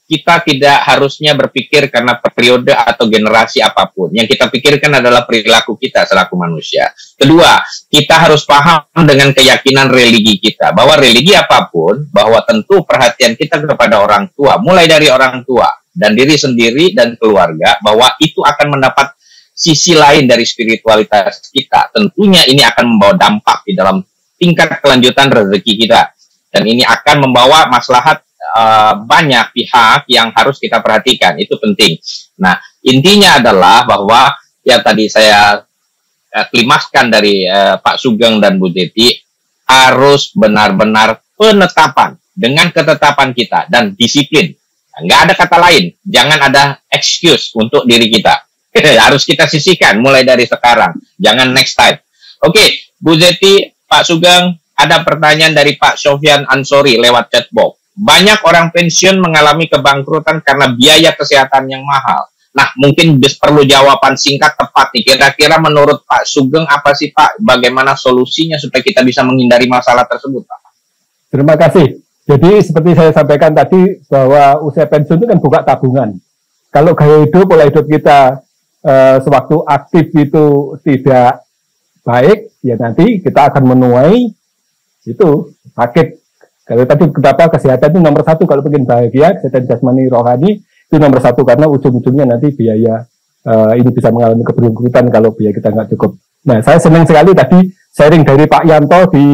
kita tidak harusnya berpikir karena periode atau generasi apapun. Yang kita pikirkan adalah perilaku kita selaku manusia. Kedua, kita harus paham dengan keyakinan religi kita. Bahwa religi apapun, bahwa tentu perhatian kita kepada orang tua, mulai dari orang tua dan diri sendiri dan keluarga, bahwa itu akan mendapat sisi lain dari spiritualitas kita. Tentunya ini akan membawa dampak di dalam tingkat kelanjutan rezeki kita, dan ini akan membawa maslahat banyak pihak yang harus kita perhatikan. Itu penting. Nah, intinya adalah bahwa yang tadi saya klimaskan dari Pak Sugeng dan Bu Zeti, harus benar-benar penetapan dengan ketetapan kita dan disiplin. Nggak ada kata lain, jangan ada excuse untuk diri kita. Harus kita sisihkan mulai dari sekarang, jangan next time. Oke, Bu Zeti, Pak Sugeng, ada pertanyaan dari Pak Sofyan Ansori lewat chatbox. Banyak orang pensiun mengalami kebangkrutan karena biaya kesehatan yang mahal. Nah, mungkin perlu jawaban singkat tepat nih. Kira-kira menurut Pak Sugeng apa sih Pak, bagaimana solusinya supaya kita bisa menghindari masalah tersebut Pak? Terima kasih. Jadi seperti saya sampaikan tadi bahwa usia pensiun itu kan buka tabungan. Kalau gaya hidup, pola hidup kita sewaktu aktif itu tidak baik, ya nanti kita akan menuai itu sakit. Kalau tadi kenapa kesehatan itu nomor 1, kalau ingin bahagia, kesehatan jasmani rohani itu nomor 1, karena ujung-ujungnya nanti biaya ini bisa mengalami keberuntungan kalau biaya kita nggak cukup. Nah, saya senang sekali tadi sharing dari Pak Yanto di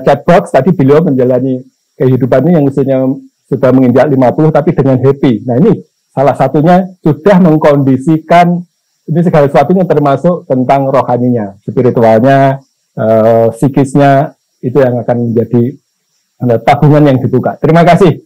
chatbox, tadi beliau menjalani kehidupannya yang usianya sudah menginjak 50 tapi dengan happy. Nah, ini salah satunya sudah mengkondisikan Ini segala sesuatunya termasuk tentang rohaninya, spiritualnya, psikisnya, itu yang akan menjadi tabungan yang dibuka. Terima kasih.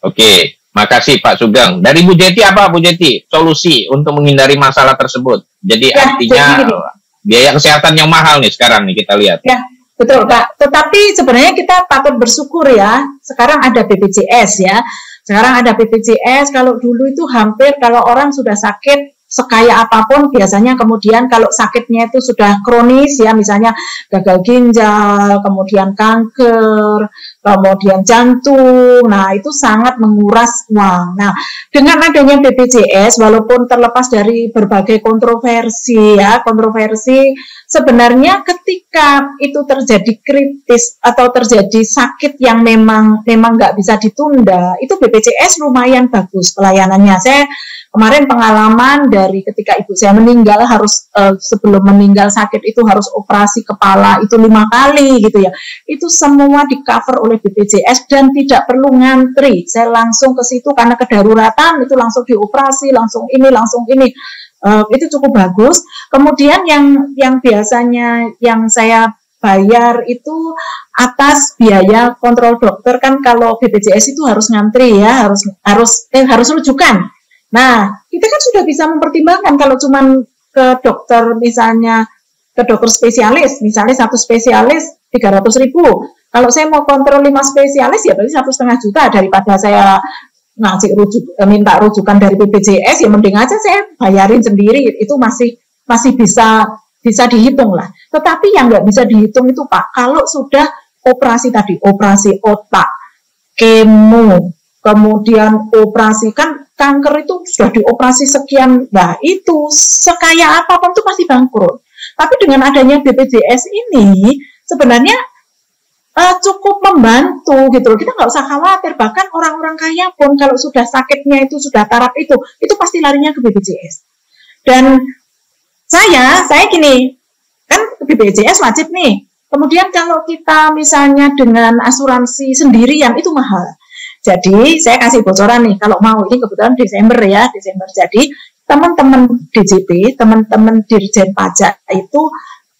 Oke, makasih Pak Sugeng. Dari Bu Jeti apa Bu Jeti? Solusi untuk menghindari masalah tersebut. Jadi Ya, artinya jadi biaya kesehatan yang mahal nih sekarang nih kita lihat. Ya, betul Pak. Tetapi sebenarnya kita patut bersyukur ya. Sekarang ada BPJS ya. Sekarang ada BPJS. Kalau dulu itu hampir kalau orang sudah sakit sekaya apapun, biasanya kemudian kalau sakitnya itu sudah kronis ya, misalnya gagal ginjal, kemudian kanker, kemudian jantung, nah itu sangat menguras uang. Nah, dengan adanya BPJS, walaupun terlepas dari berbagai kontroversi ya, sebenarnya ketika itu terjadi kritis atau terjadi sakit yang memang nggak bisa ditunda, itu BPJS lumayan bagus pelayanannya. Saya kemarin pengalaman dari ketika ibu saya meninggal, harus sebelum meninggal sakit itu harus operasi kepala itu 5 kali gitu ya. Itu semua di cover oleh BPJS dan tidak perlu ngantri. Saya langsung ke situ karena kedaruratan, itu langsung dioperasi, langsung ini. Itu cukup bagus. Kemudian yang biasanya yang saya bayar itu atas biaya kontrol dokter, kan kalau BPJS itu harus ngantri ya, harus rujukan. Nah, kita kan sudah bisa mempertimbangkan kalau cuman ke dokter, misalnya ke dokter spesialis, misalnya satu spesialis 300.000. Kalau saya mau kontrol 5 spesialis ya berarti 1,5 juta, daripada saya minta rujukan dari BPJS, ya mending aja saya bayarin sendiri, itu masih bisa dihitung lah. Tetapi yang nggak bisa dihitung itu Pak, kalau sudah operasi tadi, operasi otak, kemo, kemudian operasi, kan kanker itu sudah dioperasi sekian, nah itu sekaya apapun itu pasti bangkrut. Tapi dengan adanya BPJS ini sebenarnya cukup membantu gitu loh. Kita nggak usah khawatir, bahkan orang-orang kaya pun kalau sudah sakitnya itu sudah taraf itu pasti larinya ke BPJS. Dan saya gini, kan BPJS wajib nih. Kemudian kalau kita misalnya dengan asuransi sendirian itu mahal. Jadi saya kasih bocoran nih, kalau mau, ini kebetulan Desember. Jadi teman-teman DJP, teman-teman Dirjen Pajak itu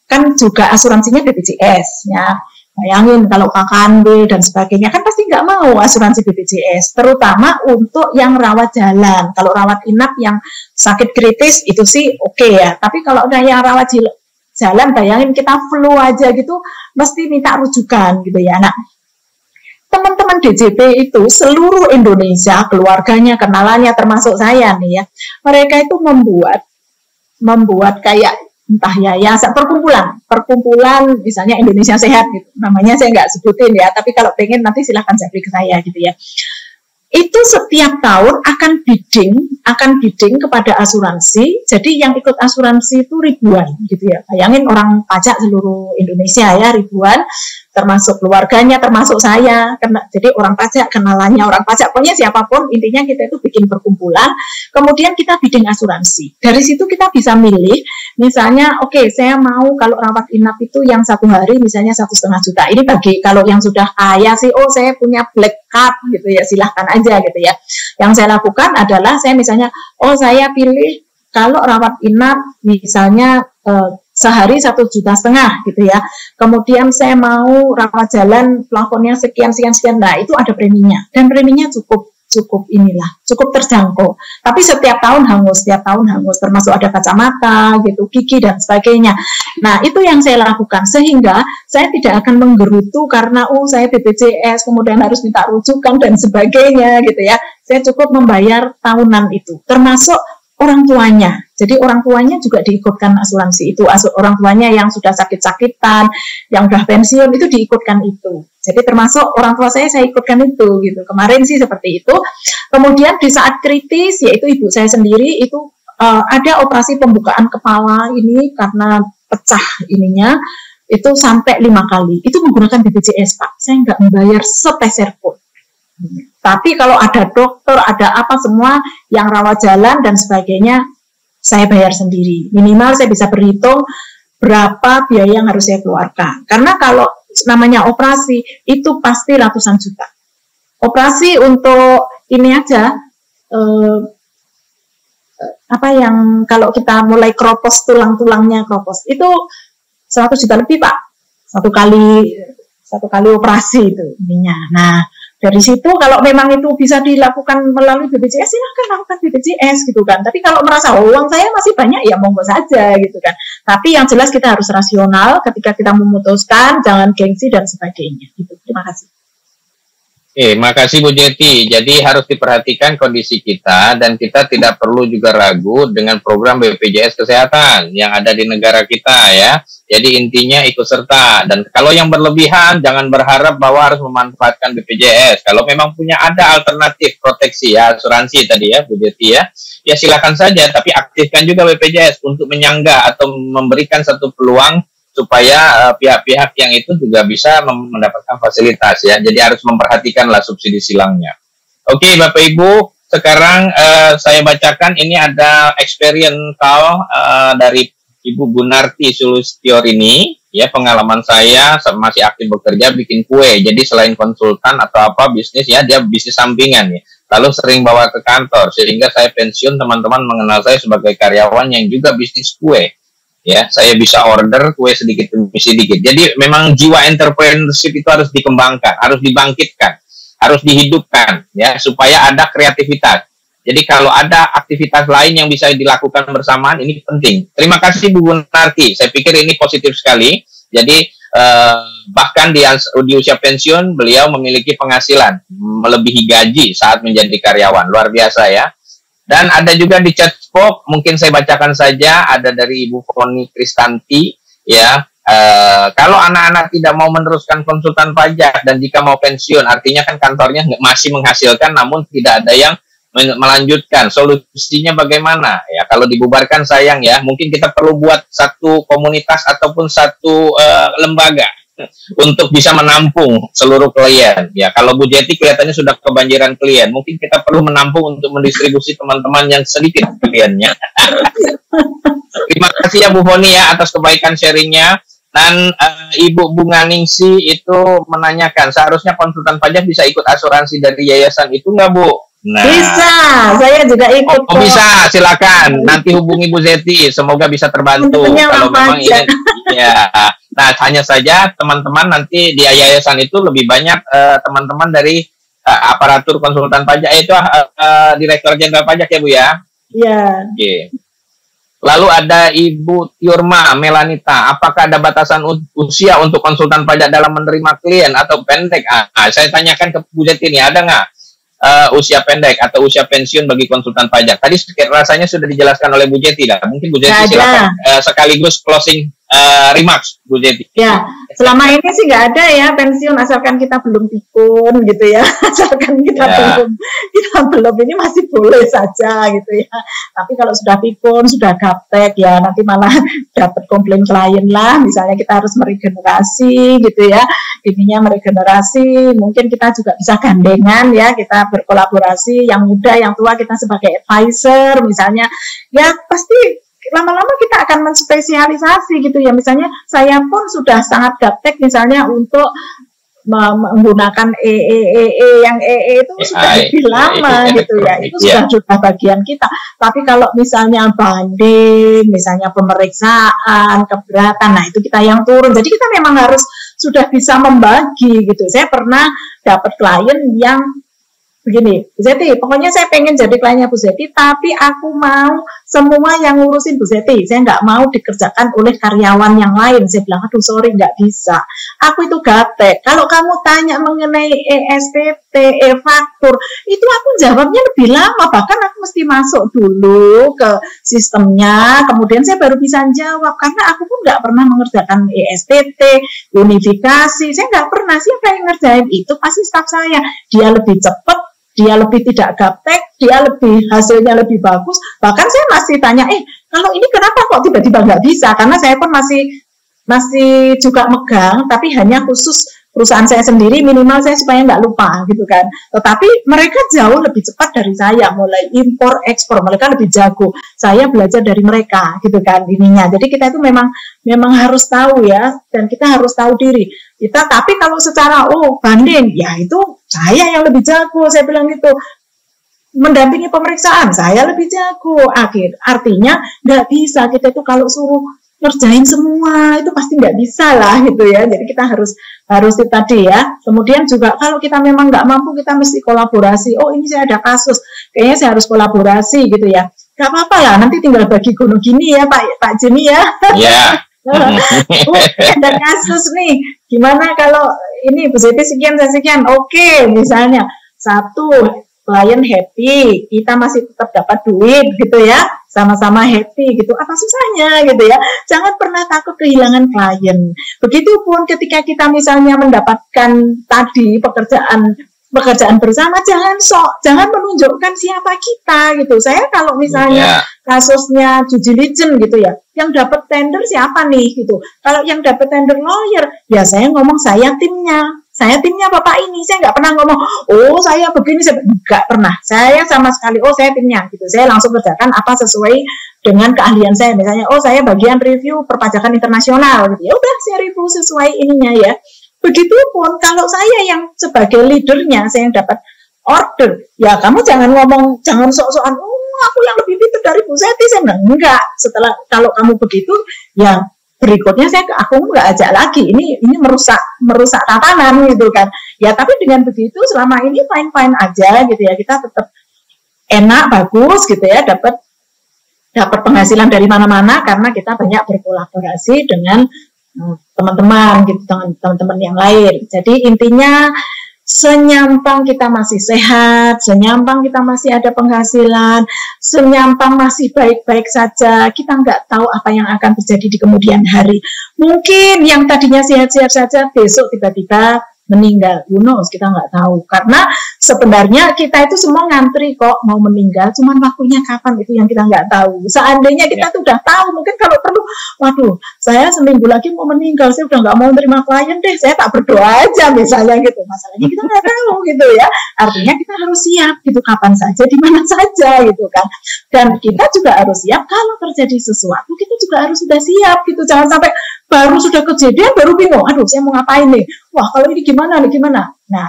kan juga asuransinya BPJS ya. Bayangin kalau KKNB dan sebagainya, kan pasti nggak mau asuransi BPJS, terutama untuk yang rawat jalan. Kalau rawat inap yang sakit kritis itu sih oke ya, tapi kalau ada yang rawat jalan, bayangin kita flu aja gitu, mesti minta rujukan gitu ya. Nah, teman-teman DJP itu seluruh Indonesia, keluarganya, kenalannya, termasuk saya nih ya, mereka itu membuat kayak entah yayasan, perkumpulan misalnya Indonesia Sehat gitu, namanya saya nggak sebutin ya, tapi kalau pengen nanti silahkan japri ke saya gitu ya. Itu setiap tahun akan bidding kepada asuransi. Jadi yang ikut asuransi itu ribuan gitu ya. Bayangin orang pajak seluruh Indonesia ya, ribuan, termasuk keluarganya, termasuk saya. Jadi orang pajak, kenalannya orang pajak, pokoknya siapapun, intinya kita itu bikin perkumpulan. Kemudian kita bidding asuransi. Dari situ kita bisa milih, misalnya oke, saya mau kalau rawat inap itu yang 1 hari misalnya 1,5 juta. Ini bagi kalau yang sudah kaya sih, oh saya punya black card gitu ya, silahkan aja gitu ya. Yang saya lakukan adalah saya misalnya, oh saya pilih kalau rawat inap misalnya sehari 1,5 juta gitu ya. Kemudian saya mau rawat jalan plafonnya sekian. Nah itu ada preminya, dan preminya cukup terjangkau. Tapi setiap tahun hangus, termasuk ada kacamata gitu, gigi dan sebagainya. Nah itu yang saya lakukan, sehingga saya tidak akan menggerutu karena saya BPJS kemudian harus minta rujukan dan sebagainya gitu ya. Saya cukup membayar tahunan itu, termasuk orang tuanya. Jadi orang tuanya juga diikutkan asuransi itu. Orang tuanya yang sudah sakit-sakitan, yang sudah pensiun itu diikutkan itu. Jadi termasuk orang tua saya ikutkan itu gitu. Kemarin sih seperti itu. Kemudian di saat kritis, yaitu ibu saya sendiri itu ada operasi pembukaan kepala ini karena pecah ininya, itu sampai 5 kali. Itu menggunakan BPJS Pak. Saya nggak membayar sepeser pun. Tapi kalau ada dokter, ada apa semua yang rawat jalan dan sebagainya, saya bayar sendiri. Minimal saya bisa berhitung berapa biaya yang harus saya keluarkan. Karena kalau namanya operasi, itu pasti ratusan juta. Operasi untuk ini aja, apa yang kalau kita mulai kropos tulang-tulangnya kropos itu 100 juta lebih Pak, satu kali operasi itu ininya. Nah dari situ kalau memang itu bisa dilakukan melalui BPJS, silahkan lakukan BPJS gitu kan. Tapi kalau merasa uang saya masih banyak ya monggo saja gitu kan. Tapi yang jelas kita harus rasional ketika kita memutuskan, jangan gengsi dan sebagainya. Gitu. Terima kasih. Makasih Bu Jeti. Jadi harus diperhatikan kondisi kita dan kita tidak perlu juga ragu dengan program BPJS Kesehatan yang ada di negara kita ya. Jadi intinya ikut serta, dan kalau yang berlebihan jangan berharap bahwa harus memanfaatkan BPJS. Kalau memang punya ada alternatif proteksi ya, asuransi tadi ya Bu Jeti ya silakan saja, tapi aktifkan juga BPJS untuk menyangga atau memberikan satu peluang supaya pihak-pihak yang itu juga bisa mendapatkan fasilitas ya. Jadi harus memperhatikanlah subsidi silangnya. Oke Bapak Ibu, sekarang saya bacakan ini ada experience dari Ibu Gunarti Sulistiorini ya, pengalaman saya masih aktif bekerja bikin kue. Jadi selain konsultan atau apa bisnis ya, dia bisnis sampingan ya. Lalu sering bawa ke kantor sehingga saya pensiun, teman-teman mengenal saya sebagai karyawan yang juga bisnis kue. Ya, saya bisa order kue sedikit demi sedikit. Jadi memang jiwa entrepreneurship itu harus dikembangkan, harus dibangkitkan, harus dihidupkan ya, supaya ada kreativitas. Jadi kalau ada aktivitas lain yang bisa dilakukan bersamaan, ini penting. Terima kasih Bu Gunarti, saya pikir ini positif sekali. Jadi bahkan di usia pensiun beliau memiliki penghasilan melebihi gaji saat menjadi karyawan, luar biasa ya. Dan ada juga di chat box, mungkin saya bacakan saja, ada dari Ibu Foni Kristanti, ya. Kalau anak-anak tidak mau meneruskan konsultan pajak dan jika mau pensiun, artinya kan kantornya masih menghasilkan, namun tidak ada yang melanjutkan. Solusinya bagaimana? Ya, kalau dibubarkan sayang ya, mungkin kita perlu buat satu komunitas ataupun satu lembaga untuk bisa menampung seluruh klien. Ya, kalau Bu Jeti kelihatannya sudah kebanjiran klien, mungkin kita perlu menampung untuk mendistribusi teman-teman yang sedikit kliennya. Terima kasih ya Bu Foni ya atas kebaikan sharingnya. Dan Ibu Bunga Ningsi itu menanyakan, seharusnya konsultan pajak bisa ikut asuransi dari yayasan itu nggak Bu? Nah, bisa, saya juga ikut. Oh bisa, silakan. Nanti hubungi Bu Zeti, semoga bisa terbantu. Kalau memang ini, ya. Nah, hanya saja teman-teman nanti di yayasan itu lebih banyak teman-teman dari aparatur konsultan pajak, itu Direktur Jenderal Pajak ya Bu ya? Iya. Oke. Lalu ada Ibu Tiurma Melanita, apakah ada batasan usia untuk konsultan pajak dalam menerima klien atau pendek? Saya tanyakan ke Bu Zeti nih, ada nggak usia pendek atau usia pensiun bagi konsultan pajak? Tadi rasanya sudah dijelaskan oleh Bu Jeti lah. Mungkin Bu Jeti silakan sekaligus closing remarks Bu Jeti. Ya, selama ini sih nggak ada ya pensiun asalkan kita belum pikun gitu ya. Asalkan kita belum ini masih boleh saja gitu ya. Tapi kalau sudah pikun, sudah gaptek ya nanti malah dapat komplain klien lah. Misalnya kita harus meregenerasi gitu ya. Intinya meregenerasi, mungkin kita juga bisa gandengan ya, kita berkolaborasi, yang muda, yang tua kita sebagai advisor misalnya, ya pasti lama-lama kita akan menspesialisasi gitu ya. Misalnya saya pun sudah sangat gaptek misalnya untuk menggunakan yang itu sudah lebih lama gitu ya, itu sudah bagian kita. Tapi kalau misalnya banding, misalnya pemeriksaan, keberatan, nah itu kita yang turun. Jadi kita memang harus sudah bisa membagi gitu. Saya pernah dapat klien yang begini, Bu Zeti, pokoknya saya pengen jadi kliennya Bu Zeti, tapi aku mau semua yang ngurusin Bu Zeti, saya nggak mau dikerjakan oleh karyawan yang lain. Saya bilang, aduh sorry, nggak bisa. Aku itu gaptek. Kalau kamu tanya mengenai ESPT, e-faktur, itu aku jawabnya lebih lama, bahkan aku mesti masuk dulu ke sistemnya, kemudian saya baru bisa jawab, karena aku pun nggak pernah mengerjakan ESPT, unifikasi, saya nggak pernah. Siapa yang ngerjain itu? Pasti staf saya. Dia lebih cepat, dia lebih tidak gaptek, dia lebih hasilnya lebih bagus. Bahkan saya masih tanya, kalau ini kenapa kok tiba-tiba nggak bisa? Karena saya pun masih juga megang, tapi hanya khusus perusahaan saya sendiri, minimal saya supaya nggak lupa gitu kan. Tetapi mereka jauh lebih cepat dari saya, mulai impor ekspor, mereka lebih jago. Saya belajar dari mereka gitu kan ininya. Jadi kita itu memang harus tahu ya, dan kita harus tahu diri. Tapi kalau secara banding, ya itu saya yang lebih jago, saya bilang gitu. mendampingi pemeriksaan, saya lebih jago. Artinya nggak bisa kita itu kalau suruh ngerjain semua itu pasti nggak bisa lah gitu ya. Jadi kita harus itu tadi ya. Kemudian juga kalau kita memang nggak mampu, kita mesti kolaborasi. Oh, ini saya ada kasus, kayaknya saya harus kolaborasi gitu ya. Gak apa-apa lah, nanti tinggal bagi gunung gini ya Pak Jimmy ya. Ya. Ada kasus nih, gimana kalau ini Bu Zeti sekian, saya sekian, oke, misalnya satu klien happy, kita masih tetap dapat duit gitu ya, sama-sama happy gitu, apa susahnya gitu ya. Jangan pernah takut kehilangan klien. Begitupun ketika kita misalnya mendapatkan tadi pekerjaan bersama, jangan menunjukkan siapa kita gitu. Saya kalau misalnya kasusnya Due Diligence gitu ya, yang dapat tender siapa nih gitu. Kalau yang dapat tender lawyer, ya saya ngomong saya timnya Bapak ini. Saya nggak pernah ngomong, oh saya begini, saya nggak pernah. Saya sama sekali, oh saya timnya gitu. Saya langsung kerjakan apa sesuai dengan keahlian saya. Misalnya, oh saya bagian review perpajakan internasional gitu. Ya udah saya review sesuai ininya ya. Begitupun kalau saya yang sebagai leadernya, saya yang dapat order, ya kamu jangan ngomong, jangan sok-sokan, oh aku yang lebih pintar dari Bu Zeti, saya bilang enggak. Setelah kalau kamu begitu, ya berikutnya aku nggak ajak lagi. Ini merusak tatanan gitu kan. Ya tapi dengan begitu selama ini fine aja gitu ya, kita tetap enak, bagus gitu ya, dapat penghasilan dari mana-mana karena kita banyak berkolaborasi dengan teman-teman gitu, teman-teman yang lain. Jadi intinya senyampang kita masih sehat, senyampang kita masih ada penghasilan, senyampang masih baik-baik saja, kita nggak tahu apa yang akan terjadi di kemudian hari. Mungkin yang tadinya sehat-sehat saja besok tiba-tiba meninggal, who knows, kita nggak tahu. Karena sebenarnya kita itu semua ngantri kok mau meninggal, cuman waktunya kapan itu yang kita nggak tahu. Seandainya kita tuh udah tahu, mungkin kalau perlu, waduh, saya seminggu lagi mau meninggal, saya udah nggak mau terima klien deh, saya tak berdoa aja misalnya gitu. Masalahnya kita nggak tahu gitu ya. Artinya kita harus siap gitu, kapan saja, di mana saja gitu kan. Dan kita juga harus siap kalau terjadi sesuatu, kita juga harus sudah siap gitu. Jangan sampai baru sudah kejadian baru bingung, aduh saya mau ngapain nih, wah kalau ini gimana. Nah,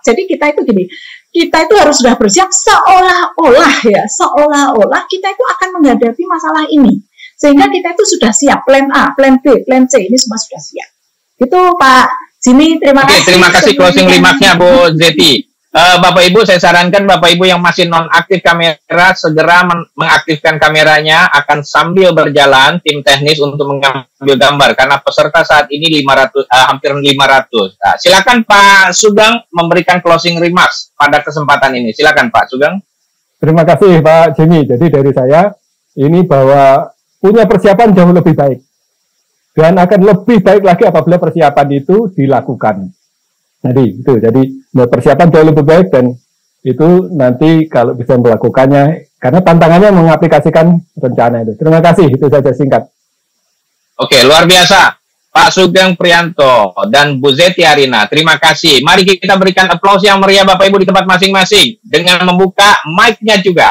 jadi kita itu gini, kita itu harus sudah bersiap seolah-olah kita itu akan menghadapi masalah ini, sehingga kita itu sudah siap, plan A, plan B, plan C, ini semua sudah siap. Itu Pak Jimmy, terima kasih. Terima kasih closing remarks-nya Bu Zeti. Bapak Ibu, saya sarankan Bapak Ibu yang masih nonaktif kamera segera mengaktifkan kameranya, akan sambil berjalan tim teknis untuk mengambil gambar karena peserta saat ini hampir 500. Nah, silakan Pak Sugeng memberikan closing remarks pada kesempatan ini. Silakan Pak Sugeng. Terima kasih Pak Jimmy. Jadi dari saya ini bahwa punya persiapan jauh lebih baik dan akan lebih baik lagi apabila persiapan itu dilakukan. Jadi persiapan jauh lebih baik dan itu nanti kalau bisa melakukannya, karena tantangannya mengaplikasikan rencana itu. Terima kasih, itu saja singkat. Oke, luar biasa Pak Sugeng Prianto dan Bu Zeti Arina, terima kasih. Mari kita berikan aplaus yang meriah Bapak Ibu di tempat masing-masing dengan membuka mic-nya juga.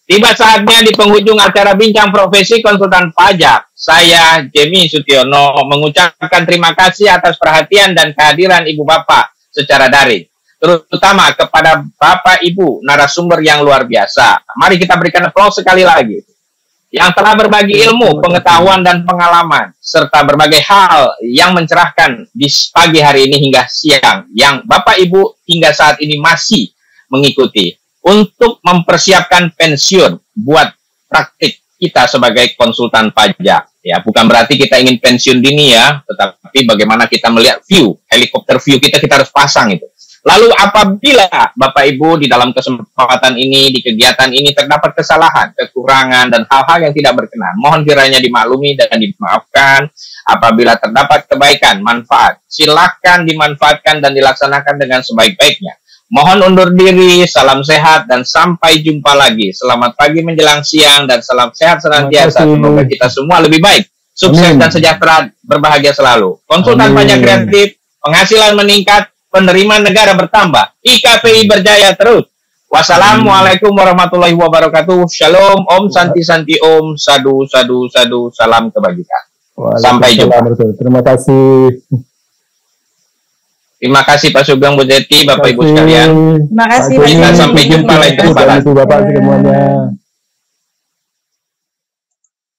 Tiba saatnya di penghujung acara Bincang Profesi Konsultan Pajak, saya Jimmy Sutiono mengucapkan terima kasih atas perhatian dan kehadiran Ibu Bapak secara daring, terutama kepada Bapak Ibu narasumber yang luar biasa. Mari kita berikan aplaus sekali lagi, yang telah berbagi ilmu, pengetahuan, dan pengalaman, serta berbagai hal yang mencerahkan di pagi hari ini hingga siang, yang Bapak Ibu hingga saat ini masih mengikuti untuk mempersiapkan pensiun buat praktik kita sebagai konsultan pajak. Ya, bukan berarti kita ingin pensiun dini ya, tetapi bagaimana kita melihat view, helikopter view kita harus pasang itu. Lalu apabila Bapak Ibu di dalam kesempatan ini, di kegiatan ini terdapat kesalahan, kekurangan, dan hal-hal yang tidak berkenan, mohon kiranya dimaklumi dan dimaafkan. Apabila terdapat kebaikan, manfaat, silakan dimanfaatkan dan dilaksanakan dengan sebaik-baiknya. Mohon undur diri, salam sehat, dan sampai jumpa lagi. Selamat pagi menjelang siang, dan salam sehat senantiasa. Semoga kita semua lebih baik, sukses, dan sejahtera, berbahagia selalu. Konsultan pajak kreatif, penghasilan meningkat, penerimaan negara bertambah, IKPI berjaya terus. Wassalamualaikum warahmatullahi wabarakatuh. Shalom, Om Santi Santi Om, Sadu Sadu Sadu, salam kebajikan. Sampai jumpa. Terima kasih. Terima kasih Pak Sugeng, Bu Zeti, Bapak Ibu sekalian. Terima kasih. Baiklah, sampai jumpa lain kesempatan. Bapak semuanya.